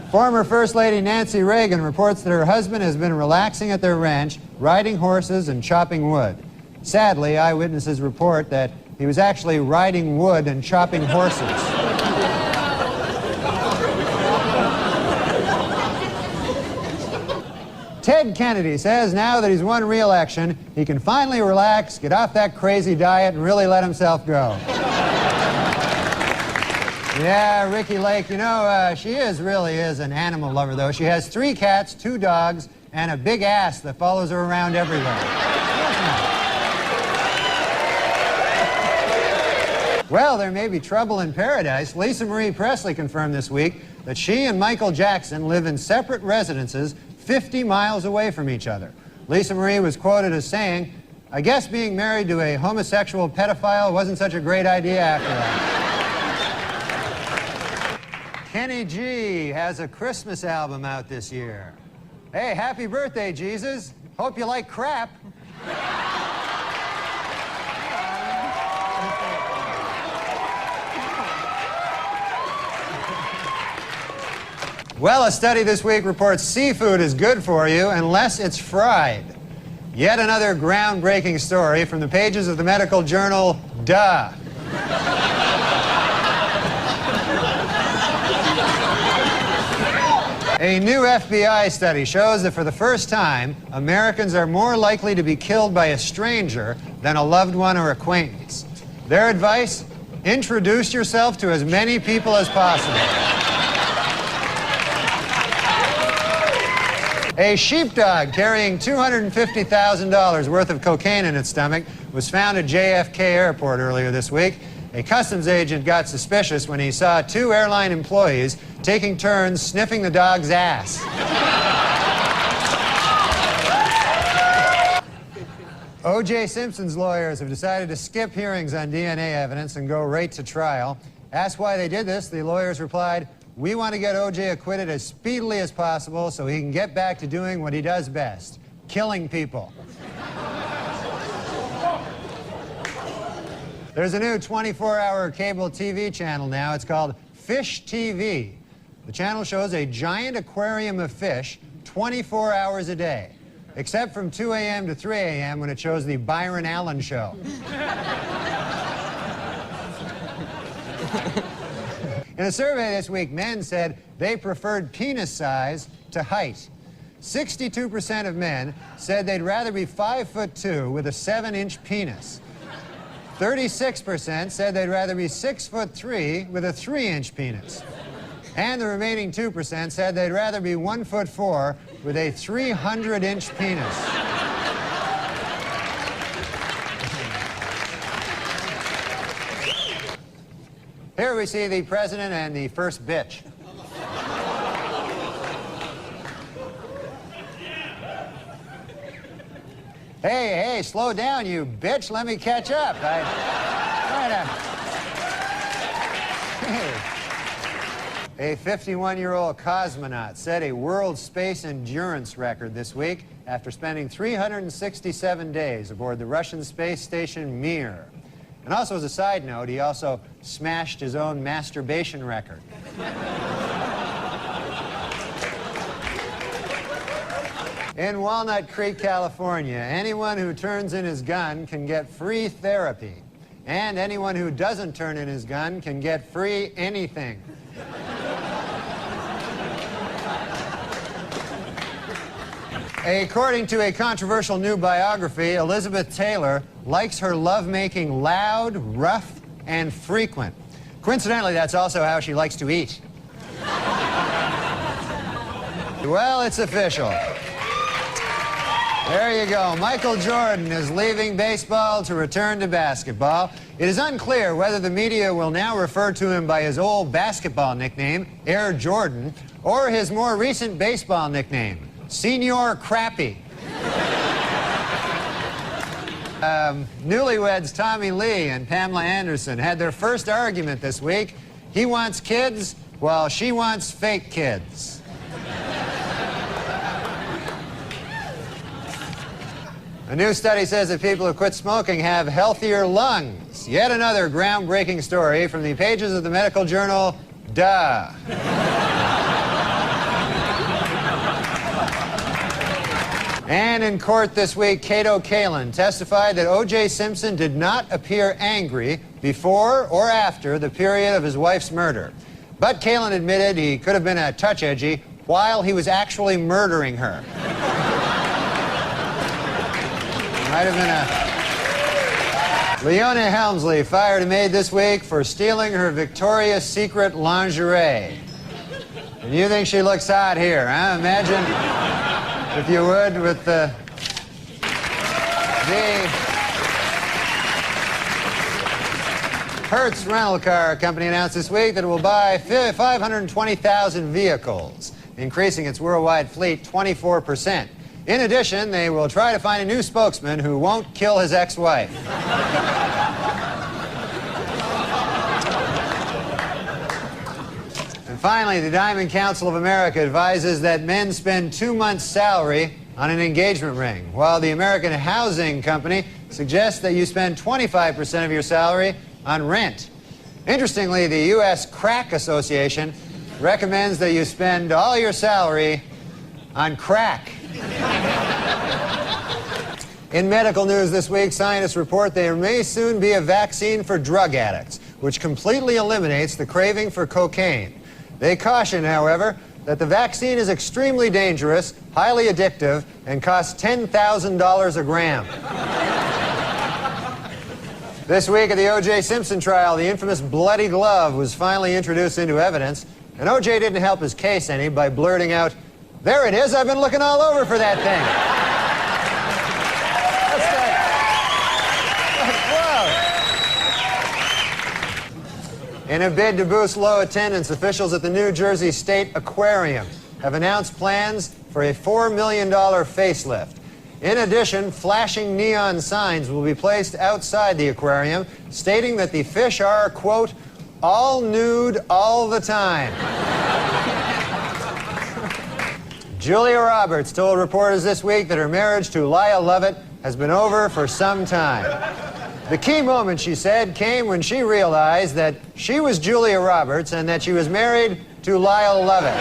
Former First Lady Nancy Reagan reports that her husband has been relaxing at their ranch, riding horses and chopping wood. Sadly, eyewitnesses report that he was actually riding wood and chopping horses. Ted Kennedy says now that he's won re-election, he can finally relax, get off that crazy diet, and really let himself go. Yeah, Ricky Lake, you know, she really is an animal lover, though. She has 3 cats, 2 dogs, and a big ass that follows her around everywhere. Well, there may be trouble in paradise. Lisa Marie Presley confirmed this week that she and Michael Jackson live in separate residences 50 miles away from each other. Lisa Marie was quoted as saying, "I guess being married to a homosexual pedophile wasn't such a great idea after all." Kenny G has a Christmas album out this year. Hey, happy birthday, Jesus. Hope you like crap. Well, a study this week reports seafood is good for you unless it's fried. Yet another groundbreaking story from the pages of the medical journal, Duh. A new FBI study shows that for the first time, Americans are more likely to be killed by a stranger than a loved one or acquaintance. Their advice? Introduce yourself to as many people as possible. A sheepdog carrying $250,000 worth of cocaine in its stomach was found at JFK Airport earlier this week. A customs agent got suspicious when he saw 2 airline employees taking turns sniffing the dog's ass. O.J. Simpson's lawyers have decided to skip hearings on DNA evidence and go right to trial. Asked why they did this, the lawyers replied, "We want to get O.J. acquitted as speedily as possible so he can get back to doing what he does best, killing people." There's a new 24-hour cable TV channel now. It's called Fish TV. The channel shows a giant aquarium of fish 24 hours a day, except from 2 a.m. to 3 a.m. when it shows the Byron Allen Show. In a survey this week, men said they preferred penis size to height. 62% of men said they'd rather be 5'2" with a 7-inch penis. 36% said they'd rather be 6'3" with a 3-inch penis. And the remaining 2% said they'd rather be 1'4" with a 300-inch penis. Here we see the president and the first bitch. Hey, slow down, you bitch. Let me catch up. A 51-year-old cosmonaut set a world space endurance record this week after spending 367 days aboard the Russian space station Mir. And also, as a side note, he also smashed his own masturbation record. In Walnut Creek, California, anyone who turns in his gun can get free therapy. And anyone who doesn't turn in his gun can get free anything. According to a controversial new biography, Elizabeth Taylor likes her lovemaking loud, rough, and frequent. Coincidentally, that's also how she likes to eat. Well, it's official. There you go. Michael Jordan is leaving baseball to return to basketball. It is unclear whether the media will now refer to him by his old basketball nickname, Air Jordan, or his more recent baseball nickname, Senior Crappy. Newlyweds Tommy Lee and Pamela Anderson had their first argument this week. He wants kids, while she wants fake kids. A new study says that people who quit smoking have healthier lungs. Yet another groundbreaking story from the pages of the medical journal, Duh. And in court this week, Kato Kalin testified that O.J. Simpson did not appear angry before or after the period of his wife's murder. But Kalin admitted he could have been a touch edgy while he was actually murdering her. Might have been a... Leona Helmsley fired a maid this week for stealing her Victoria's Secret lingerie. And you think she looks hot here, huh? Imagine, if you would, with the Hertz rental car company announced this week that it will buy 520,000 vehicles, increasing its worldwide fleet 24%. In addition, they will try to find a new spokesman who won't kill his ex-wife. And finally, the Diamond Council of America advises that men spend 2 months' salary on an engagement ring, while the American Housing Company suggests that you spend 25% of your salary on rent. Interestingly, the U.S. Crack Association recommends that you spend all your salary on crack. In medical news this week, scientists report there may soon be a vaccine for drug addicts, which completely eliminates the craving for cocaine. They caution, however, that the vaccine is extremely dangerous, highly addictive, and costs $10,000 a gram. This week at the O.J. Simpson trial, the infamous bloody glove was finally introduced into evidence, and O.J. didn't help his case any by blurting out, "There it is, I've been looking all over for that thing." Whoa. In a bid to boost low attendance, officials at the New Jersey State Aquarium have announced plans for a $4 million facelift. In addition, flashing neon signs will be placed outside the aquarium, stating that the fish are, quote, all nude all the time. Julia Roberts told reporters this week that her marriage to Lyle Lovett has been over for some time. The key moment, she said, came when she realized that she was Julia Roberts and that she was married to Lyle Lovett.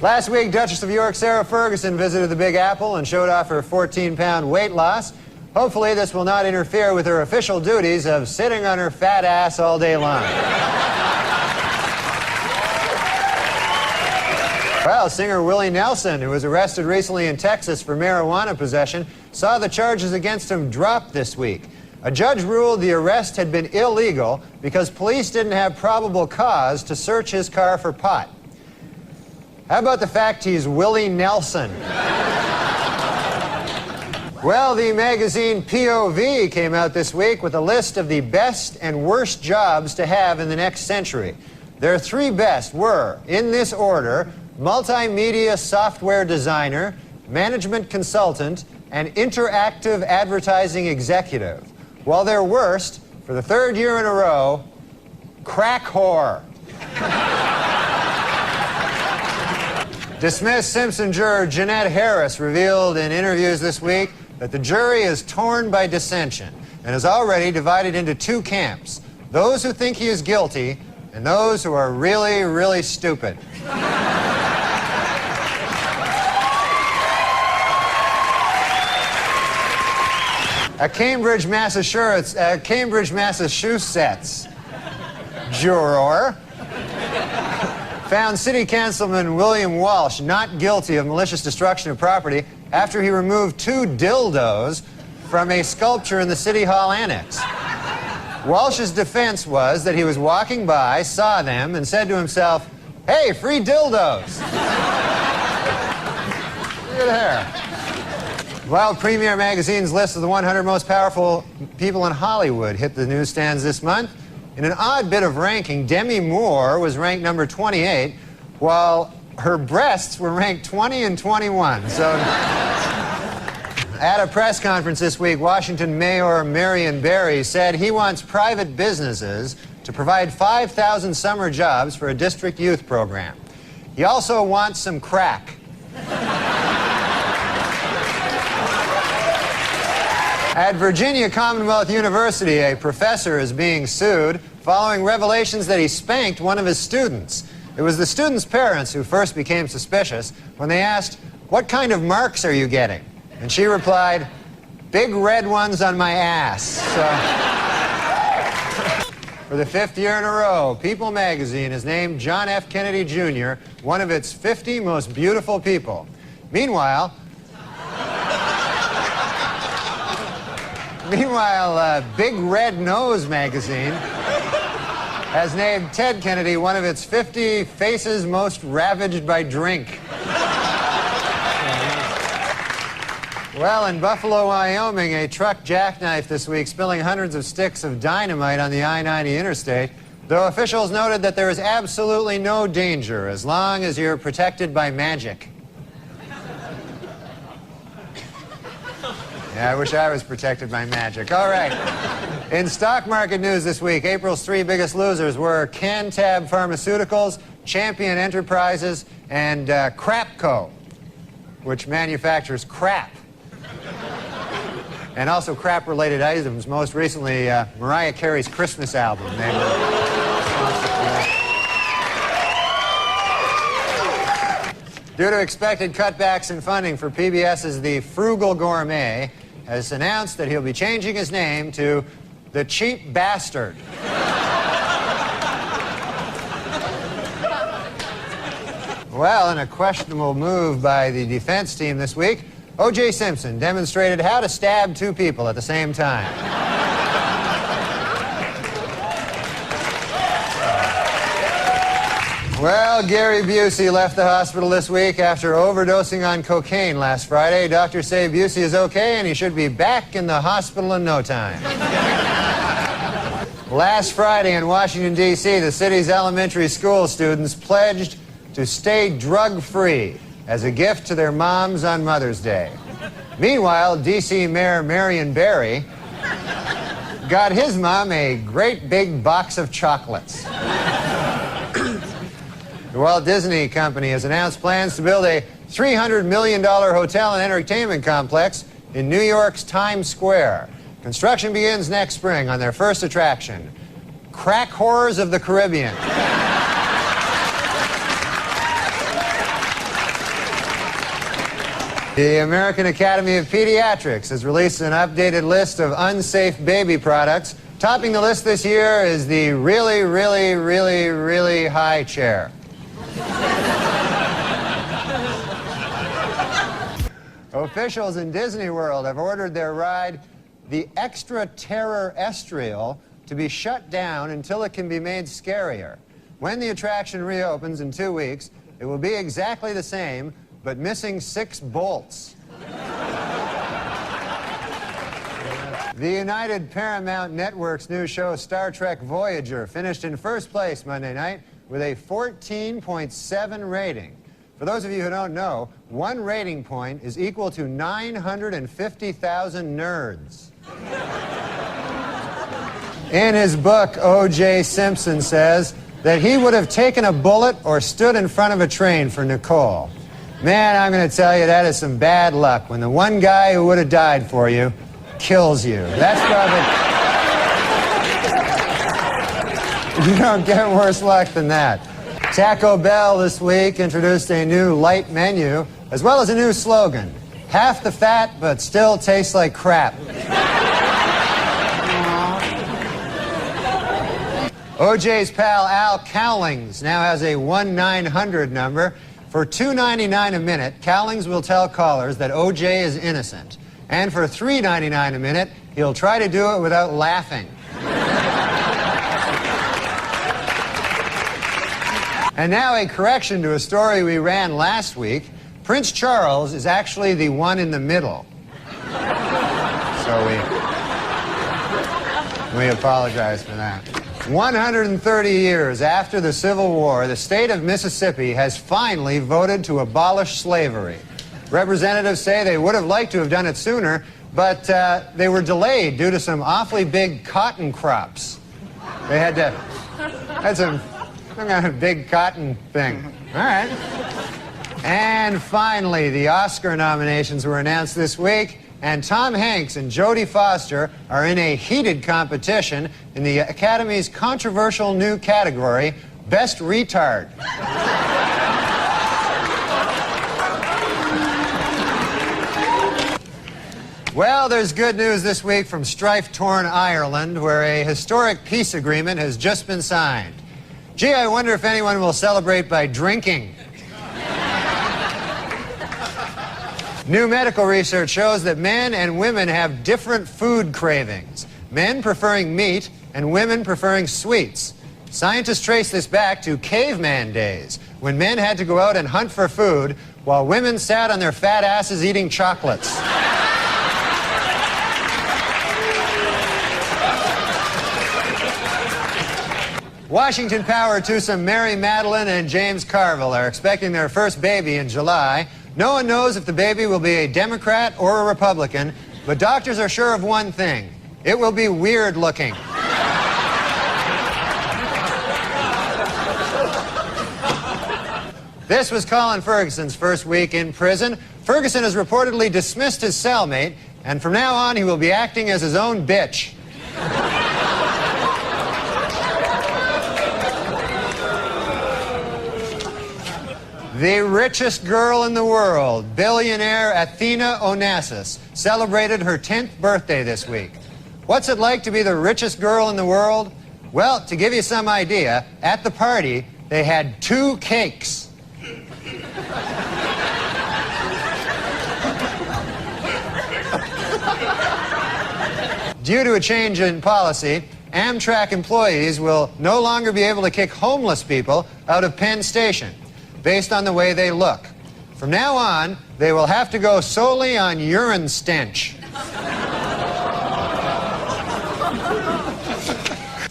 Last week, Duchess of York Sarah Ferguson visited the Big Apple and showed off her 14-pound weight loss. Hopefully, this will not interfere with her official duties of sitting on her fat ass all day long. Well, singer Willie Nelson, who was arrested recently in Texas for marijuana possession, saw the charges against him dropped this week. A judge ruled the arrest had been illegal because police didn't have probable cause to search his car for pot. How about the fact he's Willie Nelson? Well, the magazine POV came out this week with a list of the best and worst jobs to have in the next century. Their three best were, in this order, multimedia software designer, management consultant, and interactive advertising executive. While their worst, for the third year in a row, crack whore. Dismissed Simpson juror Jeanette Harris revealed in interviews this week that the jury is torn by dissension and is already divided into two camps, those who think he is guilty and those who are really, really stupid. A Cambridge, Massachusetts juror found City Councilman William Walsh not guilty of malicious destruction of property after he removed 2 dildos from a sculpture in the City Hall annex. Walsh's defense was that he was walking by, saw them, and said to himself, Hey, free dildos. Look at there. Well, Premiere Magazine's list of the 100 most powerful people in Hollywood hit the newsstands this month. In an odd bit of ranking, Demi Moore was ranked number 28, while her breasts were ranked 20 and 21. So, at a press conference this week, Washington Mayor Marion Barry said he wants private businesses to provide 5,000 summer jobs for a district youth program. He also wants some crack. At Virginia Commonwealth University, a professor is being sued following revelations that he spanked one of his students. It was the student's parents who first became suspicious when they asked, "What kind of marks are you getting?" And she replied, "Big red ones on my ass." So, for the 5th year in a row, People magazine has named John F. Kennedy Jr. one of its 50 most beautiful people. Meanwhile, Big Red Nose magazine has named Ted Kennedy one of its 50 faces most ravaged by drink. Well, in Buffalo, Wyoming, a truck jackknifed this week, spilling hundreds of sticks of dynamite on the I-90 interstate, though officials noted that there is absolutely no danger as long as you're protected by magic. Yeah, I wish I was protected by magic. All right. In stock market news this week, April's 3 biggest losers were Cantab Pharmaceuticals, Champion Enterprises, and Crapco, which manufactures crap. And also crap-related items, most recently Mariah Carey's Christmas album. Due to expected cutbacks in funding for PBS's The Frugal Gourmet, has announced that he'll be changing his name to The Cheap Bastard. Well, in a questionable move by the defense team this week, O.J. Simpson demonstrated how to stab 2 people at the same time. Well, Gary Busey left the hospital this week after overdosing on cocaine last Friday. Doctors say Busey is okay and he should be back in the hospital in no time. Last Friday in Washington, D.C., the city's elementary school students pledged to stay drug-free as a gift to their moms on Mother's Day. Meanwhile, D.C. Mayor Marion Barry got his mom a great big box of chocolates. The Walt Disney Company has announced plans to build a $300 million hotel and entertainment complex in New York's Times Square. Construction begins next spring on their first attraction, Crack Horrors of the Caribbean. The American Academy of Pediatrics has released an updated list of unsafe baby products. Topping the list this year is the really, really, really, really high chair. Officials in Disney World have ordered their ride, the Extra Terror Estrial, to be shut down until it can be made scarier. When the attraction reopens in 2 weeks, it will be exactly the same, but missing 6 bolts. The United Paramount Network's new show, Star Trek Voyager, finished in first place Monday night with a 14.7 rating. For those of you who don't know, 1 rating point is equal to 950,000 nerds. In his book, O.J. Simpson says that he would have taken a bullet or stood in front of a train for Nicole. Man, I'm going to tell you, that is some bad luck when the one guy who would have died for you kills you. That's probably... You don't get worse luck than that. Taco Bell this week introduced a new light menu, as well as a new slogan, half the fat, but still tastes like crap. OJ's pal Al Cowlings now has a 1-900 number. For $2.99 a minute, Cowlings will tell callers that OJ is innocent. And for $3.99 a minute, he'll try to do it without laughing. And now a correction to a story we ran last week. Prince Charles is actually the one in the middle. So we apologize for that. 130 years after the Civil War, the state of Mississippi has finally voted to abolish slavery. Representatives say they would have liked to have done it sooner, but they were delayed due to some awfully big cotton crops. They had some kind of big cotton thing. All right. And finally, the Oscar nominations were announced this week, and Tom Hanks and Jodie Foster are in a heated competition in the Academy's controversial new category, Best Retard. Well, there's good news this week from strife-torn Ireland, where a historic peace agreement has just been signed. Gee, I wonder if anyone will celebrate by drinking. New medical research shows that men and women have different food cravings. Men preferring meat and women preferring sweets. Scientists trace this back to caveman days, when men had to go out and hunt for food while women sat on their fat asses eating chocolates. Washington Power to some Mary Madeline and James Carville are expecting their first baby in July. No one knows if the baby will be a Democrat or a Republican, but doctors are sure of one thing: it will be weird looking. This was Colin Ferguson's first week in prison. Ferguson has reportedly dismissed his cellmate, and from now on he will be acting as his own bitch. The richest girl in the world, billionaire Athena Onassis, celebrated her 10th birthday this week. What's it like to be the richest girl in the world? Well, to give you some idea, at the party, they had 2 cakes. Due to a change in policy, Amtrak employees will no longer be able to kick homeless people out of Penn Station based on the way they look. From now on, they will have to go solely on urine stench.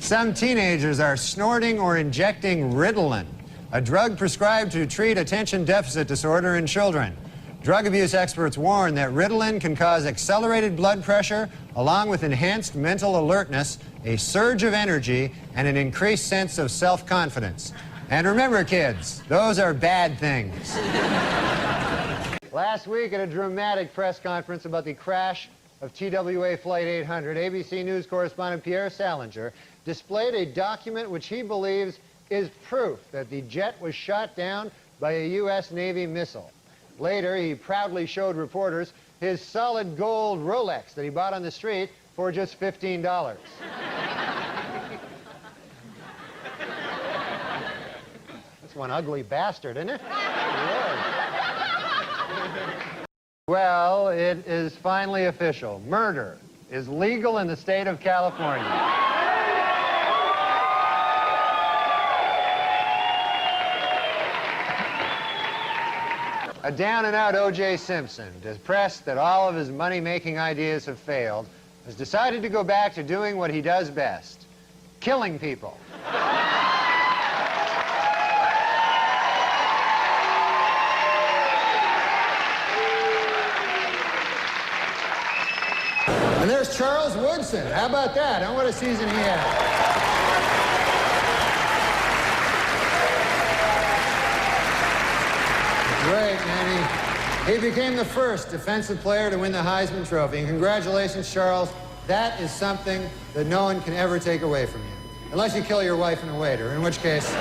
Some teenagers are snorting or injecting Ritalin, a drug prescribed to treat attention deficit disorder in children. Drug abuse experts warn that Ritalin can cause accelerated blood pressure, along with enhanced mental alertness, a surge of energy, and an increased sense of self-confidence. And remember, kids, those are bad things. Last week at a dramatic press conference about the crash of TWA Flight 800, ABC News correspondent Pierre Salinger displayed a document which he believes is proof that the jet was shot down by a U.S. Navy missile. Later, he proudly showed reporters his solid gold Rolex that he bought on the street for just $15. That's one ugly bastard, isn't it? Well, it is finally official. Murder is legal in the state of California. A down-and-out O.J. Simpson, depressed that all of his money-making ideas have failed, has decided to go back to doing what he does best: killing people. And there's Charles Woodson. How about that? Huh? What a season he had. Great, man. He became the first defensive player to win the Heisman Trophy. And congratulations, Charles. That is something that no one can ever take away from you. Unless you kill your wife and a waiter, in which case, all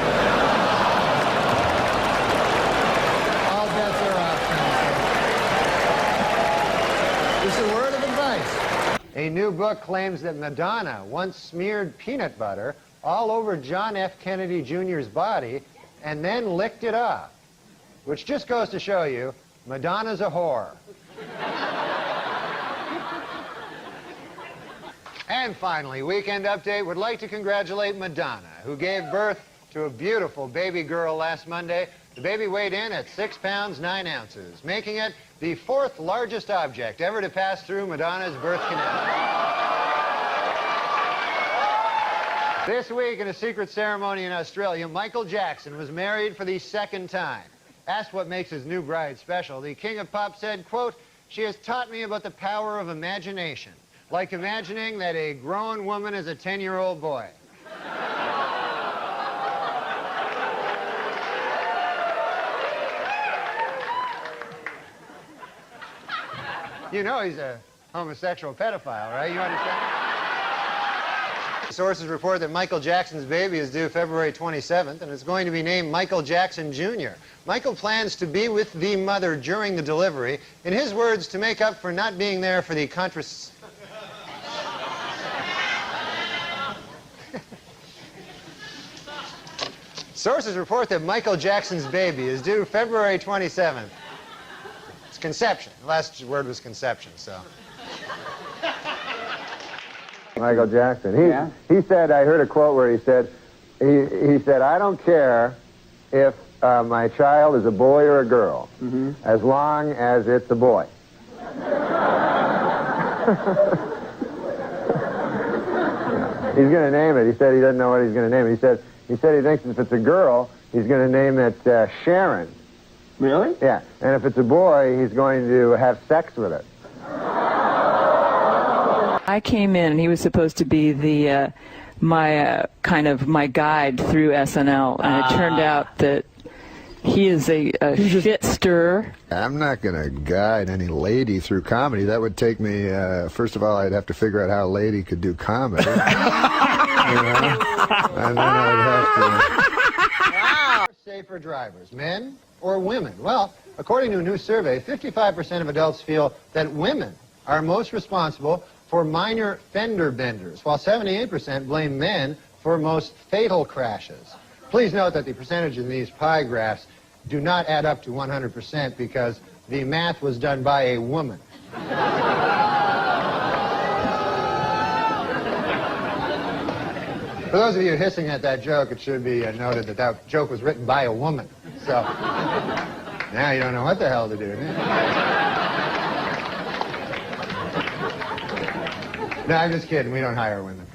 bets are off. Just a word of advice. A new book claims that Madonna once smeared peanut butter all over John F. Kennedy Jr.'s body and then licked it off. Which just goes to show you, Madonna's a whore. And finally, Weekend Update would like to congratulate Madonna, who gave birth to a beautiful baby girl last Monday. The baby weighed in at 6 pounds 9 ounces, making it the 4th largest object ever to pass through Madonna's birth canal. This week, in a secret ceremony in Australia, Michael Jackson was married for the 2nd time. Asked what makes his new bride special, the King of Pop said, quote, "She has taught me about the power of imagination, like imagining that a grown woman is a 10-year-old boy." You know he's a homosexual pedophile, right? You understand? Sources report that Michael Jackson's baby is due February 27th, and it's going to be named Michael Jackson Jr. Michael plans to be with the mother during the delivery, in his words, to make up for not being there for the Sources report that Michael Jackson's baby is due February 27th. It's conception. The last word was conception, so. Michael Jackson. He said, I heard a quote where he said, I don't care if my child is a boy or a girl, as long as it's a boy. He's going to name it. He said he doesn't know what he's going to name it. He said he thinks if it's a girl, he's going to name it Sharon. Really? Yeah. And if it's a boy, he's going to have sex with it. I came in and he was supposed to be the my guide through SNL, and it turned out that he is a shit stirrer. I'm not going to guide any lady through comedy. That would take me, first of all, I'd have to figure out how a lady could do comedy. And then I'd have to... Safer drivers, men or women? Well, according to a new survey, 55% of adults feel that women are most responsible for minor fender benders, while 78% blame men for most fatal crashes. Please note that the percentage in these pie graphs do not add up to 100% because the math was done by a woman. For those of you hissing at that joke, it should be noted that that joke was written by a woman. So now you don't know what the hell to do. No, I'm just kidding. We don't hire women.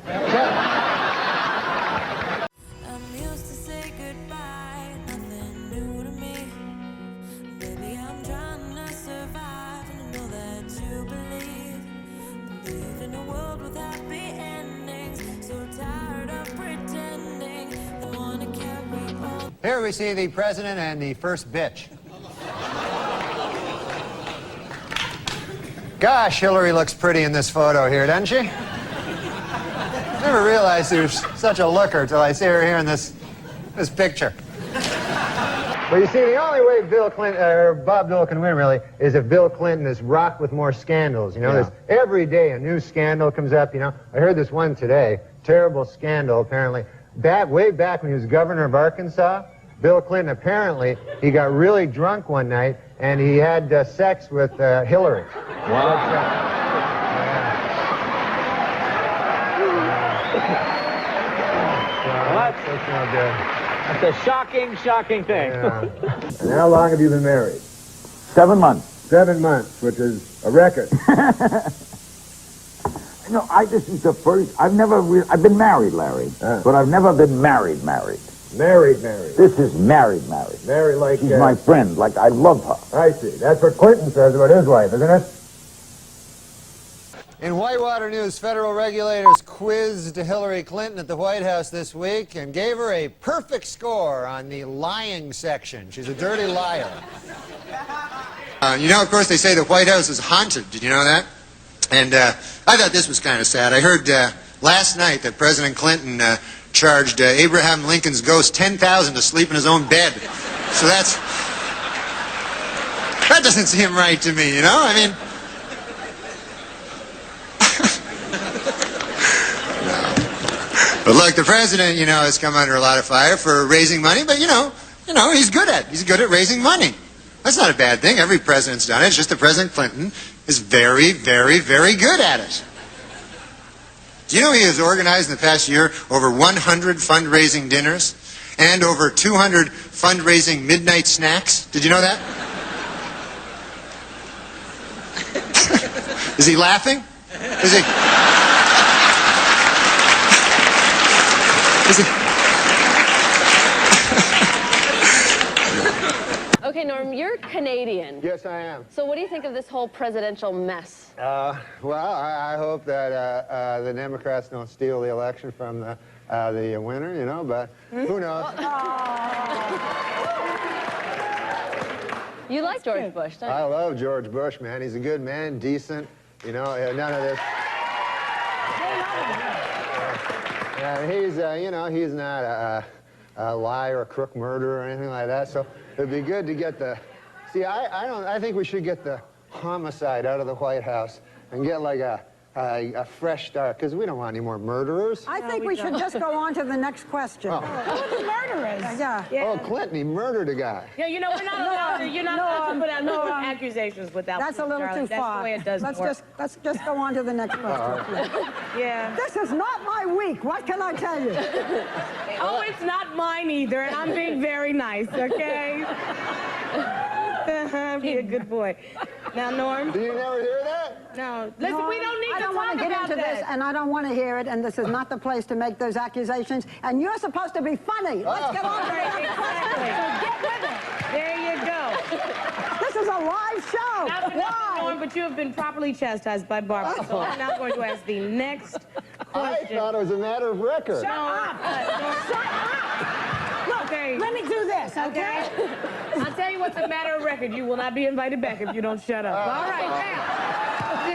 Here we see the president and the first bitch. Gosh, Hillary looks pretty in this photo here, doesn't she? Never realized she was such a looker till I see her here in this picture. But you see, the only way Bill Clinton, or Bob Dole can win, really, is if Bill Clinton is rocked with more scandals. You know, there's every day a new scandal comes up, you know. I heard this one today, terrible scandal, apparently. Way back when he was governor of Arkansas, Bill Clinton, apparently, he got really drunk one night, and he had sex with Hillary. Wow. That's a shocking thing. Yeah. And how long have you been married? 7 months. 7 months, which is a record. No, this is the first. I've been married, Larry, but I've never been married. Married. This is married. Married like... She's my friend, like I love her. I see. That's what Clinton says about his wife, isn't it? In Whitewater news, federal regulators quizzed Hillary Clinton at the White House this week and gave her a perfect score on the lying section. She's a dirty liar. You know, of course, they say the White House is haunted. Did you know that? And I thought this was kind of sad. I heard last night that President Clinton charged Abraham Lincoln's ghost $10,000 to sleep in his own bed. So that doesn't seem right to me, you know? I mean... But look, the president, you know, has come under a lot of fire for raising money, but you know, he's good at raising money. That's not a bad thing. Every president's done it. It's just that President Clinton is very, very, very good at it. Do you know he has organized in the past year over 100 fundraising dinners? and over 200 fundraising midnight snacks. Did you know that? Is he laughing? Is he? Is he? Okay, Norm, you're Canadian. Yes, I am. So what do you think of this whole presidential mess? Well, I hope that the Democrats don't steal the election from the winner, you know, but who knows? You like George Bush, don't you? I love George Bush, man. He's a good man, decent, you know, none of this. He's, you know, he's not a liar, a crook, murderer, or anything like that. So it'd be good to get the. See, I think we should get the homicide out of the White House and get like a fresh start, because we don't want any more murderers. I think we should just go on to the next question. Oh. Who's the murderers? Yeah. Oh, Clinton, he murdered a guy. Yeah, you know, we're not allowed to, you're not allowed to put out no accusations without That's a little Charlie. too That's far. the way it does let's work. just go on to the next question. Please. Yeah. This is not my week. What can I tell you? Oh, it's not mine either, and I'm being very nice, okay? Be a good boy. Now, Norm. Do you never hear that? No. Listen, we don't need to talk want to get about into this, and I don't want to hear it, and this is not the place to make those accusations, and you're supposed to be funny. Let's get on to the next question. So get with it. There you go. This is a live show. Why? Norm, but you have been properly chastised by Barbara, so I'm now going to ask the next question. I thought it was a matter of record. Shut up! Shut up! Look, Okay. let me do this, okay? I'll tell you what's a matter of record. You will not be invited back if you don't shut up. All right, now.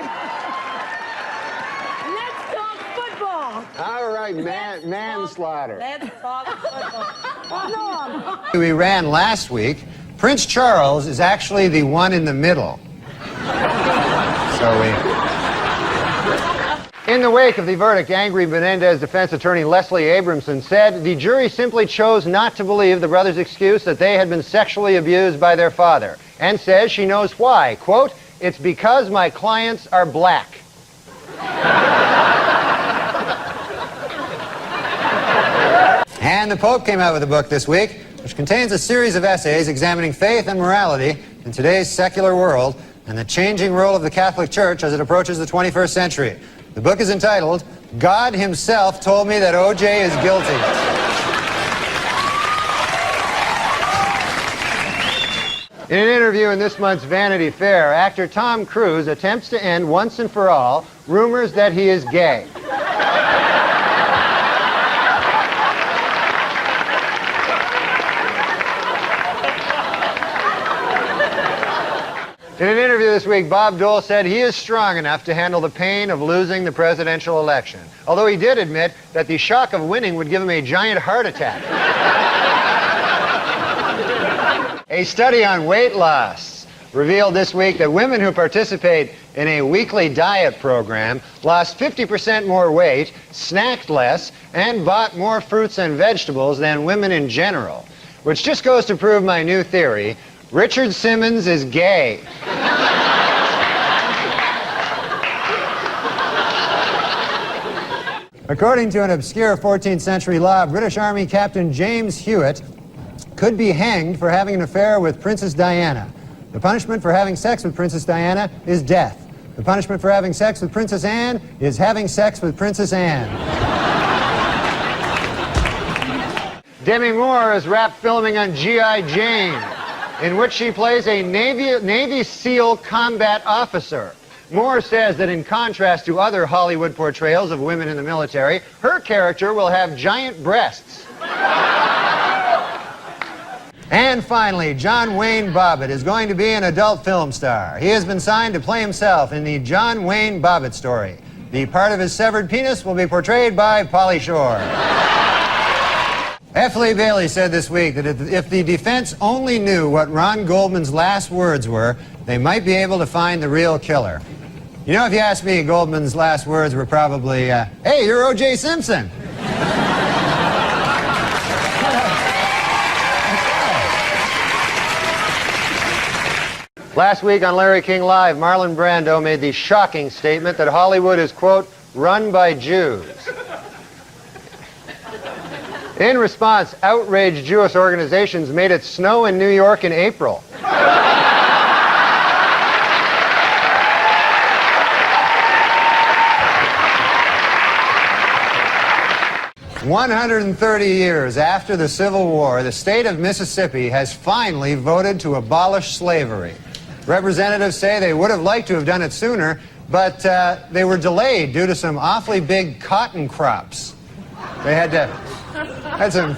Let's talk football. All right, manslaughter. Let's talk football. Norm. We ran last week. Prince Charles is actually the one in the middle. In the wake of the verdict, angry Menendez defense attorney Leslie Abramson said the jury simply chose not to believe the brothers' excuse that they had been sexually abused by their father, and says she knows why. Quote, "It's because my clients are black." And the Pope came out with a book this week, which contains a series of essays examining faith and morality in today's secular world and the changing role of the Catholic Church as it approaches the 21st century. The book is entitled, "God Himself Told Me That O.J. is Guilty." In an interview in this month's Vanity Fair, actor Tom Cruise attempts to end once and for all rumors that he is gay. In an interview this week, Bob Dole said he is strong enough to handle the pain of losing the presidential election, although he did admit that the shock of winning would give him a giant heart attack. A study on weight loss revealed this week that women who participate in a weekly diet program lost 50% more weight, snacked less, and bought more fruits and vegetables than women in general, which just goes to prove my new theory: Richard Simmons is gay. According to an obscure 14th century law, British Army Captain James Hewitt could be hanged for having an affair with Princess Diana. The punishment for having sex with Princess Diana is death. The punishment for having sex with Princess Anne is having sex with Princess Anne. Demi Moore is wrapped filming on G.I. Jane, in which she plays a Navy SEAL combat officer. Moore says that in contrast to other Hollywood portrayals of women in the military, her character will have giant breasts. And finally, John Wayne Bobbitt is going to be an adult film star. He has been signed to play himself in the John Wayne Bobbitt story. The part of his severed penis will be portrayed by Pauly Shore. F. Lee Bailey said this week that if the defense only knew what Ron Goldman's last words were, they might be able to find the real killer. You know, if you ask me, Goldman's last words were probably, "Hey, you're O.J. Simpson." Last week on Larry King Live, Marlon Brando made the shocking statement that Hollywood is, quote, "run by Jews." In response, outraged Jewish organizations made it snow in New York in April. 130 years after the Civil War, the state of Mississippi has finally voted to abolish slavery. Representatives say they would have liked to have done it sooner, but they were delayed due to some awfully big cotton crops. They had some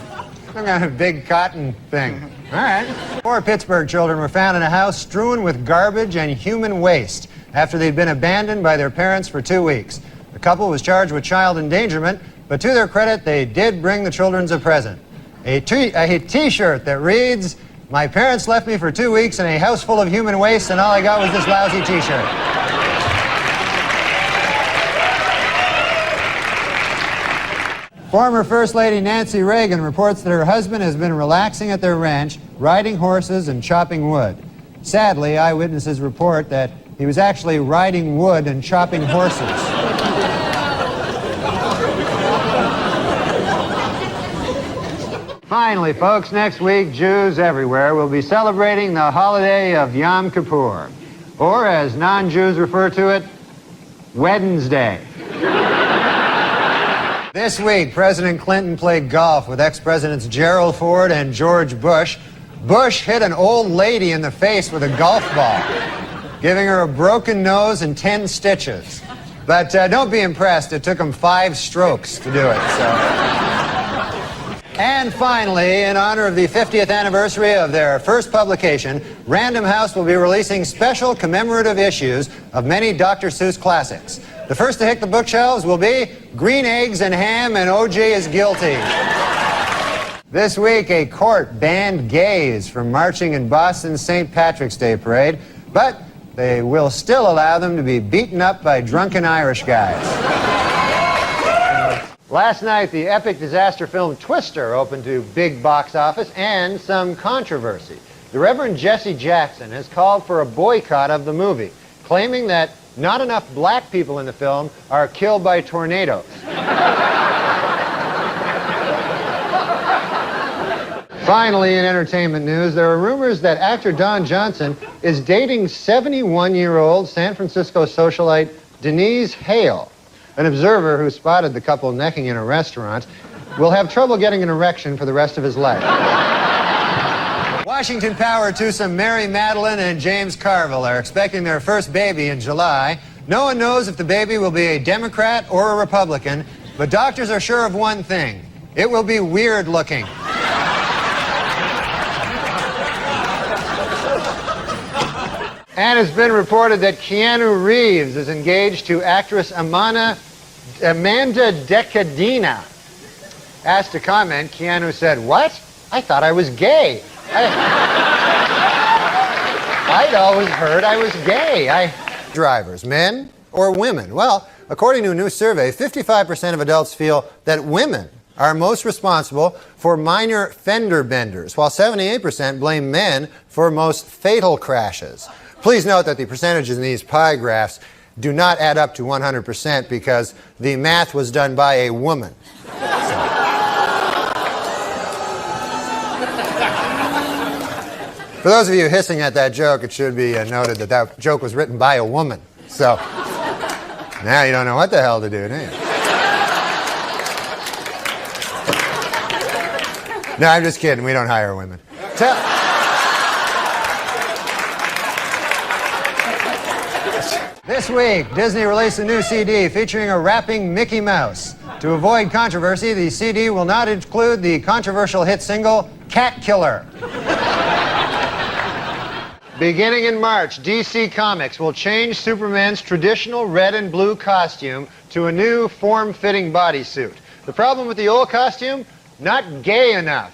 kind of big cotton thing. All right. 4 Pittsburgh children were found in a house strewn with garbage and human waste after they'd been abandoned by their parents for 2 weeks. The couple was charged with child endangerment, but to their credit, they did bring the children a present. A T-shirt that reads, "My parents left me for 2 weeks in a house full of human waste, and all I got was this lousy T-shirt." Former First Lady Nancy Reagan reports that her husband has been relaxing at their ranch, riding horses and chopping wood. Sadly, eyewitnesses report that he was actually riding wood and chopping horses. Finally, folks, next week, Jews everywhere will be celebrating the holiday of Yom Kippur, or as non-Jews refer to it, Wednesday. This week, President Clinton played golf with ex-presidents Gerald Ford and George Bush. Bush hit an old lady in the face with a golf ball, giving her a broken nose and 10 stitches. But don't be impressed, it took him 5 strokes to do it, so... And finally, in honor of the 50th anniversary of their first publication, Random House will be releasing special commemorative issues of many Dr. Seuss classics. The first to hit the bookshelves will be Green Eggs and Ham and O.J. is Guilty. This week, a court banned gays from marching in Boston's St. Patrick's Day parade, but they will still allow them to be beaten up by drunken Irish guys. Last night, the epic disaster film Twister opened to big box office and some controversy. The Reverend Jesse Jackson has called for a boycott of the movie, claiming that not enough black people in the film are killed by tornadoes. Finally, in entertainment news, there are rumors that actor Don Johnson is dating 71-year-old San Francisco socialite Denise Hale. An observer who spotted the couple necking in a restaurant will have trouble getting an erection for the rest of his life. Washington Power to some Mary Madeline and James Carville are expecting their first baby in July. No one knows if the baby will be a Democrat or a Republican, but doctors are sure of one thing: it will be weird looking. And it's been reported that Keanu Reeves is engaged to actress Amanda Decadina. Asked to comment, Keanu said, "What? I thought I was gay. I'd always heard I was gay. Drivers, men or women? Well, according to a new survey, 55% of adults feel that women are most responsible for minor fender benders, while 78% blame men for most fatal crashes. Please note that the percentages in these pie graphs do not add up to 100% because the math was done by a woman. For those of you hissing at that joke, it should be noted that that joke was written by a woman. So now you don't know what the hell to do, do you? No, I'm just kidding. We don't hire women. This week, Disney released a new CD featuring a rapping Mickey Mouse. To avoid controversy, the CD will not include the controversial hit single, Cat Killer. Beginning in March, DC Comics will change Superman's traditional red and blue costume to a new form-fitting bodysuit. The problem with the old costume? Not gay enough.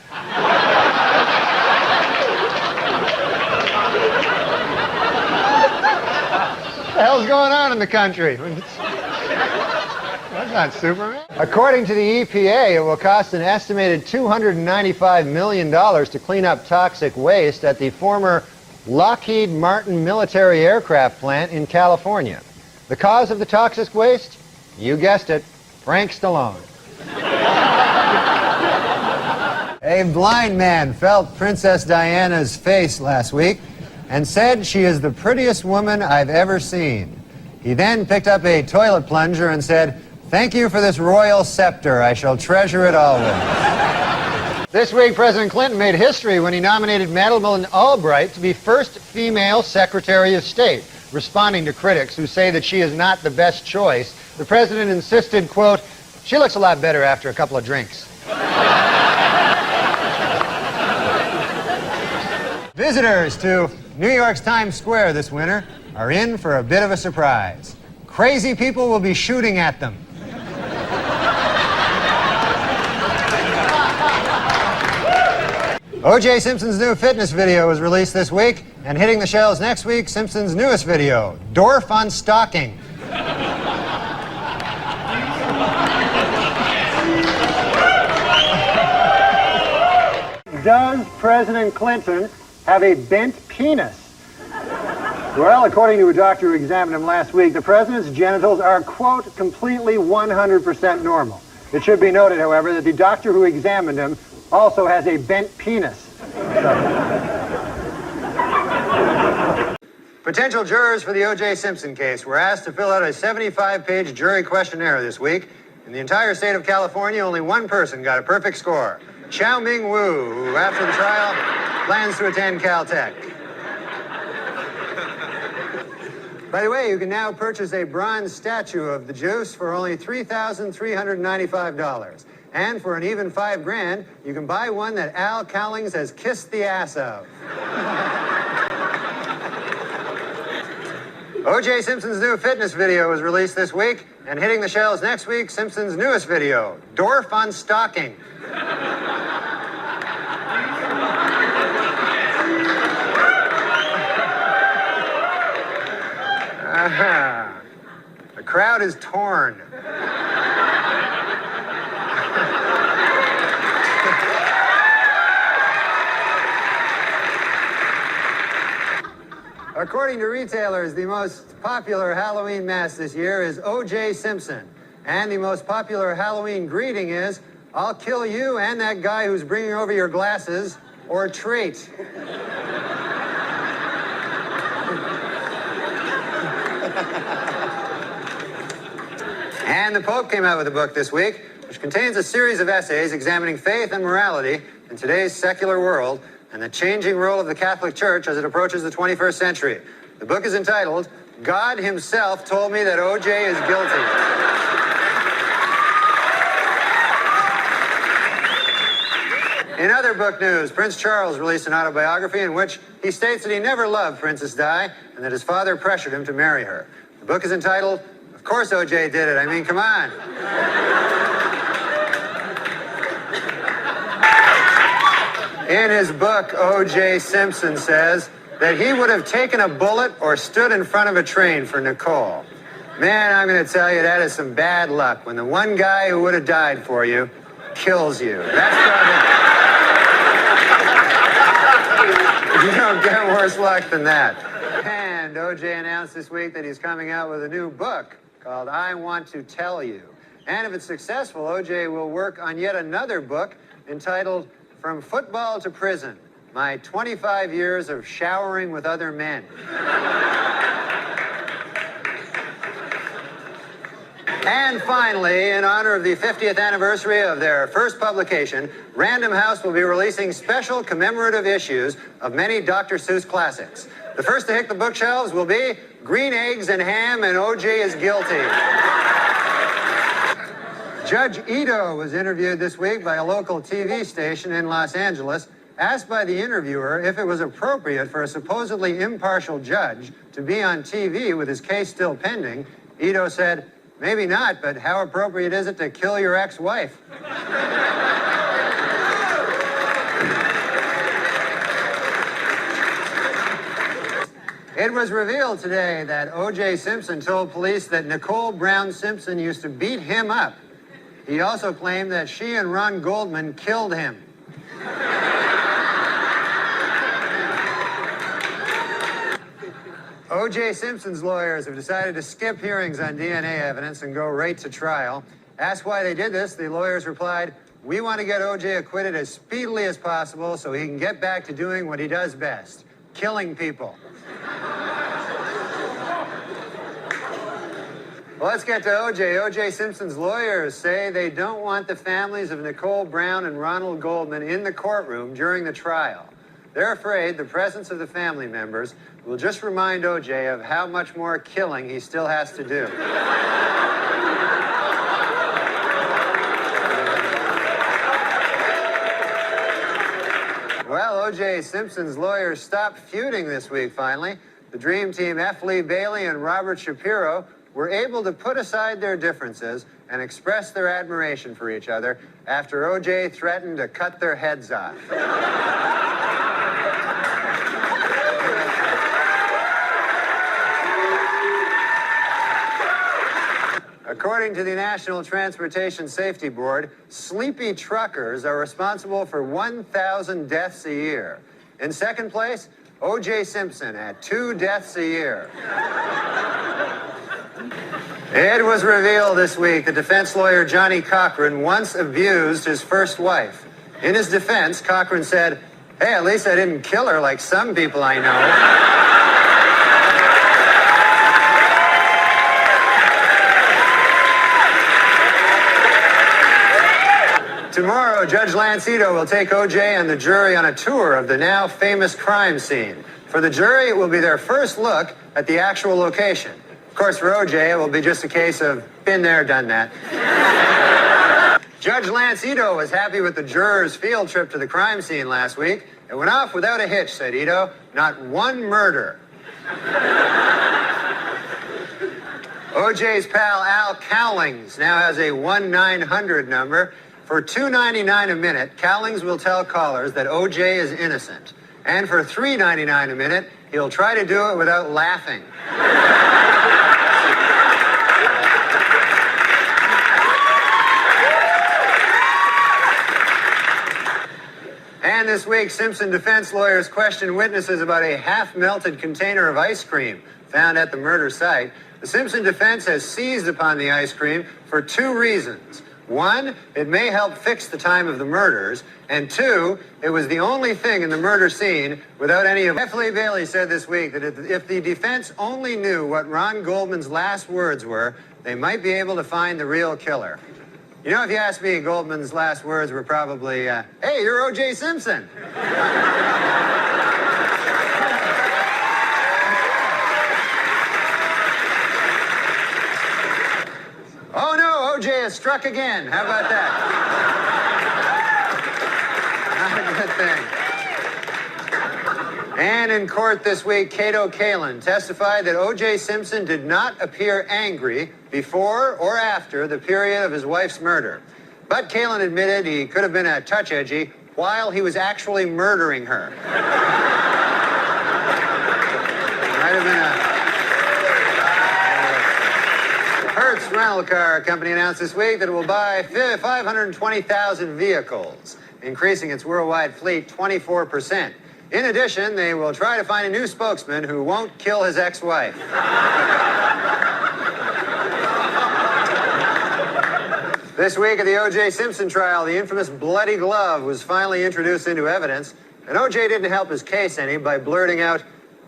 What the hell's going on in the country? That's not Superman. According to the EPA, it will cost an estimated $295 million to clean up toxic waste at the former Lockheed Martin military aircraft plant in California. The cause of the toxic waste? You guessed it, Frank Stallone. A blind man felt Princess Diana's face last week and said she is the prettiest woman I've ever seen. He then picked up a toilet plunger and said, "Thank you for this royal scepter. I shall treasure it always." This week, President Clinton made history when he nominated Madeleine Albright to be first female Secretary of State. Responding to critics who say that she is not the best choice, the president insisted, quote, "She looks a lot better after a couple of drinks." Visitors to New York's Times Square this winter are in for a bit of a surprise. Crazy people will be shooting at them. O.J. Simpson's new fitness video was released this week, and hitting the shelves next week, Simpson's newest video, Dorf on Stalking. Does President Clinton have a bent penis? Well, according to a doctor who examined him last week, the president's genitals are, quote, completely 100% normal. It should be noted, however, that the doctor who examined him also has a bent penis. Potential jurors for the O.J. Simpson case were asked to fill out a 75-page jury questionnaire this week. In the entire state of California, only one person got a perfect score. Chow Ming Wu, who after the trial plans to attend Caltech. By the way, you can now purchase a bronze statue of the Juice for only $3,395. And for an even $5,000, you can buy one that Al Cowlings has kissed the ass of. O.J. Simpson's new fitness video was released this week, and hitting the shelves next week, Simpson's newest video, Dorf on Stalking. The crowd is torn. According to retailers, the most popular Halloween mask this year is O.J. Simpson. And the most popular Halloween greeting is, "I'll kill you and that guy who's bringing over your glasses," or trait. And the Pope came out with a book this week, which contains a series of essays examining faith and morality in today's secular world and the changing role of the Catholic Church as it approaches the 21st century. The book is entitled, "God Himself Told Me That O.J. is Guilty." In other book news, Prince Charles released an autobiography in which he states that he never loved Princess Di and that his father pressured him to marry her. The book is entitled, "Of Course O.J. Did It. I mean, come on." In his book, O.J. Simpson says that he would have taken a bullet or stood in front of a train for Nicole. Man, I'm going to tell you, that is some bad luck when the one guy who would have died for you kills you. That's probably... You don't get worse luck than that. And O.J. announced this week that he's coming out with a new book called I Want to Tell You. And if it's successful, O.J. will work on yet another book entitled From Football to Prison, My 25 Years of Showering with Other Men. And finally, in honor of the 50th anniversary of their first publication, Random House will be releasing special commemorative issues of many Dr. Seuss classics. The first to hit the bookshelves will be Green Eggs and Ham and O.J. is Guilty. Judge Ito was interviewed this week by a local TV station in Los Angeles. Asked by the interviewer if it was appropriate for a supposedly impartial judge to be on TV with his case still pending, Ito said, "Maybe not, but how appropriate is it to kill your ex-wife?" It was revealed today that O.J. Simpson told police that Nicole Brown Simpson used to beat him up. He also claimed that she and Ron Goldman killed him. O.J. Simpson's lawyers have decided to skip hearings on DNA evidence and go right to trial. Asked why they did this, the lawyers replied, We want to get O.J. acquitted as speedily as possible so he can get back to doing what he does best, killing people. Well, let's get to O.J. O.J. Simpson's lawyers say they don't want the families of Nicole Brown and Ronald Goldman in the courtroom during the trial. They're afraid the presence of the family members will just remind O.J. of how much more killing he still has to do. Well, O.J. Simpson's lawyers stopped feuding this week, finally. The Dream Team, F. Lee Bailey and Robert Shapiro, were able to put aside their differences and express their admiration for each other after O.J. threatened to cut their heads off. According to the National Transportation Safety Board, sleepy truckers are responsible for 1,000 deaths a year. In second place, O.J. Simpson at 2 deaths a year. It was revealed this week that defense lawyer Johnny Cochran once abused his first wife. In his defense, Cochran said, "Hey, at least I didn't kill her like some people I know." Tomorrow, Judge Lancito will take O.J. and the jury on a tour of the now famous crime scene. For the jury, it will be their first look at the actual location. Of course, for O.J., it will be just a case of been there, done that. Judge Lancito was happy with the jurors' field trip to the crime scene last week. It went off without a hitch, said Ito. Not one murder. O.J.'s pal Al Cowlings now has a 1-900 number. For $2.99 a minute, Cowlings will tell callers that O.J. is innocent. And for $3.99 a minute, he'll try to do it without laughing. And this week, Simpson defense lawyers questioned witnesses about a half-melted container of ice cream found at the murder site. The Simpson defense has seized upon the ice cream for 2 reasons. 1, it may help fix the time of the murders. And 2, it was the only thing in the murder scene without any of... F. Lee Bailey said this week that if the defense only knew what Ron Goldman's last words were, they might be able to find the real killer. You know, if you ask me, Goldman's last words were probably, "Hey, you're O.J. Simpson." Oh, no, O.J. has struck again. How about that? Not a good thing. And in court this week, Cato Kalin testified that O.J. Simpson did not appear angry before or after the period of his wife's murder. But Kalin admitted he could have been a touch edgy while he was actually murdering her. Might have been a... Hertz Rental Car Company announced this week that it will buy 520,000 vehicles, increasing its worldwide fleet 24%. In addition, they will try to find a new spokesman who won't kill his ex-wife. This week at the O.J. Simpson trial, the infamous bloody glove was finally introduced into evidence, and O.J. didn't help his case any by blurting out,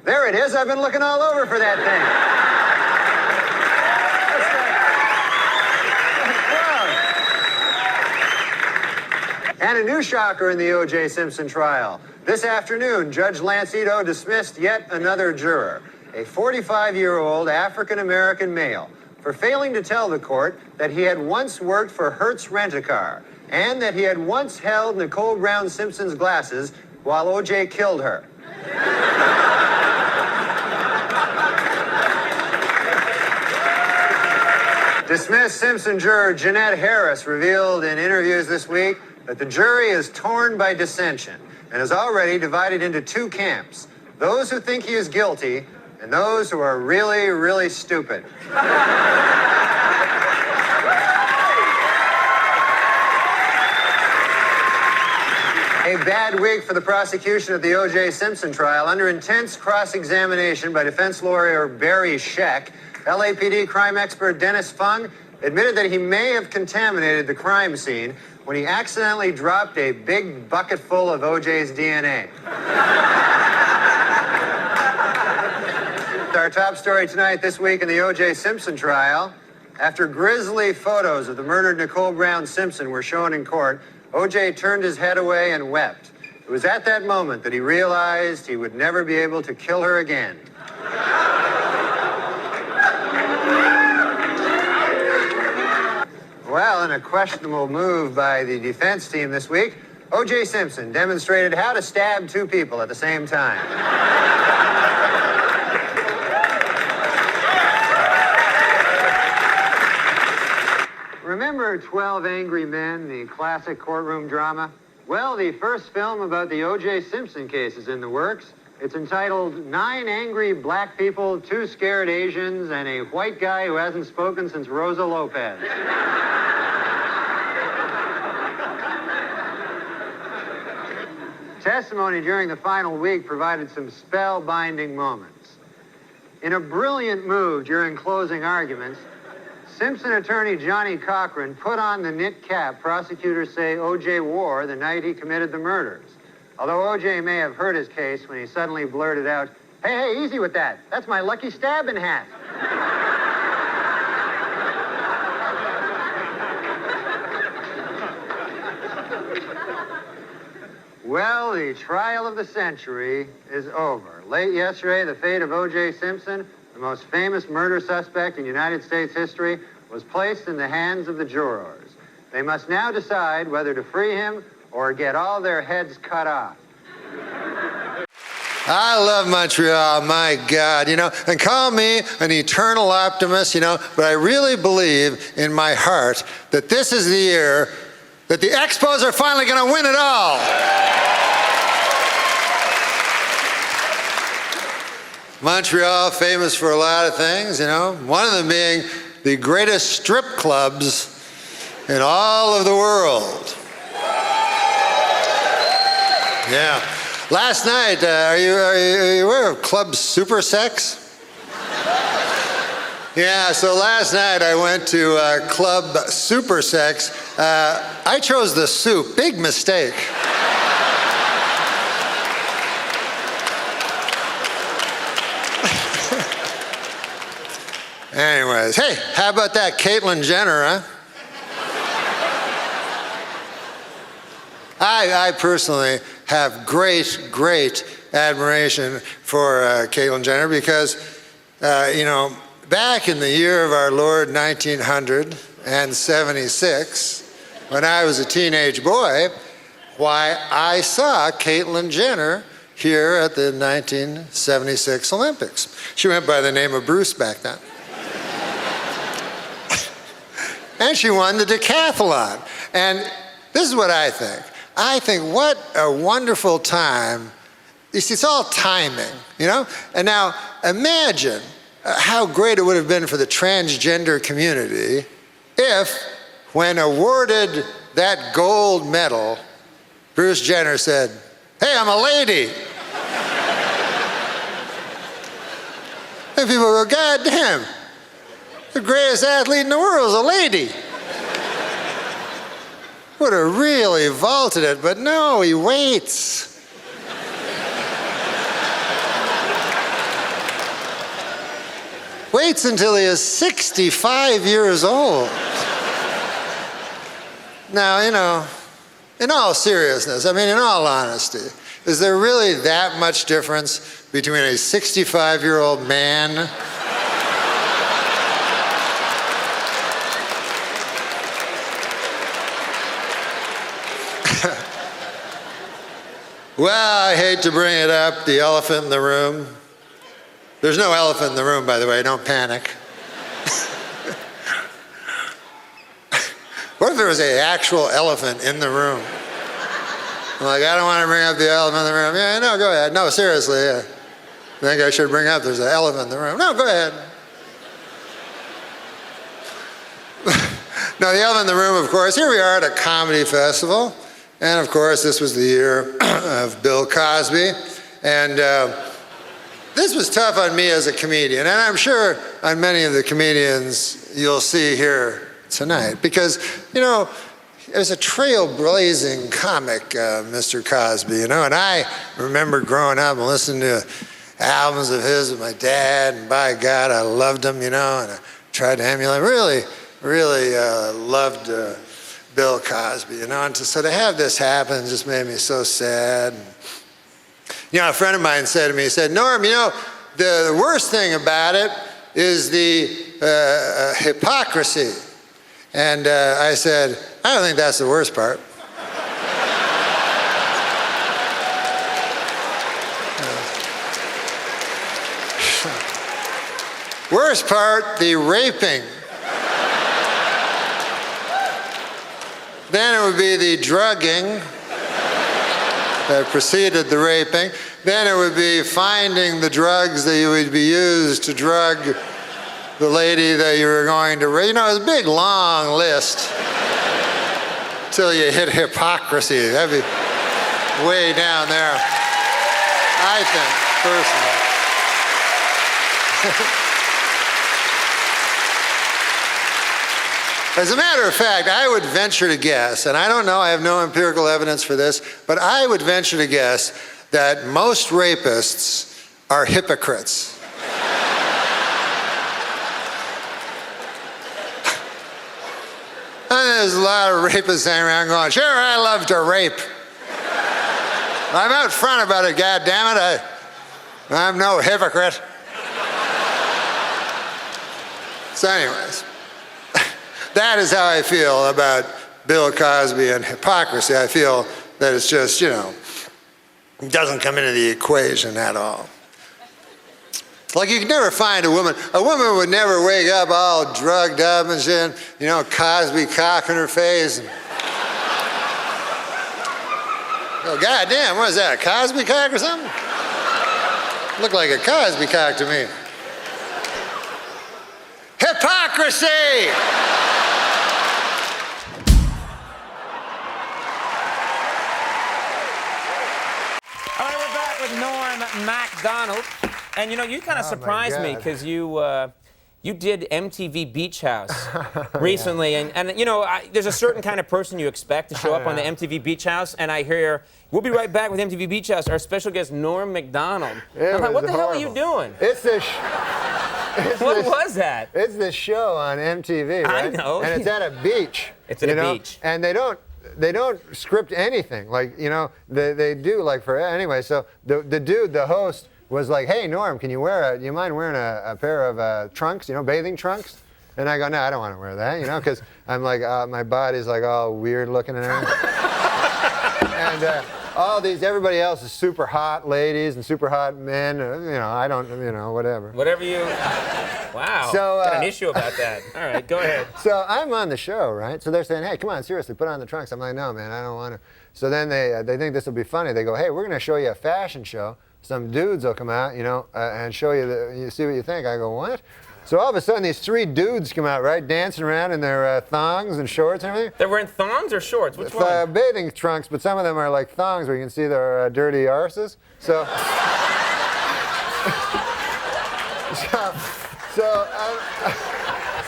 "There it is, I've been looking all over for that thing." And a new shocker in the O.J. Simpson trial. This afternoon, Judge Lancito dismissed yet another juror, a 45-year-old African-American male, for failing to tell the court that he had once worked for Hertz Rent-A-Car and that he had once held Nicole Brown Simpson's glasses while O.J. killed her. Dismissed Simpson juror Jeanette Harris revealed in interviews this week that the jury is torn by dissension and is already divided into 2 camps, those who think he is guilty and those who are really, really stupid. A bad week for the prosecution of the O.J. Simpson trial. Under intense cross-examination by defense lawyer Barry Scheck, LAPD crime expert Dennis Fung admitted that he may have contaminated the crime scene when he accidentally dropped a big bucket full of O.J.'s DNA. Our top story tonight, this week in the O.J. Simpson trial. After grisly photos of the murdered Nicole Brown Simpson were shown in court, O.J. turned his head away and wept. It was at that moment that he realized he would never be able to kill her again. Well, in a questionable move by the defense team this week, O.J. Simpson demonstrated how to stab two people at the same time. Remember 12 Angry Men, the classic courtroom drama? Well, the first film about the O.J. Simpson case is in the works. It's entitled 9 Angry Black People, 2 Scared Asians, and a White Guy Who Hasn't Spoken Since Rosa Lopez. Testimony during the final week provided some spellbinding moments. In a brilliant move during closing arguments, Simpson attorney Johnny Cochran put on the knit cap prosecutors say O.J. wore the night he committed the murders. Although O.J. may have hurt his case when he suddenly blurted out, "Hey, easy with that. That's my lucky stabbing hat." Well, the trial of the century is over. Late yesterday, the fate of O.J. Simpson, the most famous murder suspect in United States history, was placed in the hands of the jurors. They must now decide whether to free him or get all their heads cut off. I love Montreal, my God, you know, and call me an eternal optimist, you know, but I really believe in my heart that this is the year that the Expos are finally going to win it all. Montreal, famous for a lot of things, you know, one of them being the greatest strip clubs in all of the world. Yeah. Last night, are you aware of Club Super Sex? Yeah, so last night I went to Club Super Sex. I chose the soup. Big mistake. Anyways, hey, how about that Caitlyn Jenner, huh? I personally have great admiration for Caitlyn Jenner because, you know, back in the year of our Lord 1976, when I was a teenage boy, why, I saw Caitlyn Jenner here at the 1976 Olympics. She went by the name of Bruce back then. And she won the decathlon. And this is what I think. I think what a wonderful time. You see, it's all timing, you know? And now imagine how great it would have been for the transgender community if, when awarded that gold medal, Bruce Jenner said, "Hey, I'm a lady." And people go, "God damn, the greatest athlete in the world is a lady." Would have really vaulted it, but no, he waits. Waits until he is 65 years old. Now, you know, in all seriousness, I mean, in all honesty, is there really that much difference between a 65-year-old man Well, I hate to bring it up, the elephant in the room. There's no elephant in the room, by the way, don't panic. What if there was an actual elephant in the room? I'm like, I don't want to bring up the elephant in the room. Yeah, no, go ahead. No, seriously, yeah. I think I should bring up there's an elephant in the room. No, go ahead. No, the elephant in the room, of course, here we are at a comedy festival. And of course, this was the year of Bill Cosby. And this was tough on me as a comedian. And I'm sure on many of the comedians you'll see here tonight because, you know, there's a trailblazing comic, Mr. Cosby, you know, and I remember growing up and listening to albums of his with my dad, and by God, I loved him, you know, and I tried to emulate. Really loved Bill Cosby, you know, and so to have this happen just made me so sad. You know, a friend of mine said to me, he said, Norm, you know, the worst thing about it is the hypocrisy. And I said, I don't think that's the worst part. Worst part, the raping. Then it would be the drugging that preceded the raping. Then it would be finding the drugs that you would be used to drug the lady that you were going to rape. You know, it's a big, long list till you hit hypocrisy. That'd be way down there, I think, personally. As a matter of fact, I would venture to guess, and I don't know, I have no empirical evidence for this, but I would venture to guess that most rapists are hypocrites. And there's a lot of rapists hanging around going, sure, I love to rape. I'm out front about it, goddammit. I'm no hypocrite. So anyways. That is how I feel about Bill Cosby and hypocrisy. I feel that it's just, you know, it doesn't come into the equation at all. Like you could never find a woman would never wake up all drugged up and shit, you know, Cosby cock in her face. And, oh, goddamn, what is that, a Cosby cock or something? Looked like a Cosby cock to me. Hypocrisy! Norm MacDonald, and you know, you kind of surprised me because you did MTV Beach House recently, and you know, there's a certain kind of person you expect to show up on the MTV Beach House, and I hear we'll be right back with MTV Beach House. Our special guest Norm MacDonald. I'm like, what the hell are you doing? It's this. What was that? It's this show on MTV, right? I know. And it's at a beach. It's at a beach. And they don't script anything. Like, you know, they do like for, anyway, so the dude, the host, was like, hey, Norm, do you mind wearing a pair of trunks, you know, bathing trunks? And I go, no, I don't want to wear that, you know, because I'm like, my body's like all weird looking and everything. And everybody else is super hot ladies and super hot men, you know, I don't, you know, whatever. Whatever you, wow, so, got an issue about that. All right, go ahead. So I'm on the show, right? So they're saying, hey, come on, seriously, put on the trunks. I'm like, no, man, I don't want to. So then they think this will be funny. They go, hey, we're going to show you a fashion show. Some dudes will come out, you know, and show you, you see what you think. I go, what? So all of a sudden, these three dudes come out, right, dancing around in their thongs and shorts and everything. They're wearing thongs or shorts? Which one? Bathing trunks, but some of them are like thongs where you can see their dirty arses. So,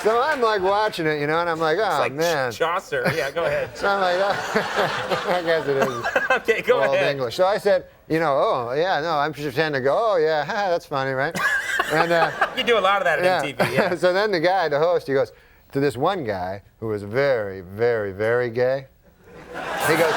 so I'm like watching it, you know, and I'm like, oh, it's like man. Chaucer. Yeah, go ahead. So I'm like, oh, I guess it is. Okay, go Old ahead. English. So I said, you know, oh, yeah, no, I'm pretending to go, oh, yeah, that's funny, right? And you do a lot of that at MTV, yeah. So then the guy, the host, he goes to this one guy who was very, very, very gay. He goes,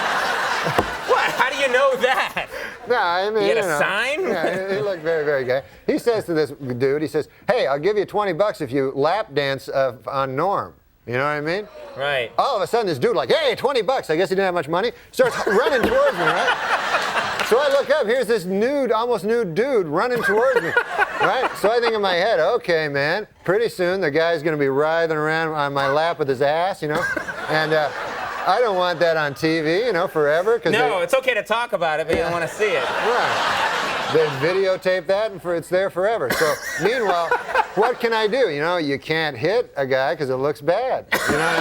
what? How do you know that? No, I mean, you had a sign? Yeah, he looked very, very gay. He says to this dude, he says, hey, I'll give you $20 if you lap dance on Norm. You know what I mean? Right. All of a sudden, this dude like, hey, $20. I guess he didn't have much money. Starts running towards me, right? So I look up. Here's this nude, almost nude dude running towards me, right? So I think in my head, okay, man, pretty soon the guy's going to be writhing around on my lap with his ass, you know? And I don't want that on TV, you know, forever. No, it's okay to talk about it, but you don't want to see it. Right. They videotape that, and it's there forever. So, meanwhile, what can I do? You know, you can't hit a guy because it looks bad. You know what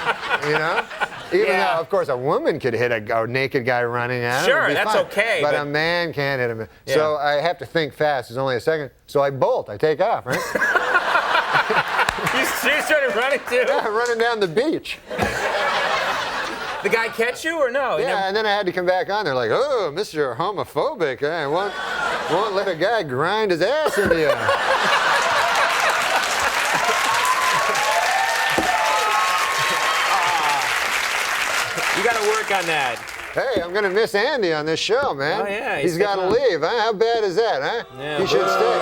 I mean? You know? Even though, of course, a woman could hit a naked guy running at him. Sure, that's fine. Okay. But a man can't hit him. Yeah. So I have to think fast. There's only a second. So I bolt. I take off, right? You started running too? Yeah, running down the beach. The guy catch you or no? Yeah, and then I had to come back on. They're like, oh, Mr. Homophobic. I won't let a guy grind his ass into you. You got to work on that. Hey, I'm going to miss Andy on this show, man. Oh, yeah. He's got to leave, huh? How bad is that, huh? Yeah. He should stay.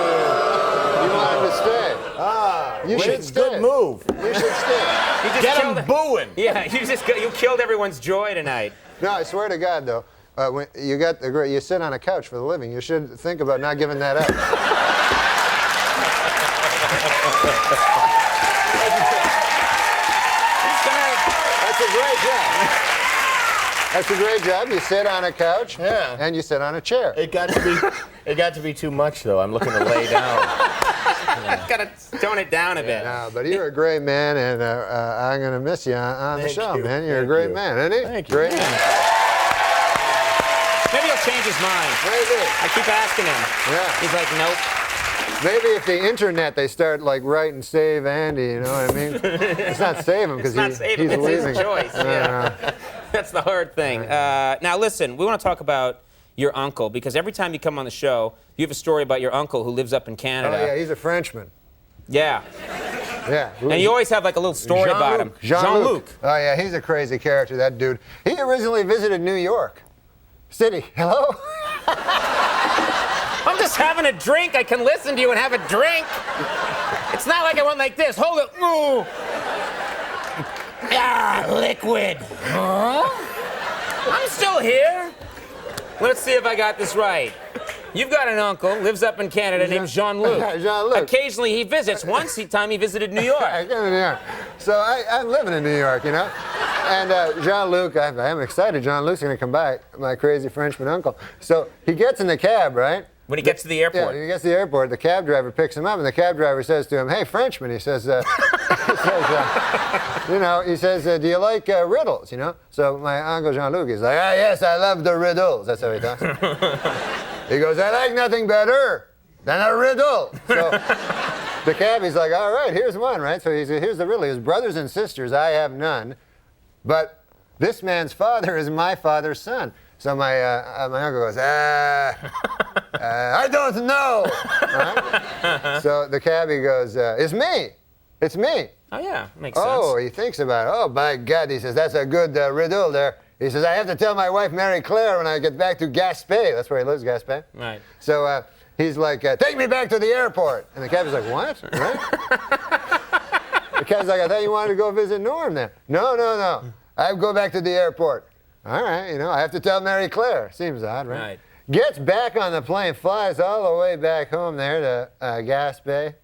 You want him to stay. You should stay. Good move. You should stay. You just Get him booing. Yeah, you killed everyone's joy tonight. No, I swear to God, though, when you sit on a couch for the living, you should think about not giving that up. That's a great job. That's a great job. You sit on a couch, and you sit on a chair. It got to be too much, though. I'm looking to lay down. Got to tone it down a bit. No, but you're a great man, and I'm going to miss you on the show, man. You're a great man, isn't he? Thank you. Great man. Maybe he'll change his mind. Maybe. I keep asking him. Yeah. He's like, nope. Maybe if the internet, they start like writing "Save Andy," you know what I mean? It's not save him because he's it's leaving. his choice. Yeah. That's the hard thing. Now listen, we want to talk about your uncle because every time you come on the show, you have a story about your uncle who lives up in Canada. Oh yeah, he's a Frenchman. Yeah. Yeah. And you always have like a little story about him. Jean-Luc. Oh yeah, he's a crazy character, that dude. He originally visited New York City. Hello? I'm just having a drink. I can listen to you and have a drink. It's not like I went like this. Hold it. Ooh. Ah, liquid. Huh? I'm still here. Let's see if I got this right. You've got an uncle, lives up in Canada, named Jean-Luc. Jean-Luc. Occasionally he visits. Once time he visited New York. I came to New York. So I'm living in New York, you know? And Jean-Luc, I'm excited. Jean-Luc's going to come by, my crazy Frenchman uncle. So he gets in the cab, right? When he gets to the airport. Yeah, when he gets to the airport, the cab driver picks him up, and the cab driver says to him, "Hey, Frenchman," he says, do you like riddles, you know? So my uncle Jean-Luc is like, yes, I love the riddles. That's how he talks. He goes, I like nothing better than a riddle. So the cabbie's like, all right, here's one, right? So here's the riddle. His brothers and sisters, I have none, but this man's father is my father's son. So my uncle goes, I don't know. Right? So the cabbie goes, it's me. It's me. Oh, yeah, makes sense. Oh, he thinks about it. Oh, by God, he says, that's a good riddle there. He says, I have to tell my wife, Mary Claire, when I get back to Gaspé. That's where he lives, Gaspé. Right. So he's like, take me back to the airport. And the cabbie's like, what? Right? The cabbie's like, I thought you wanted to go visit Norm there. No. I go back to the airport. All right, you know, I have to tell Mary Claire. Seems odd, right? Right. Gets back on the plane, flies all the way back home there to Gaspé.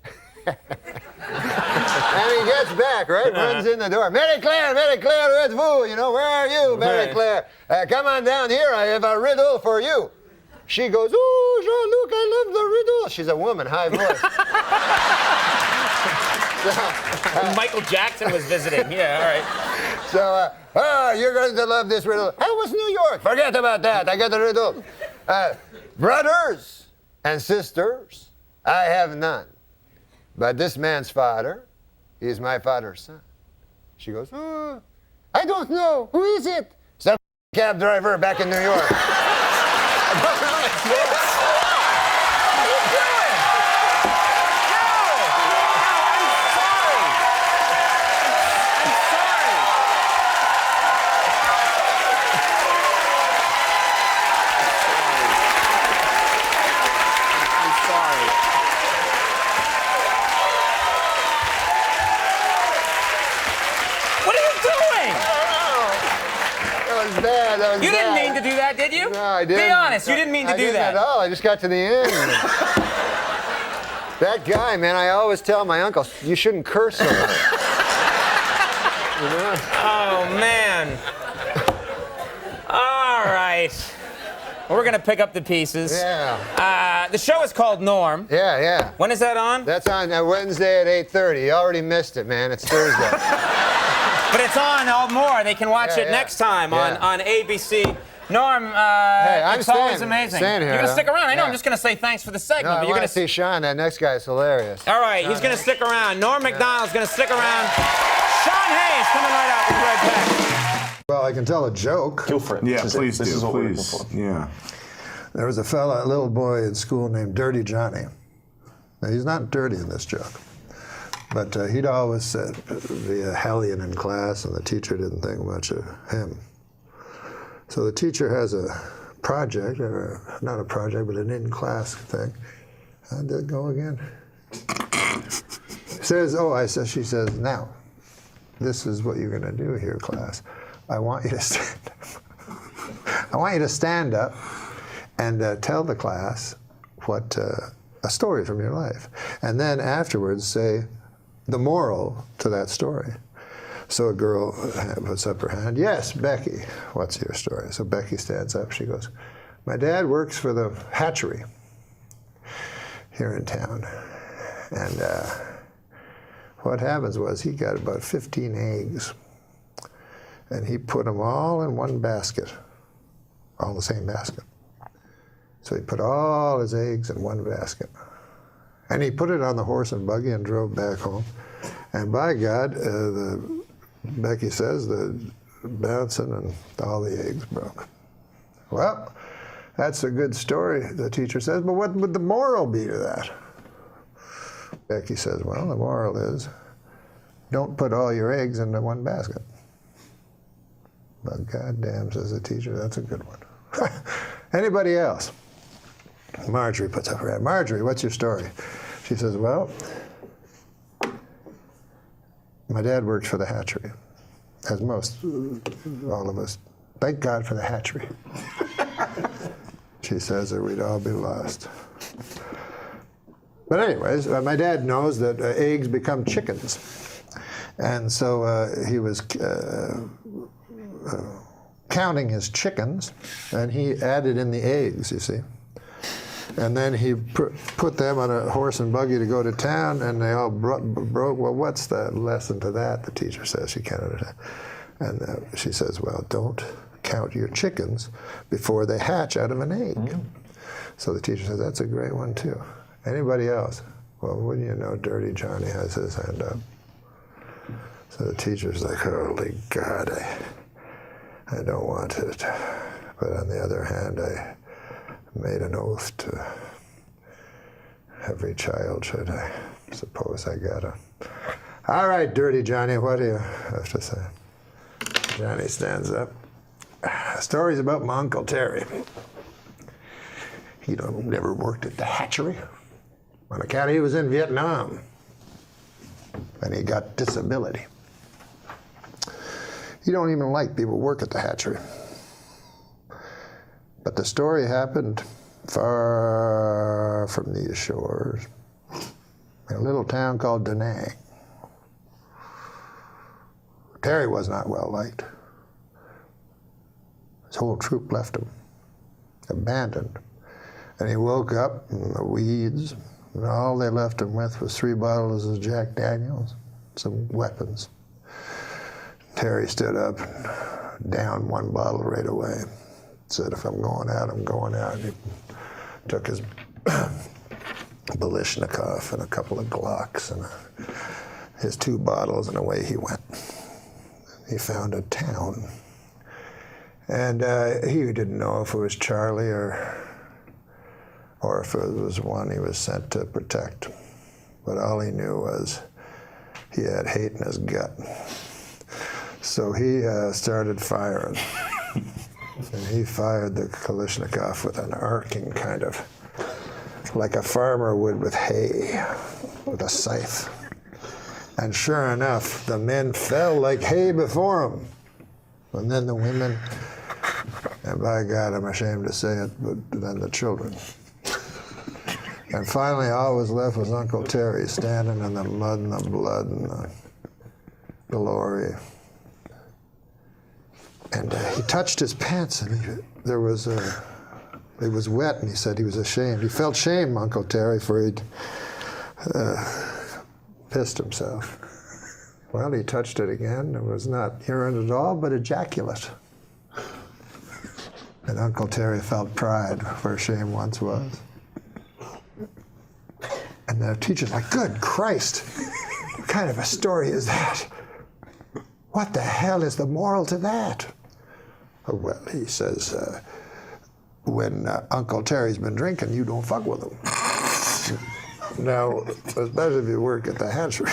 And he gets back, right? Runs in the door. Mary Claire, où êtes-vous? You know, where are you, Mary Claire? Come on down here. I have a riddle for you. She goes, oh, Jean-Luc, I love the riddle. She's a woman, high voice. Michael Jackson was visiting. Yeah, all right. So, you're going to love this riddle. How was New York? Forget about that. I got the riddle. Brothers and sisters, I have none. But this man's father is my father's son. She goes, oh, I don't know. Who is it? Some cab driver back in New York. You didn't mean to do that, did you? No, I didn't. Be honest, you didn't mean to do that. I didn't at all. I just got to the end. That guy, man, I always tell my uncle, you shouldn't curse so much. You know? Oh, man. All right. Well, we're going to pick up the pieces. Yeah. The show is called Norm. Yeah. When is that on? That's on Wednesday at 8:30. You already missed it, man. It's Thursday. But it's on all more. They can watch it next time on ABC Norm, I'm it's always staying- amazing. staying here, You're going to huh? stick around. I know. Yeah. I'm just going to say thanks for the No, segment. I but you're want going to see Sean. That next guy is hilarious. All right, he's Sean going to Hayes. stick around. Norm MacDonald's going to stick around. Sean Hayes coming right up. We'll be right back. Well, I can tell a joke. Go for it. Yeah, This is what we're looking for. Yeah. There was a little boy in school named Dirty Johnny. Now, he's not dirty in this joke, but he'd always be a hellion in class, and the teacher didn't think much of him. So the teacher has a project, or not a project, but an in-class thing. How'd that go again? She says, now, this is what you're going to do here, class. I want you to stand up. I want you to stand up and tell the class what a story from your life. And then afterwards say the moral to that story. So a girl puts up her hand. Yes, Becky, what's your story? So Becky stands up. She goes, my dad works for the hatchery here in town. And what happens was he got about 15 eggs. And he put them all in one basket, all in the same basket. So he put all his eggs in one basket. And he put it on the horse and buggy and drove back home. And by God, Becky says, the bouncing and all the eggs broke. Well, that's a good story, the teacher says, but what would the moral be to that? Becky says, well, the moral is, don't put all your eggs into one basket. But goddamn, says the teacher, that's a good one. Anybody else? Marjorie puts up her hand. Marjorie, what's your story? She says, well, my dad worked for the hatchery, as all of us. Thank God for the hatchery. She says, or we'd all be lost. But anyways, my dad knows that eggs become chickens. And so he was counting his chickens, and he added in the eggs, you see. And then he put them on a horse and buggy to go to town, and they all broke. Well, what's the lesson to that? The teacher says she can't understand. And she says, well, don't count your chickens before they hatch out of an egg. Mm. So the teacher says, that's a great one, too. Anybody else? Well, wouldn't you know, Dirty Johnny has his hand up. So the teacher's like, holy God, I don't want it. But on the other hand, I made an oath to every child, should I suppose I gotta. All right, Dirty Johnny, what do you have to say? Johnny stands up. Stories about my Uncle Terry. He never worked at the hatchery. On account he was in Vietnam, and he got disability. He don't even like people work at the hatchery. But the story happened far from these shores, in a little town called Da Nang. Terry was not well liked. His whole troop left him, abandoned. And he woke up in the weeds, and all they left him with was 3 bottles of Jack Daniels, some weapons. Terry stood up and downed 1 bottle right away. Said, if I'm going out, I'm going out. He took his Balishnikov and a couple of Glocks and his 2 bottles, and away he went. He found a town. And he didn't know if it was Charlie or if it was one he was sent to protect. But all he knew was he had hate in his gut. So he started firing. And he fired the Kalashnikov with an arcing kind of, like a farmer would with hay, with a scythe. And sure enough, the men fell like hay before him. And then the women, and by God, I'm ashamed to say it, but then the children. And finally, all was left was Uncle Terry standing in the mud and the blood and the glory. And he touched his pants, and it was wet, and he said he was ashamed. He felt shame, Uncle Terry, for he'd pissed himself. Well, he touched it again. It was not urine at all, but ejaculate. And Uncle Terry felt pride where shame once was. And the teacher's like, good Christ, what kind of a story is that? What the hell is the moral to that? Oh, well, he says, when Uncle Terry's been drinking, you don't fuck with him. Now, especially if you work at the hatchery.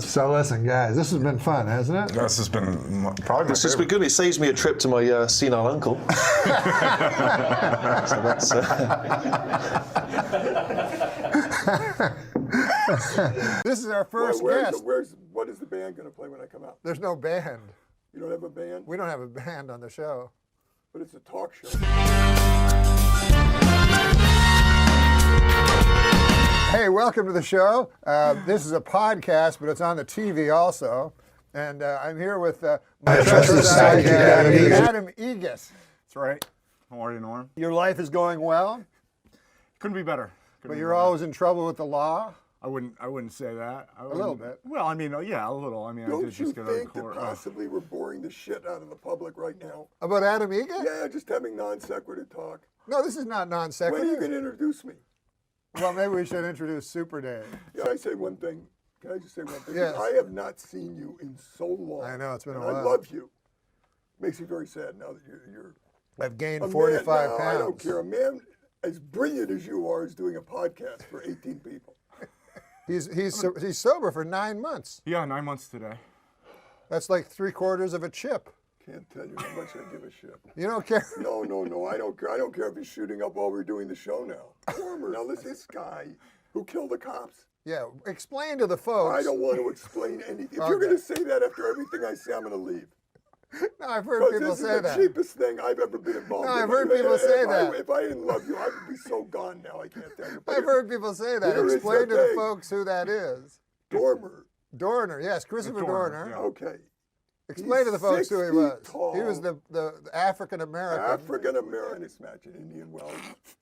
So listen, guys, this has been fun, hasn't it? This has been probably my It's just been good. It saves me a trip to my senile uncle. So that's, This is our first guest. What is the band going to play when I come out? There's no band. You don't have a band? We don't have a band on the show. But it's a talk show. Hey, welcome to the show. This is a podcast, but it's on the TV also. And I'm here with my trusted sidekick, Adam Egas. That's right. How are you, Norm? Your life is going well? Couldn't be better. But you're always in trouble with the law? I wouldn't say that. A little bit. Well, I mean, yeah, a little. I mean, I did just get out of court. Don't you think that possibly we're boring the shit out of the public right now? About Adam Egas? Yeah, just having non sequitur talk. No, this is not non sequitur. When are you going to introduce me? Well, maybe we should introduce Super Dave. Can I say one thing? Can I just say one thing? Yes. I have not seen you in so long. I know, it's been a while. I love you. Makes me very sad now that you're I've gained 45 pounds. I don't care. A man as brilliant as you are is doing a podcast for 18 people. He's sober for 9 months. Yeah, 9 months today. That's like 3/4 of a chip. Can't tell you how much I give a shit. You don't care? No, I don't care. I don't care if he's shooting up while we're doing the show now. Now this guy who killed the cops. Yeah, explain to the folks. I don't want to explain anything. If you're going to say that after everything I say, I'm going to leave. No, I've heard people say that. This is the cheapest thing I've ever been involved in. No, I've heard people say that. If I didn't love you, I would be so gone now. I can't tell you. I've heard people say that. Explain to the folks who that is. Dorner, yes, Christopher Dorner. Yeah. Okay. Explain to the folks who he was. Tall. He was the African American. African American match in Indian Wells.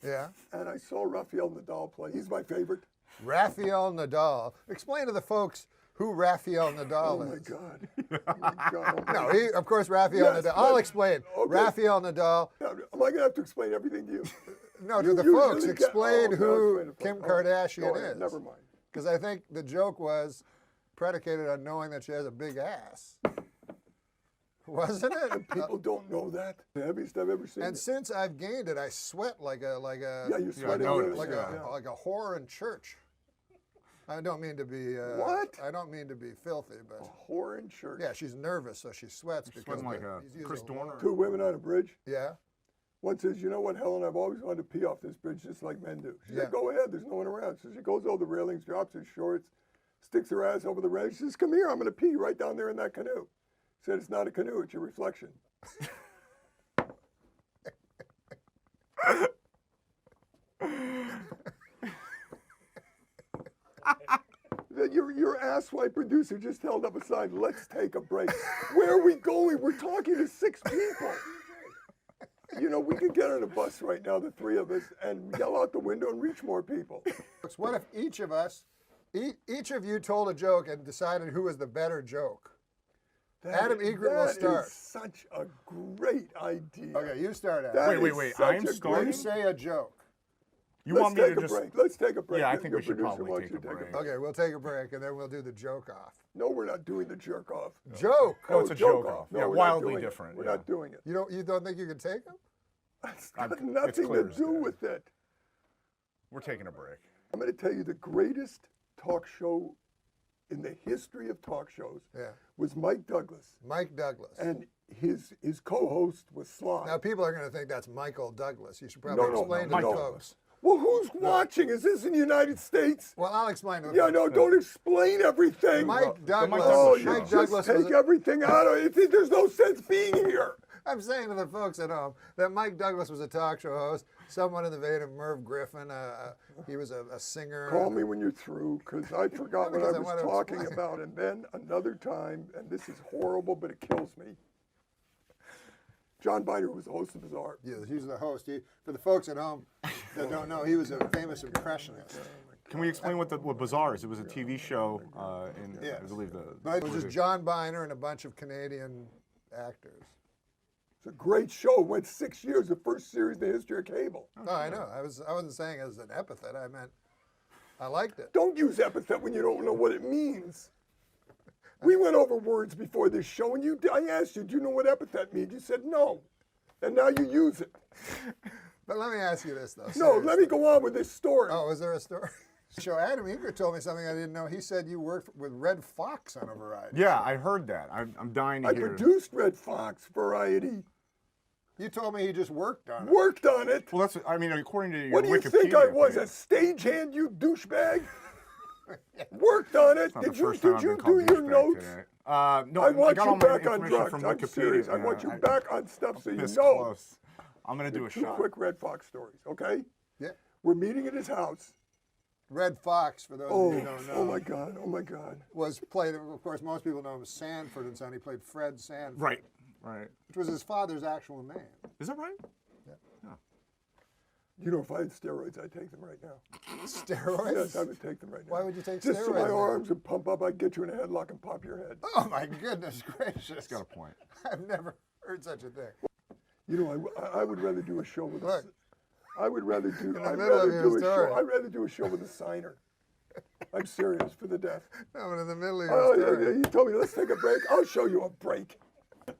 Yeah. And I saw Rafael Nadal play. He's my favorite. Rafael Nadal. Explain to the folks who Rafael Nadal is. Oh my God. No, of course, Rafael Nadal. I'll explain. Okay. Rafael Nadal. Am I going to have to explain everything to you? No, to the folks. Explain who Kim Kardashian is. Never mind. Because I think the joke was predicated on knowing that she has a big ass. Wasn't it? People don't know that. The heaviest I've ever seen. And since I've gained it, I sweat like a yeah, you sweat like a whore in church. I don't mean to be what? I don't mean to be filthy, but a whore in church. Yeah, she's nervous, so she sweats because like Chris Dorner. 2 women on a bridge. Yeah. One says, you know what, Helen, I've always wanted to pee off this bridge just like men do. She said, go ahead, there's no one around. So she goes over the railings, drops her shorts, sticks her ass over the railing. She says, come here, I'm going to pee right down there in that canoe. Said, it's not a canoe, it's your reflection. Your asswipe producer just held up a sign, let's take a break. Where are we going? We're talking to 6 people. You know, we could get on a bus right now, the 3 of us, and yell out the window and reach more people. What if each of us, each of you told a joke and decided who was the better joke? Adam Egret will start. That is such a great idea. Okay, you start, Adam. Wait. I'm starting? You say a joke. Let's take a break. Let's take a break. Yeah, I think we should probably take a break. Okay, we'll take a break, and then we'll do the joke off. No, we're not doing the jerk off. Joke? No, it's a joke off. No, yeah, wildly different. We're not doing it. You don't think you can take them? It's got nothing to do with it. We're taking a break. I'm going to tell you the greatest talk show in the history of talk shows was Mike Douglas. Mike Douglas. And his co-host was Sly. Now, people are going to think that's Michael Douglas. You should probably explain to the folks. Well, who's watching? Is this in the United States? Well, I'll explain to them. Yeah, no, don't explain everything. Mike Douglas. Mike Douglas take everything out of it. There's no sense being here. I'm saying to the folks at home that Mike Douglas was a talk show host, someone in the vein of Merv Griffin. He was a singer. Call me when you're through, because I forgot what I was talking about. And then another time, and this is horrible, but it kills me. John Biner was the host of Bizarre. Yeah, he was the host. For the folks at home that don't know, he was a famous impressionist. Can we explain what Bizarre is? It was a TV show I believe it was just John Biner and a bunch of Canadian actors. It's a great show. It went 6 years, the first series in the history of cable. No, I know. I wasn't saying it as an epithet. I meant I liked it. Don't use epithet when you don't know what it means. We went over words before this show, and I asked you, do you know what epithet means? You said no, and now you use it. But let me ask you this, though. No, seriously. let me go on with this story. Oh, is there a story? So Adam Eager told me something I didn't know. He said you worked with Red Fox on a variety. Yeah, I heard that. I'm dying to hear. I produced Red Fox Variety. You told me he just worked on it. Worked on it. Well, that's. I mean, according to your What do you Wikipedia think I was, page, a stagehand, you douchebag? Worked on it. it's not the Did you first time I've do been called your douchebag notes? today. No, I want got you all my back on information drugs. from I'm Wikipedia. serious. I Yeah, want you back on stuff so you this know. Close. I'm gonna do a Two shot. quick Red Fox stories, okay? Yeah. We're meeting at his house. Red Fox, for those of you who don't know. Oh my God! Oh my God! Was played. Of course, most people know him as Sanford and Son. He played Fred Sanford. Right. Which was his father's actual name. Is that right? You know, if I had steroids, I'd take them right now. Steroids? Yes, I would take them right now. Why would you take Just steroids? so my then? arms would pump up, I'd get you in a headlock and pop your head. Oh my goodness gracious! He's got a point. I've never heard such a thing. You know, I would rather do a show with. Look. I would rather do. In the I'd middle of rather your do a story. show. I'd rather do a show with a signer. I'm serious, for the deaf. No, but in the middle of Oh, your story. yeah, he told me, let's take a break. I'll show you a break.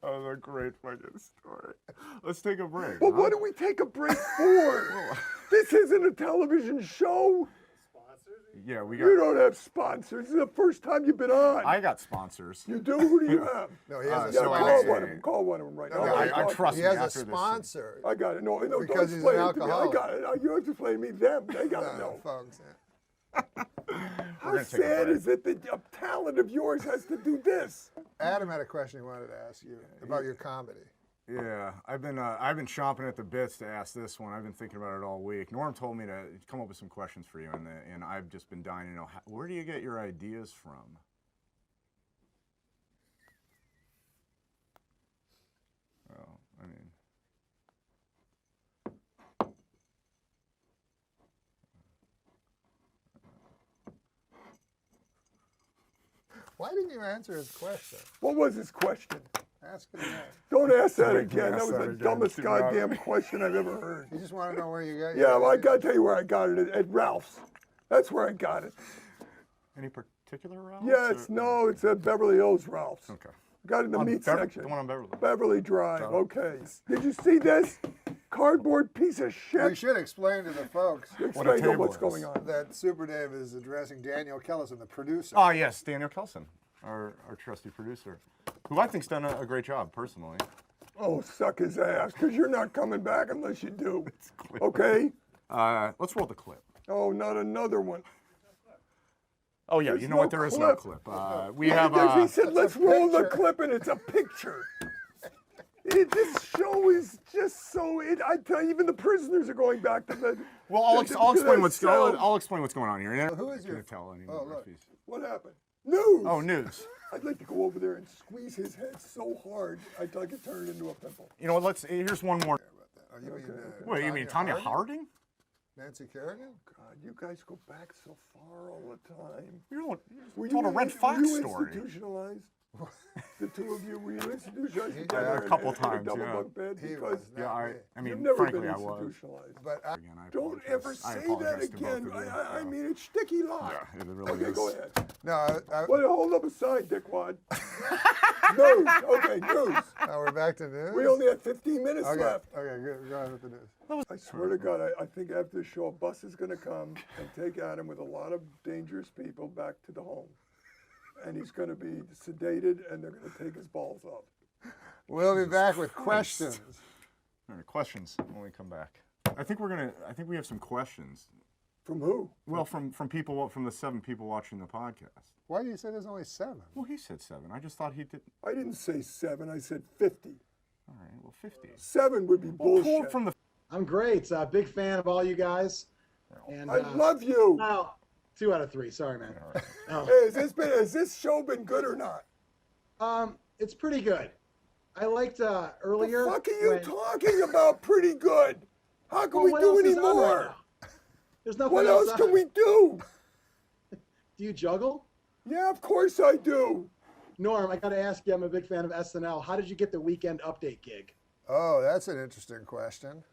Oh, that's a great fucking story. Let's take a break. But what do we take a break for? This isn't a television show. Yeah, we You got. don't have sponsors. This is the first time you've been on. I got sponsors. You do? Who do you have? No, he has a Yeah, sponsor. call one of them right No, now. I trust He me has a after this. sponsor. I got it. No, don't Because he's explain an it to me. I alcoholic. got it. You have to explain to me them. They got to No, know. folks. How gonna take a sad break. is it that a talent of yours has to do this? Adam had a question he wanted to ask you about your comedy. Yeah, I've been chomping at the bits to ask this one. I've been thinking about it all week. Norm told me to come up with some questions for you, and I've just been dying to know where do you get your ideas from? Well, I mean, Why didn't you answer his question? What was his question? Ask it again. Don't ask that Make me again. That ask was that the again. dumbest Too bad. goddamn question I've ever heard. You just want to know where you got Yeah, your well, I ideas? got to tell you where I got it, at Ralph's. That's where I got it. any particular Ralph's? Yes, or- no, it's at Beverly Hills Ralph's. Okay. Got it in the On meat Bever- section. the one on Beverly. Beverly Drive, So- okay. Did you see this? Cardboard piece of We shit. should explain to the folks Explain to table what's is. going on. that Super Dave is addressing Daniel Kellison, the producer. Oh yes, Daniel Kelson, our trusty producer, who I think's done a great job personally. Oh, suck his ass, because you're not coming back unless you do. Okay? Let's roll the clip. Oh, not another one. Oh yeah, There's you know no what? There is no clip. clip. We have. He said, let's roll the clip, and it's a picture. This show is just so. I tell you, even the prisoners are going back to the. Well, I'll explain their what's cells. I'll explain what's going on here. Who is going your? to tell any Oh, more look. Murphys. What happened? News. Oh, news. I'd like to go over there and squeeze his head so hard, I'd like to turn it into a pimple. You know what? Here's one more. Oh, you mean, What you mean, Tanya Harding? Nancy Kerrigan? God, you guys go back so far all the time. You told a Red Fox story. Institutionalized? The two of you, were you institutionalized Yeah, together a couple in a times, double yeah. bunk bed? He Because was. Yeah, not me. I mean, you've never frankly, been I was. institutionalized. But I, Again, I Don't apologize. ever I say that apologize to both again. of you. I mean, it's sticky lie. Yeah, it really Okay, is. go ahead. no, Well, hold up a sign, dickwad. News. Okay, news. now we're back to news. We only have 15 minutes Okay, left. okay, go ahead with the news. I swear to God, I think after the show, a bus is going to come and take Adam with a lot of dangerous people back to the home. And he's going to be sedated, and they're going to take his balls off. We'll be back with questions. All right, questions when we come back. I think we have some questions. From who? Well, from people, from the 7 people watching the podcast. Why do you say there's only 7? Well, he said 7. I just thought he did. I didn't say 7. I said 50. All right, well, 50. 7 would be Well, pull bullshit. up from the. I'm great. Big fan of all you guys. And I love you. Well, 2 out of 3. Sorry, man. Oh. Hey, has this show been good or not? It's pretty good. I liked earlier. The fuck are you when- talking about? Pretty good. How can Well, we what do else any is on right more? now? There's nothing What else else can on. we do? Do you juggle? Yeah, of course I do. Norm, I got to ask you. I'm a big fan of SNL. How did you get the Weekend Update gig? Oh, that's an interesting question.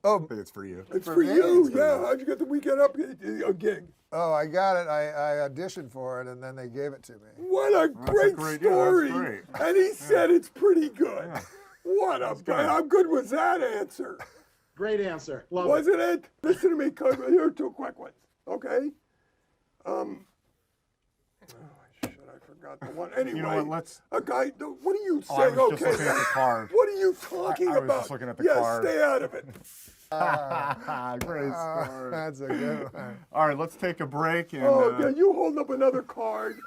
I think it's for you. It's for you, yeah. How'd you get the Weekend Update gig? Oh, I got it. I auditioned for it, and then they gave it to me. What a great story! Yeah, that's great. And he said it's pretty good. Yeah. What a how good was that answer? Great answer. Love Wasn't it? Listen to me. Here are two quick ones. Okay. Oh shit! I forgot the one. Anyway, You know what? Let's. a guy. What are you Oh, I saying? was Okay. just looking at the card. What are you talking I about? was just looking at the yeah, card. stay out of it. Great story. That's a good one. All right, let's take a break. And, Yeah, you hold up another card,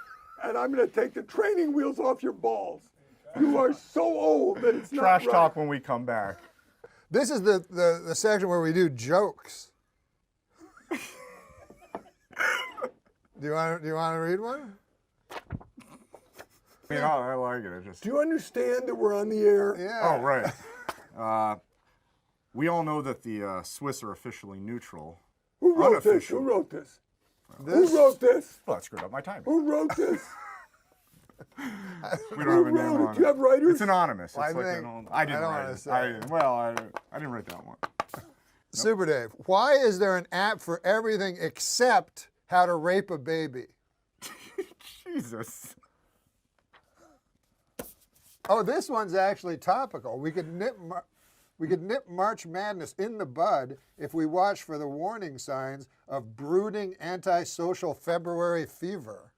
and I'm going to take the training wheels off your balls. You are so old that it's not trash right. talk when we come back. This is the section where we do jokes. Do you want to read one? I mean, I like it. Do you understand that we're on the air? Yeah. Oh, right. We all know that the Swiss are officially neutral. Who wrote this? Unofficial. Who wrote this? Who wrote this? Well, that screwed up my timing. Who wrote this? We don't have a name wrote it? on Do you have writers? It's anonymous. Well, It's I like think- I didn't I don't write wanna it. say I didn't write that one. Super Dave, why is there an app for everything except how to rape a baby? Jesus. Oh, this one's actually topical. We could nip March Madness in the bud if we watch for the warning signs of brooding antisocial February fever.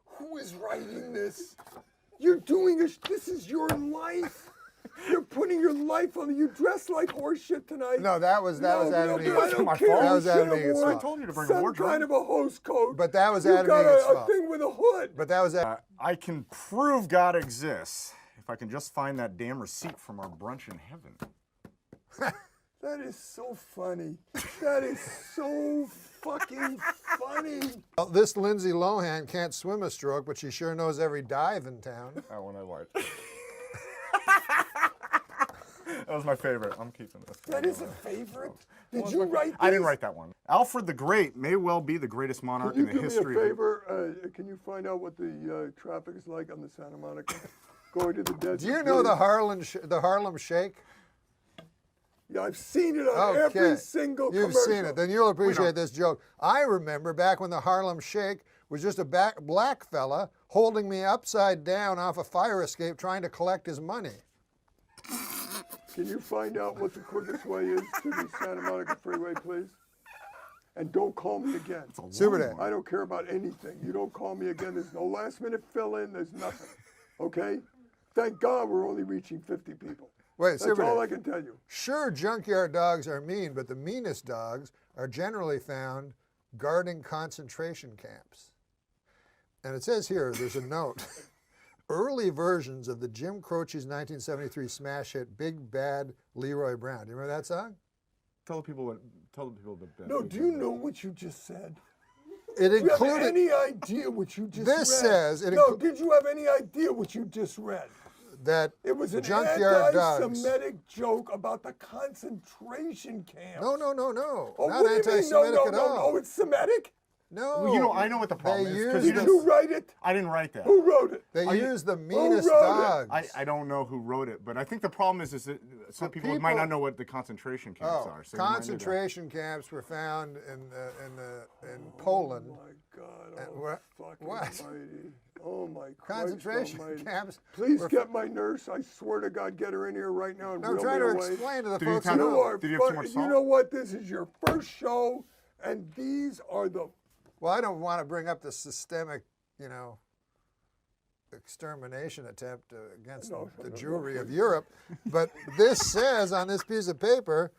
Who is writing this? You're doing this is your life. You're putting your life on it. You dress like horse shit tonight. No, that was Adam I Egan's don't fault. care. That was You Adam should have Egan's worn fault. I told you to bring a some wardrobe. kind of a host coat. But that was you Adam got Egan's a fault. thing with a hood. But that was I can prove God exists if I can just find that damn receipt from our brunch in heaven. That is so funny. That is so fucking funny. Well, this Lindsay Lohan can't swim a stroke, but she sure knows every dive in town. That one I liked. That was my favorite. I'm keeping this. That is a favorite? Did you write this? I didn't write that one. Alfred the Great may well be the greatest monarch Can you in the do history me a of favor? Can you find out what the traffic is like on the Santa Monica going to the desert? Do you know the Harlem Shake? Yeah, I've seen it on every single You've commercial. seen it. Then you'll appreciate this joke. I remember back when the Harlem Shake was just a black fella holding me upside down off a fire escape trying to collect his money. Can you find out what the quickest way is to the Santa Monica Freeway, please? And don't call me again. Super Dave. I don't care about anything. You don't call me again. There's no last minute fill in. There's nothing. Okay? Thank God we're only reaching 50 people. Wait, That's all I can tell you. Sure, junkyard dogs are mean, but the meanest dogs are generally found guarding concentration camps. And it says here, there's a note. Early versions of the Jim Croce's 1973 smash hit Big Bad Leroy Brown. Do you remember that song? Tell the people that. No, do you know what you just said? It Do you have included. any idea what you just read? This says it No, did you have any idea what you just read? That It was an junkyard dogs. anti-Semitic joke about the concentration camp. No. Oh, Not what do you mean? anti-Semitic No, at all. no, it's Semitic? No. Well, you know, I know what the problem is. They Did you write it? I didn't write that. Who wrote it? They Are you- use the meanest wrote it? dogs. I don't know who wrote it, but I think the problem is that some people might not know what the concentration camps are. So you might need to- Concentration camps were found in Poland. Oh my God! And Oh, what? fucking What? almighty. Oh my Christ Concentration almighty. camps. Please were get my nurse. I swear to God, get her in here right now and No, I'm reel trying me to away. explain to the Did you folks tell who me- You know. are Did you have too much you salt? know what? This is your first show, and these are the. Well, I don't want to bring up the systemic, extermination attempt against the Jewry of Europe, but this says on this piece of paper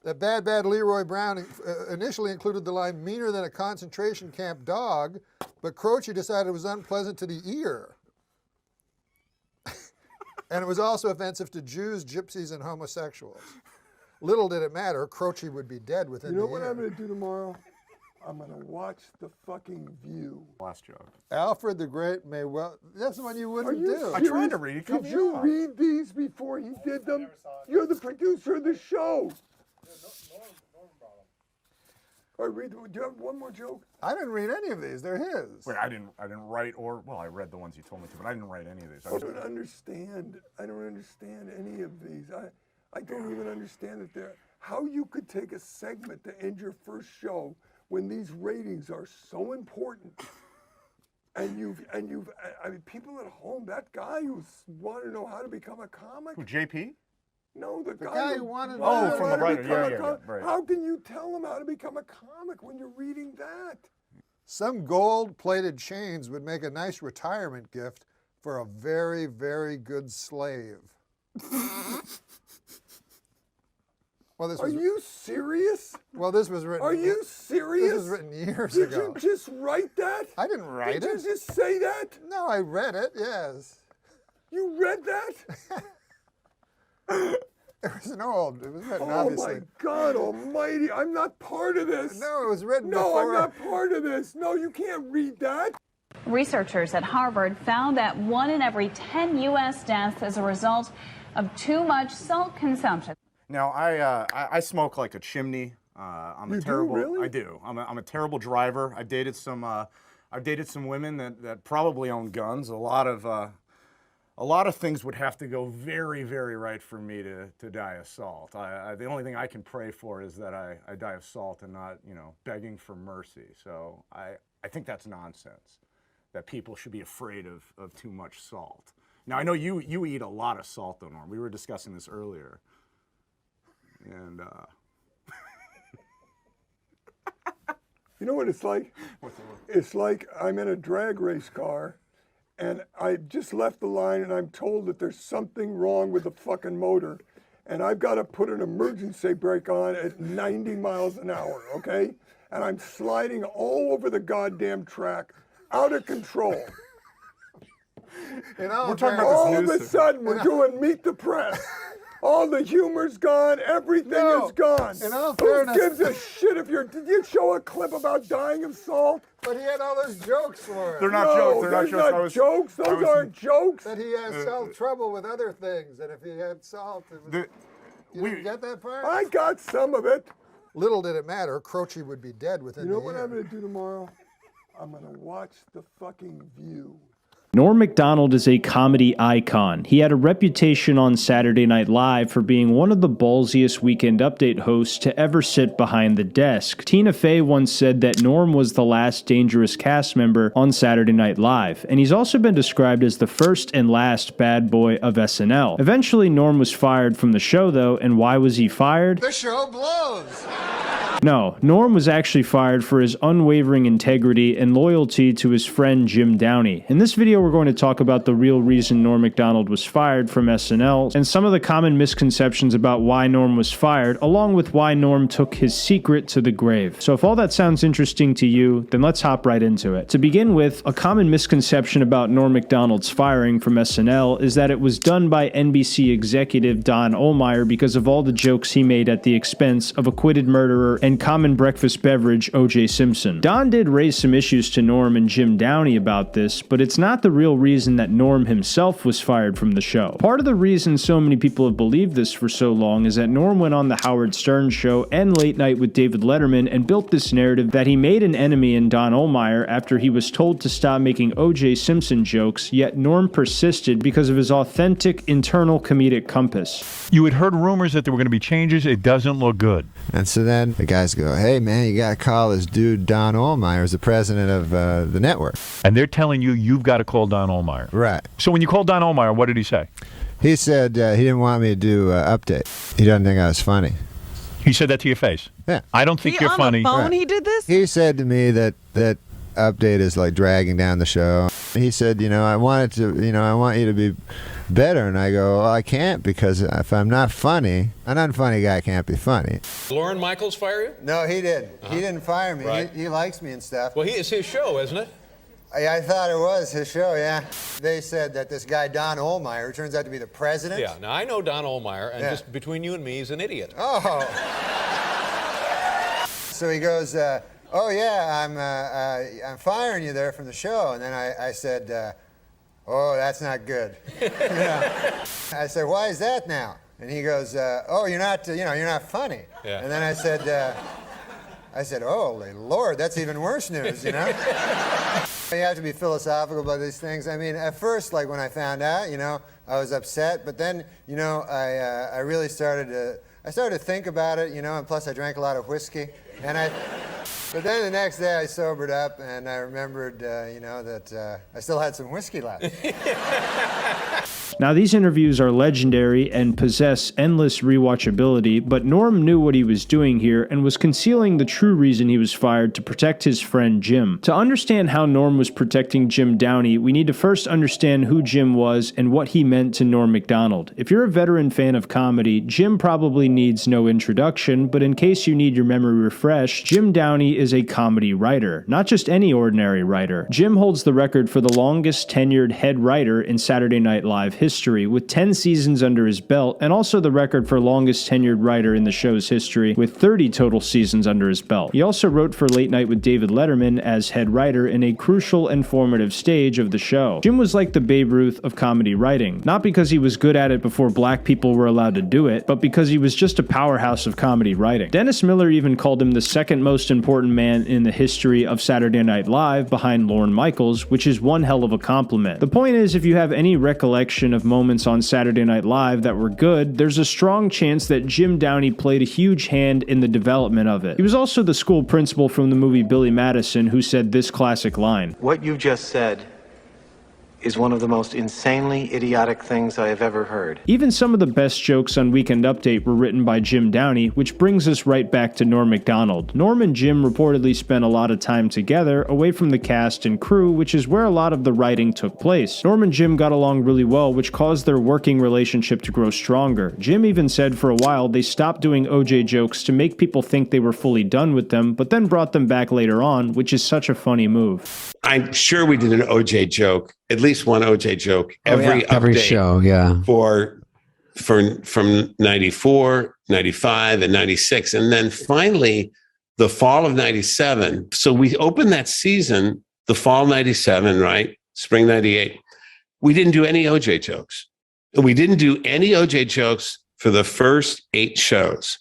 that Bad Leroy Brown initially included the line "meaner than a concentration camp dog," but Croce decided it was unpleasant to the ear. And it was also offensive to Jews, gypsies, and homosexuals. Little did it matter, Croce would be dead within You know the what year. I'm going to do tomorrow? I'm going to watch the fucking View. Last joke. Alfred the Great may well. That's the one you wouldn't do. Serious? I tried to read it. Did you read these before he did them? You're the producer of the show. All right, do you have one more joke? I didn't read any of these. They're his. Wait, I didn't write I read the ones you told me to, but I didn't write any of these. I don't understand. I don't understand any of these. I don't even understand that how you could take a segment to end your first show when these ratings are so important. I mean, people at home, that guy who wanted to know how to become a comic. Who, JP? No, the guy who wanted to know know how how to to become a yeah, comic. right. How can you tell him how to become a comic when you're reading that? Some gold-plated chains would make a nice retirement gift for a very, very good slave. Well, Are you serious? Well, this was written. Are you serious? This was written years Did ago. you just write that? I didn't write Did it. you just say that? No, I read it. Yes. You read that? It was it was written, Oh obviously. my God Almighty! I'm not part of this. No, it was written No, before. I'm not part of this. No, you can't read that. Researchers at Harvard found that 1 in every 10 U.S. deaths is a result of too much salt consumption. Now, I smoke like a chimney. I'm You a do, terrible. really? I do. I'm a terrible driver. I've dated some women that probably own guns. A lot of things would have to go very, very right for me to die of salt. The only thing I can pray for is that I die of salt and not, begging for mercy. So I think that's nonsense, that people should be afraid of too much salt. Now, I know you eat a lot of salt, though, Norm. We were discussing this earlier. And You know what it's like? It's like I'm in a drag race car, and I just left the line, and I'm told that there's something wrong with the fucking motor, and I've got to put an emergency brake on at 90 miles an hour, okay? And I'm sliding all over the goddamn track, out of control. We're talking about all of a sudden, we're doing Meet the Press. All the humor's gone. Everything is gone. In all Who fairness, gives a shit if you're... Did you show a clip about dying of salt? but he had all those jokes for it. They're not jokes. They're not jokes. Those aren't jokes. That he has trouble with other things, and if he had salt, it was, you didn't get that part? I got some of it. Little did it matter, Croce would be dead within You know the what year. I'm going to do tomorrow? I'm going to watch The Fucking View. Norm MacDonald is a comedy icon. He had a reputation on Saturday Night Live for being one of the ballsiest Weekend Update hosts to ever sit behind the desk. Tina Fey once said that Norm was the last dangerous cast member on Saturday Night Live, and he's also been described as the first and last bad boy of SNL. Eventually, Norm was fired from the show, though, and why was he fired? The show blows! No, Norm was actually fired for his unwavering integrity and loyalty to his friend Jim Downey. In this video, we're going to talk about the real reason Norm MacDonald was fired from SNL and some of the common misconceptions about why Norm was fired, along with why Norm took his secret to the grave. So if all that sounds interesting to you, then let's hop right into it. To begin with, a common misconception about Norm MacDonald's firing from SNL is that it was done by NBC executive Don Ohlmeyer because of all the jokes he made at the expense of acquitted murderer and common breakfast beverage O.J. Simpson. Don did raise some issues to Norm and Jim Downey about this, but it's not the real reason that Norm himself was fired from the show. Part of the reason so many people have believed this for so long is that Norm went on the Howard Stern show and Late Night with David Letterman and built this narrative that he made an enemy in Don Ohlmeyer after he was told to stop making O.J. Simpson jokes, yet Norm persisted because of his authentic internal comedic compass. You had heard rumors that there were going to be changes. It doesn't look good. And so then the guys go, hey, man, you got to call this dude Don Ohlmeyer, the president of the network. And they're telling you you've got to call Don Ohlmeyer. Right. So when you called Don Ohlmeyer, what did he say? He said he didn't want me to do update. He doesn't think I was funny. He said that to your face? Yeah. I don't think you're funny. On the phone he did this? He said to me that update is like dragging down the show. He said, I want you to be better. And I go, well, I can't, because if I'm not funny, an unfunny guy can't be funny. Lorne Michaels fire you? No, he didn't. He didn't fire me. Right. He likes me and stuff. Well, it's his show, isn't it? I thought it was his show, yeah. They said that this guy, Don Ohlmeyer, who turns out to be the president. Yeah, now I know Don Ohlmeyer, and Yeah. just between you and me, he's an idiot. Oh. So he goes, oh yeah, I'm firing you there from the show. And then I said, oh, that's not good. I said, why is that now? And he goes, oh, you're not funny. Yeah. And then I said, I said, holy Lord, that's even worse news, you know? You have to be philosophical about these things. I mean, at first, like when I found out, you know, I was upset, but then, you know, I really started to think about it, you know, and plus I drank a lot of whiskey. But then the next day I sobered up and I remembered, you know, that I still had some whiskey left. Now, these interviews are legendary and possess endless rewatchability, but Norm knew what he was doing here and was concealing the true reason he was fired to protect his friend Jim. To understand how Norm was protecting Jim Downey, we need to first understand who Jim was and what he meant to Norm Macdonald. If you're a veteran fan of comedy, Jim probably needs no introduction, but in case you need your memory refreshed, Jim Downey is a comedy writer, not just any ordinary writer. Jim holds the record for the longest tenured head writer in Saturday Night Live history, with 10 seasons under his belt, and also the record for longest tenured writer in the show's history, with 30 total seasons under his belt. He also wrote for Late Night with David Letterman as head writer in a crucial and formative stage of the show. Jim was like the Babe Ruth of comedy writing, not because he was good at it before black people were allowed to do it, but because he was just a powerhouse of comedy writing. Dennis Miller even called him the second most important man in the history of Saturday Night Live behind Lorne Michaels, which is one hell of a compliment. The point is, if you have any recollection of moments on Saturday Night Live that were good, there's a strong chance that Jim Downey played a huge hand in the development of it. He was also the school principal from the movie Billy Madison who said this classic line: "What you just said is one of the most insanely idiotic things I have ever heard." Even some of the best jokes on Weekend Update were written by Jim Downey, which brings us right back to Norm Macdonald. Norm and Jim reportedly spent a lot of time together, away from the cast and crew, which is where a lot of the writing took place. Norm and Jim got along really well, which caused their working relationship to grow stronger. Jim even said for a while they stopped doing OJ jokes to make people think they were fully done with them, but then brought them back later on, which is such a funny move. I'm sure we did an OJ joke, at least one OJ joke every show, yeah. From 94, 95, and 96. And then finally, the fall of 97. So we opened that season, the fall 97, right? Spring 98. We didn't do any OJ jokes. We didn't do any OJ jokes for the first 8 shows.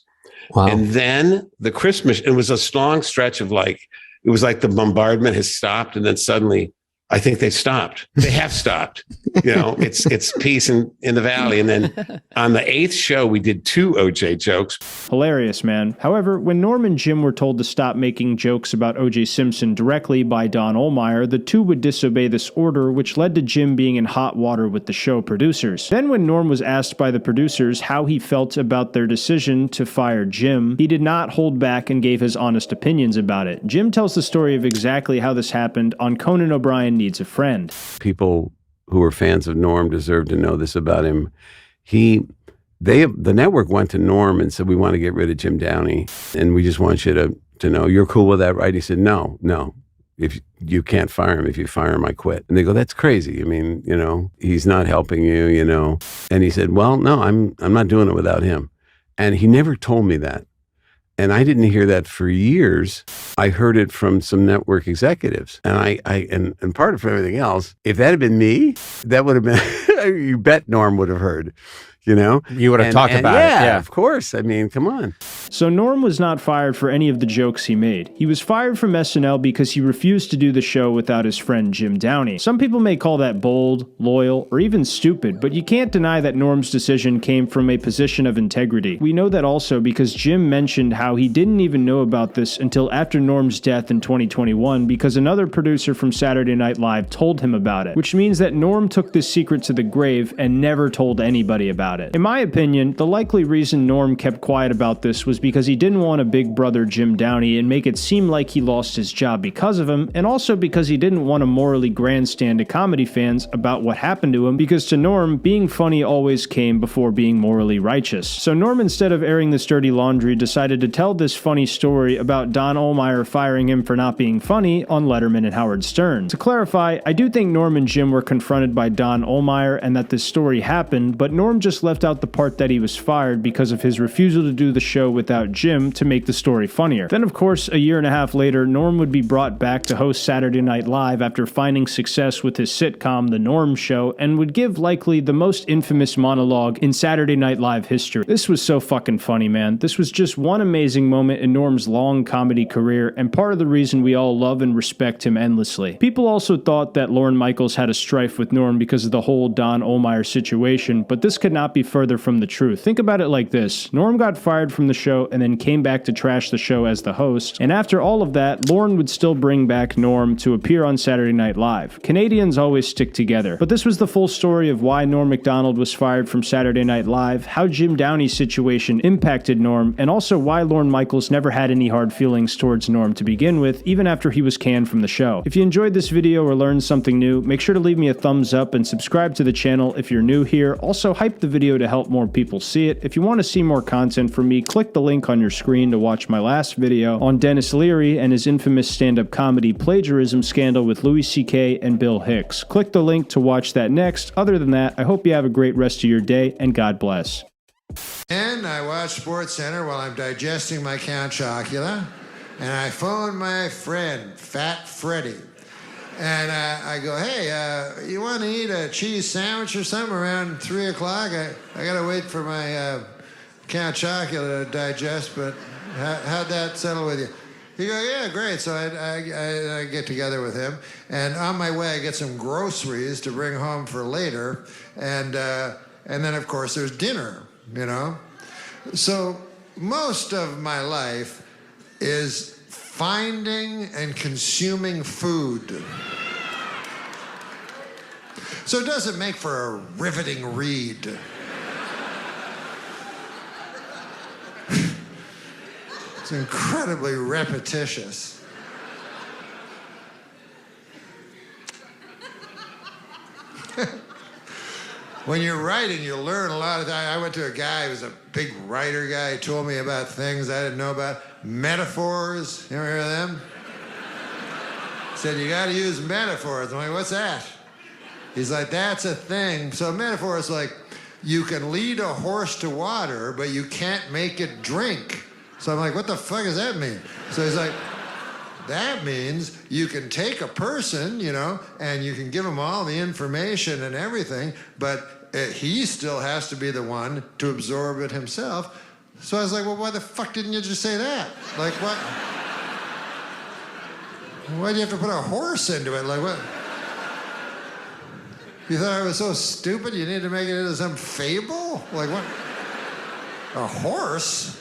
Wow. And then the Christmas, it was a long stretch of like, it was like the bombardment has stopped, and then suddenly, I think they stopped. They have stopped. You know, it's peace in the valley. And then on the 8th show, we did 2 OJ jokes. Hilarious, man. However, when Norm and Jim were told to stop making jokes about O.J. Simpson directly by Don Ohlmeyer, the two would disobey this order, which led to Jim being in hot water with the show producers. Then when Norm was asked by the producers how he felt about their decision to fire Jim, he did not hold back and gave his honest opinions about it. Jim tells the story of exactly how this happened on Conan O'Brien Needs a Friend. People who are fans of Norm deserve to know this about him. The network went to Norm and said, "We want to get rid of Jim Downey, and we just want you to know you're cool with that, right?" He said, No. If you can't fire him, if you fire him, I quit. And they go, "That's crazy. I mean, you know, he's not helping you, you know." And he said, "Well, no, I'm not doing it without him." And he never told me that. And I didn't hear that for years. I heard it from some network executives. And and part of everything else, if that had been me, that would have been, you bet Norm would have heard. You know, you would have talked about it. Yeah, of course. I mean, come on. So Norm was not fired for any of the jokes he made. He was fired from SNL because he refused to do the show without his friend Jim Downey. Some people may call that bold, loyal, or even stupid, but you can't deny that Norm's decision came from a position of integrity. We know that also because Jim mentioned how he didn't even know about this until after Norm's death in 2021 because another producer from Saturday Night Live told him about it, which means that Norm took this secret to the grave and never told anybody about it. In my opinion, the likely reason Norm kept quiet about this was because he didn't want a big brother Jim Downey and make it seem like he lost his job because of him, and also because he didn't want to morally grandstand to comedy fans about what happened to him, because to Norm, being funny always came before being morally righteous. So Norm, instead of airing this dirty laundry, decided to tell this funny story about Don Ohlmeyer firing him for not being funny on Letterman and Howard Stern. To clarify, I do think Norm and Jim were confronted by Don Ohlmeyer and that this story happened, but Norm just left out the part that he was fired because of his refusal to do the show without Jim to make the story funnier. Then, of course, a year and a half later, Norm would be brought back to host Saturday Night Live after finding success with his sitcom, The Norm Show, and would give likely the most infamous monologue in Saturday Night Live history. This was so fucking funny, man. This was just one amazing moment in Norm's long comedy career, and part of the reason we all love and respect him endlessly. People also thought that Lorne Michaels had a strife with Norm because of the whole Don Ohlmeyer situation, but this could not be further from the truth. Think about it like this. Norm got fired from the show and then came back to trash the show as the host, and after all of that, Lorne would still bring back Norm to appear on Saturday Night Live. Canadians always stick together. But this was the full story of why Norm Macdonald was fired from Saturday Night Live, how Jim Downey's situation impacted Norm, and also why Lorne Michaels never had any hard feelings towards Norm to begin with, even after he was canned from the show. If you enjoyed this video or learned something new, make sure to leave me a thumbs up and subscribe to the channel if you're new here. Also, hype the video to help more people see it. If you want to see more content from me, click the link on your screen to watch my last video on Dennis Leary and his infamous stand-up comedy plagiarism scandal with Louis C.K. and Bill Hicks. Click the link to watch that next. Other than that, I hope you have a great rest of your day, and God bless. And I watch SportsCenter while I'm digesting my Count Chocula, and I phone my friend, Fat Freddy. And I go, hey, you want to eat a cheese sandwich or something around 3 o'clock? I got to wait for my Count Chocula to digest, but how'd that settle with you? He goes, yeah, great. So I get together with him, and on my way I get some groceries to bring home for later, and then of course there's dinner, you know? So most of my life is finding and consuming food. So it doesn't make for a riveting read. It's incredibly repetitious. When you're writing, you learn a lot of that. I went to a guy who was a big writer guy. He told me about things I didn't know about. Metaphors, you ever hear of them? He said, you gotta use metaphors. I'm like, what's that? He's like, that's a thing. So a metaphor is like, you can lead a horse to water, but you can't make it drink. So I'm like, what the fuck does that mean? So he's like, that means you can take a person, you know, and you can give him all the information and everything, but he still has to be the one to absorb it himself. So I was like, well, why the fuck didn't you just say that? Like, what? Why'd you have to put a horse into it? Like, what? You thought I was so stupid you needed to make it into some fable? Like, what? A horse?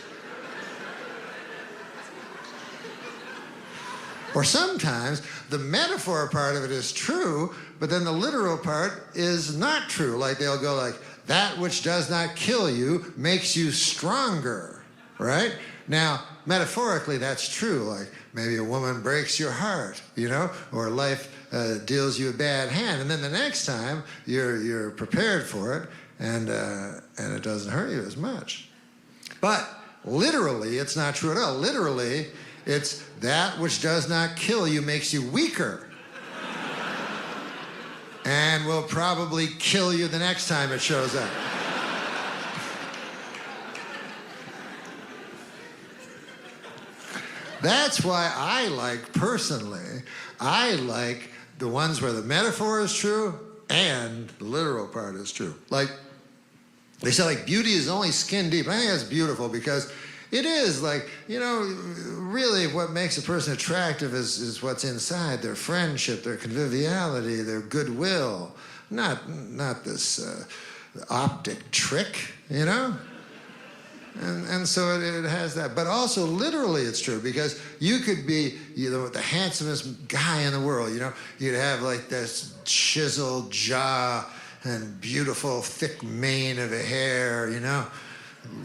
Or sometimes the metaphor part of it is true, but then the literal part is not true. Like they'll go like, that which does not kill you makes you stronger, right? Now, metaphorically, that's true. Like maybe a woman breaks your heart, you know, or life deals you a bad hand, and then the next time you're prepared for it, and it doesn't hurt you as much. But literally, it's not true at all. Literally, it's that which does not kill you makes you weaker. And will probably kill you the next time it shows up. That's why I like, personally, I like the ones where the metaphor is true and the literal part is true. Like, they say like beauty is only skin deep. I think that's beautiful because it is like, you know, really what makes a person attractive is what's inside, their friendship, their conviviality, their goodwill, not this optic trick, you know? And so it has that. But also literally it's true because you could be, you know, the handsomest guy in the world, you know? You'd have like this chiseled jaw and beautiful thick mane of hair, you know?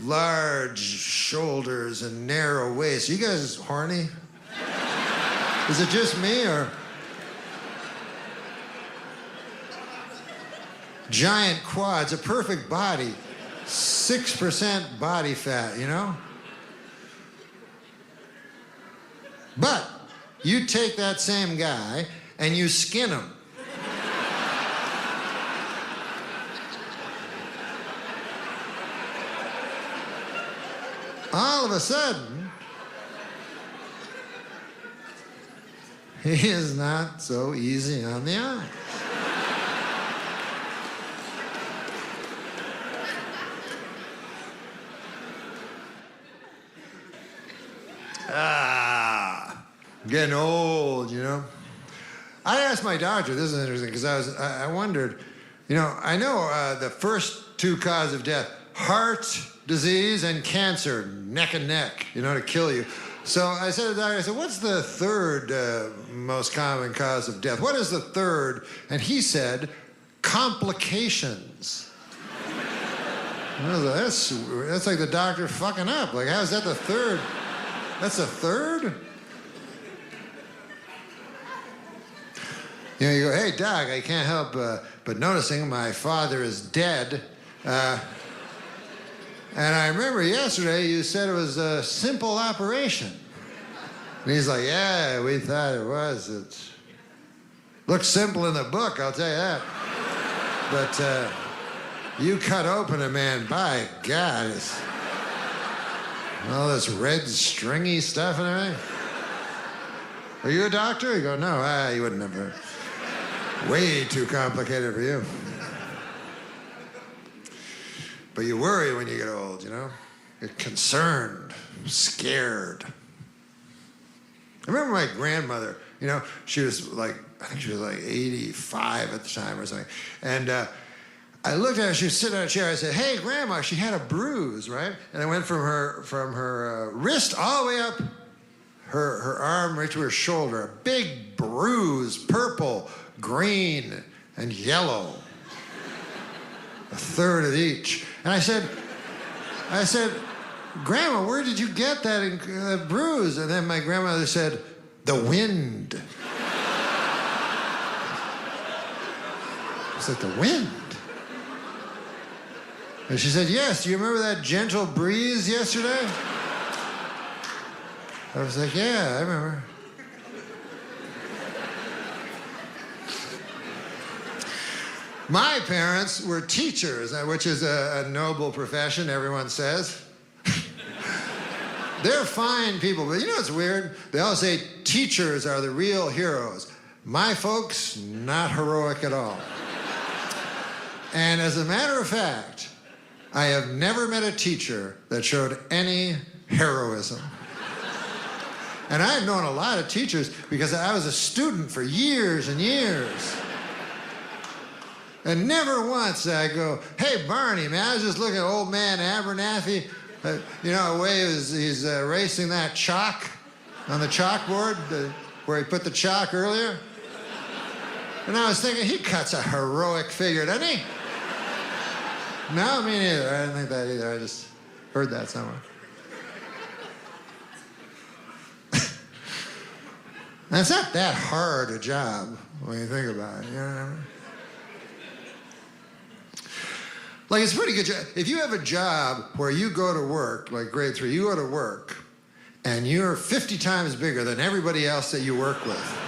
Large shoulders and narrow waist. You guys horny? Is it just me or? Giant quads, a perfect body, 6% body fat, you know? But you take that same guy and you skin him. a sudden, he is not so easy on the eye. Getting old, you know. I asked my doctor, this is interesting, because I wondered, you know, I know the first two causes of death, heart disease and cancer, neck and neck, you know, to kill you. So I said to the doctor, I said, what's the third most common cause of death? What is the third? And he said, complications. I was like, that's like the doctor fucking up. Like, how is that the third? That's the third? You know, you go, hey, Doc, I can't help but noticing my father is dead. And I remember yesterday you said it was a simple operation. And he's like, yeah, we thought it was. It looks simple in the book, I'll tell you that. But you cut open a man, by God, it's all this red stringy stuff and everything. Are you a doctor? You go, no, you wouldn't have. Way too complicated for you. But you worry when you get old, you know? You're concerned, scared. I remember my grandmother, you know, she was like, I think she was like 85 at the time or something. And I looked at her, she was sitting on a chair. I said, hey, Grandma, she had a bruise, right? And I went from her wrist all the way up her arm right to her shoulder. A big bruise, purple, green, and yellow. A third of each. And I said, Grandma, where did you get that bruise? And then my grandmother said, the wind. I said, the wind? And she said, yes, do you remember that gentle breeze yesterday? I was like, yeah, I remember. My parents were teachers, which is a noble profession, everyone says. They're fine people, but you know what's weird? They all say teachers are the real heroes. My folks, not heroic at all. And as a matter of fact, I have never met a teacher that showed any heroism. And I've known a lot of teachers because I was a student for years and years. And never once did I go, hey, Barney, man, I was just looking at old man Abernathy. You know, the way he's erasing that chalk on the chalkboard where he put the chalk earlier. And I was thinking, he cuts a heroic figure, doesn't he? No, me neither. I didn't think that either. I just heard that somewhere. And it's not that hard a job when you think about it, you know what I mean? Like, it's a pretty good job. If you have a job where you go to work, like grade 3, you go to work, and you're 50 times bigger than everybody else that you work with,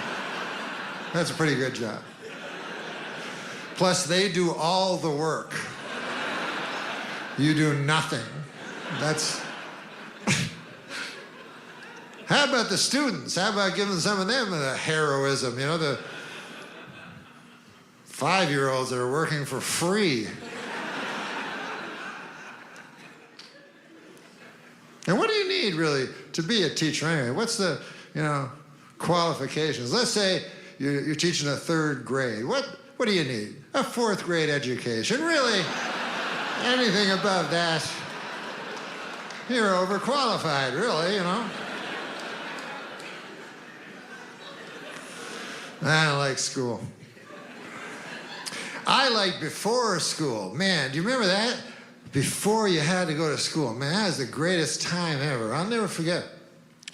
that's a pretty good job. Plus, they do all the work. You do nothing. That's... How about the students? How about giving some of them the heroism, you know, the 5-year-olds that are working for free? And what do you need, really, to be a teacher anyway? What's the, you know, qualifications? Let's say you're teaching a 3rd grade. What do you need? A 4th grade education. Really, anything above that, you're overqualified, really, you know? I don't like school. I like before school. Man, do you remember that? Before you had to go to school. Man, that was the greatest time ever. I'll never forget.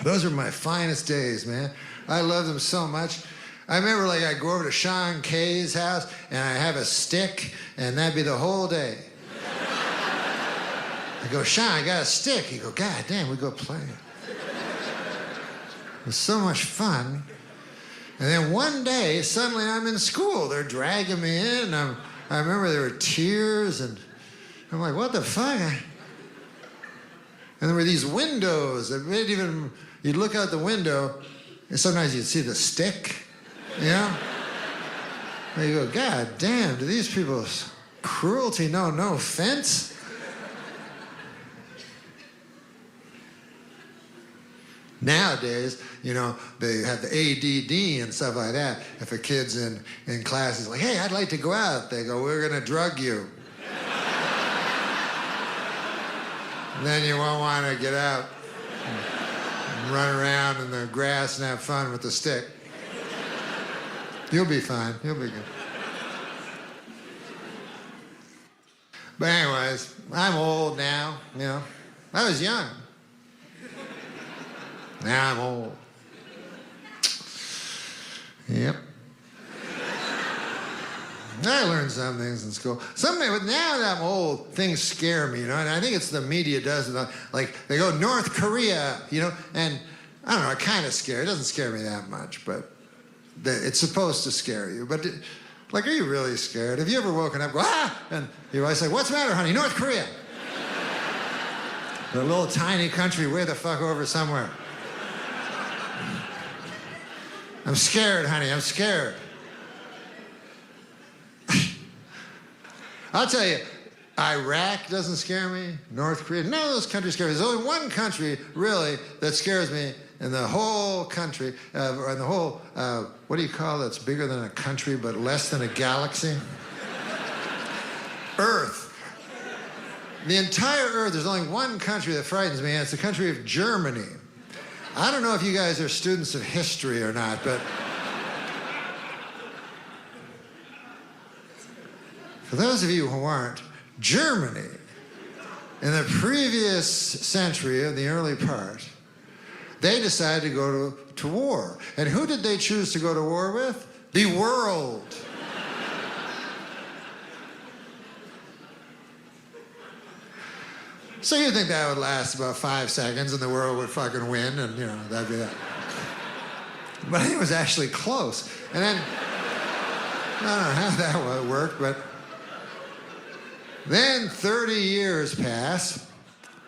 Those were my finest days, man. I loved them so much. I remember, like, I'd go over to Sean Kay's house, and I'd have a stick, and that'd be the whole day. I go, Sean, I got a stick. He'd go, God damn, we go play. It was so much fun. And then one day, suddenly I'm in school. They're dragging me in. I remember there were tears, and I'm like, what the fuck? And And there were these windows that made even, you'd look out the window, and sometimes you'd see the stick, you know? And you go, God damn, do these people's cruelty know no offense? Nowadays, you know, they have the ADD and stuff like that. If a kid's in class, he's like, hey, I'd like to go out. They go, we're going to drug you. And then you won't want to get out and run around in the grass and have fun with the stick. You'll be fine. You'll be good. But anyways, I'm old now, you know. I was young. Now I'm old. Yep. I learned some things in school. But now that I'm old, things scare me, you know, and I think it's the media does it. Like, they go, North Korea, you know, and I don't know, it kind of scares. It doesn't scare me that much, but it's supposed to scare you. But, like, are you really scared? Have you ever woken up, go, ah, and your wife's like, what's the matter, honey? North Korea. A little tiny country way the fuck over somewhere. I'm scared, honey, I'm scared. I'll tell you, Iraq doesn't scare me, North Korea, none of those countries scare me. There's only one country, really, that scares me in the whole country, or in the whole, what do you call it, that's bigger than a country but less than a galaxy? Earth. The entire Earth, there's only one country that frightens me, and it's the country of Germany. I don't know if you guys are students of history or not, but for those of you who aren't, Germany, in the previous century, in the early part, they decided to go to war. And who did they choose to go to war with? The world. So you think that would last about 5 seconds and the world would fucking win and, you know, that'd be that. But I think it was actually close. And then, I don't know how that worked, but then 30 years pass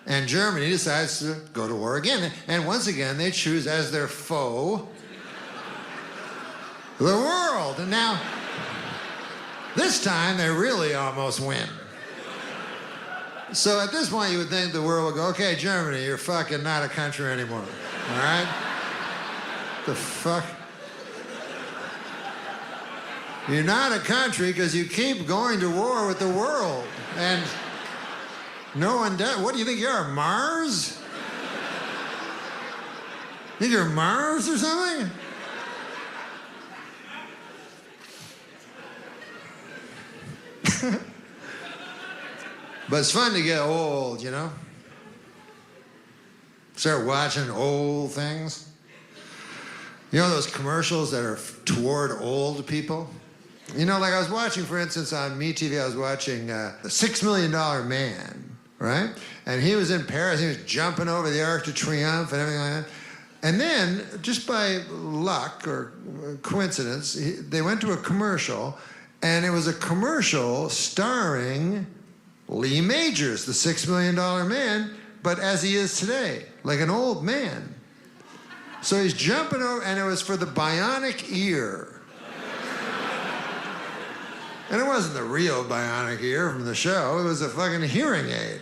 and Germany decides to go to war again. And once again, they choose as their foe the world. And now, this time, they really almost win. So at this point, you would think the world would go, okay, Germany, you're fucking not a country anymore, all right? The fuck? You're not a country because you keep going to war with the world. And no one does. What do you think you are, Mars? Think you're Mars or something? But it's fun to get old, you know? Start watching old things. You know those commercials that are toward old people? You know, like I was watching, for instance, on MeTV, I was watching The $6 Million Man, right? And he was in Paris, he was jumping over the Arc de Triomphe and everything like that. And then, just by luck or coincidence, they went to a commercial, and it was a commercial starring Lee Majors, the $6 Million Man, but as he is today, like an old man. So he's jumping over, and it was for the bionic ear. And it wasn't the real bionic ear from the show, it was a fucking hearing aid.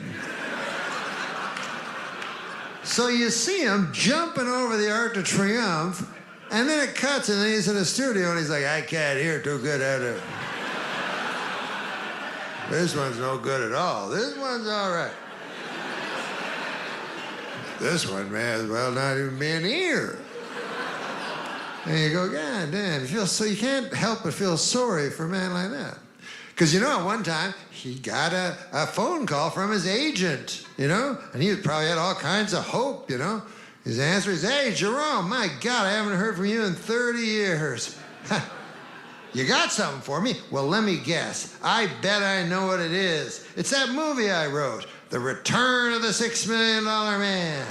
So you see him jumping over the Arc de Triomphe, and then it cuts, and then he's in the studio, and he's like, I can't hear too good out of it. This one's no good at all. This one's all right. This one may as well not even be an ear. And you go, God damn, you can't help but feel sorry for a man like that. Because, you know, at one time, he got a phone call from his agent, you know? And he probably had all kinds of hope, you know? His answer is, hey, Jerome, my God, I haven't heard from you in 30 years. You got something for me? Well, let me guess. I bet I know what it is. It's that movie I wrote, The Return of the $6 Million Man,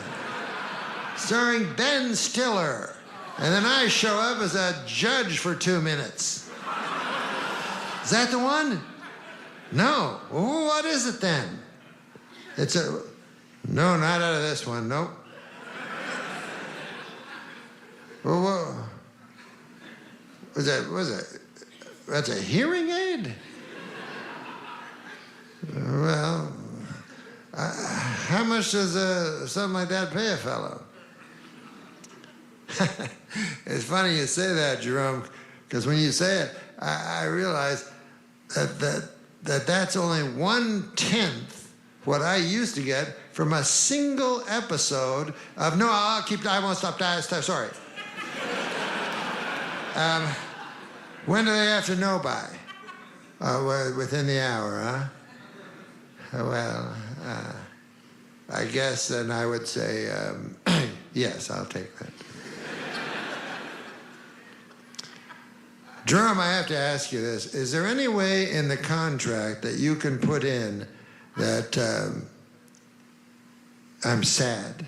starring Ben Stiller. And then I show up as a judge for 2 minutes. Is that the one? No. Well, what is it then? It's a... No, not out of this one, nope. Well, what was that? That's a hearing aid? Well, how much does something like that pay a fellow? It's funny you say that, Jerome, because when you say it, I realize that's only 1/10 what I used to get from a single episode of, no, I won't stop, sorry. When do they have to know by? Within the hour, huh? Well, I guess then I would say, yes, I'll take that. Jerome, I have to ask you this. Is there any way in the contract that you can put in that I'm sad?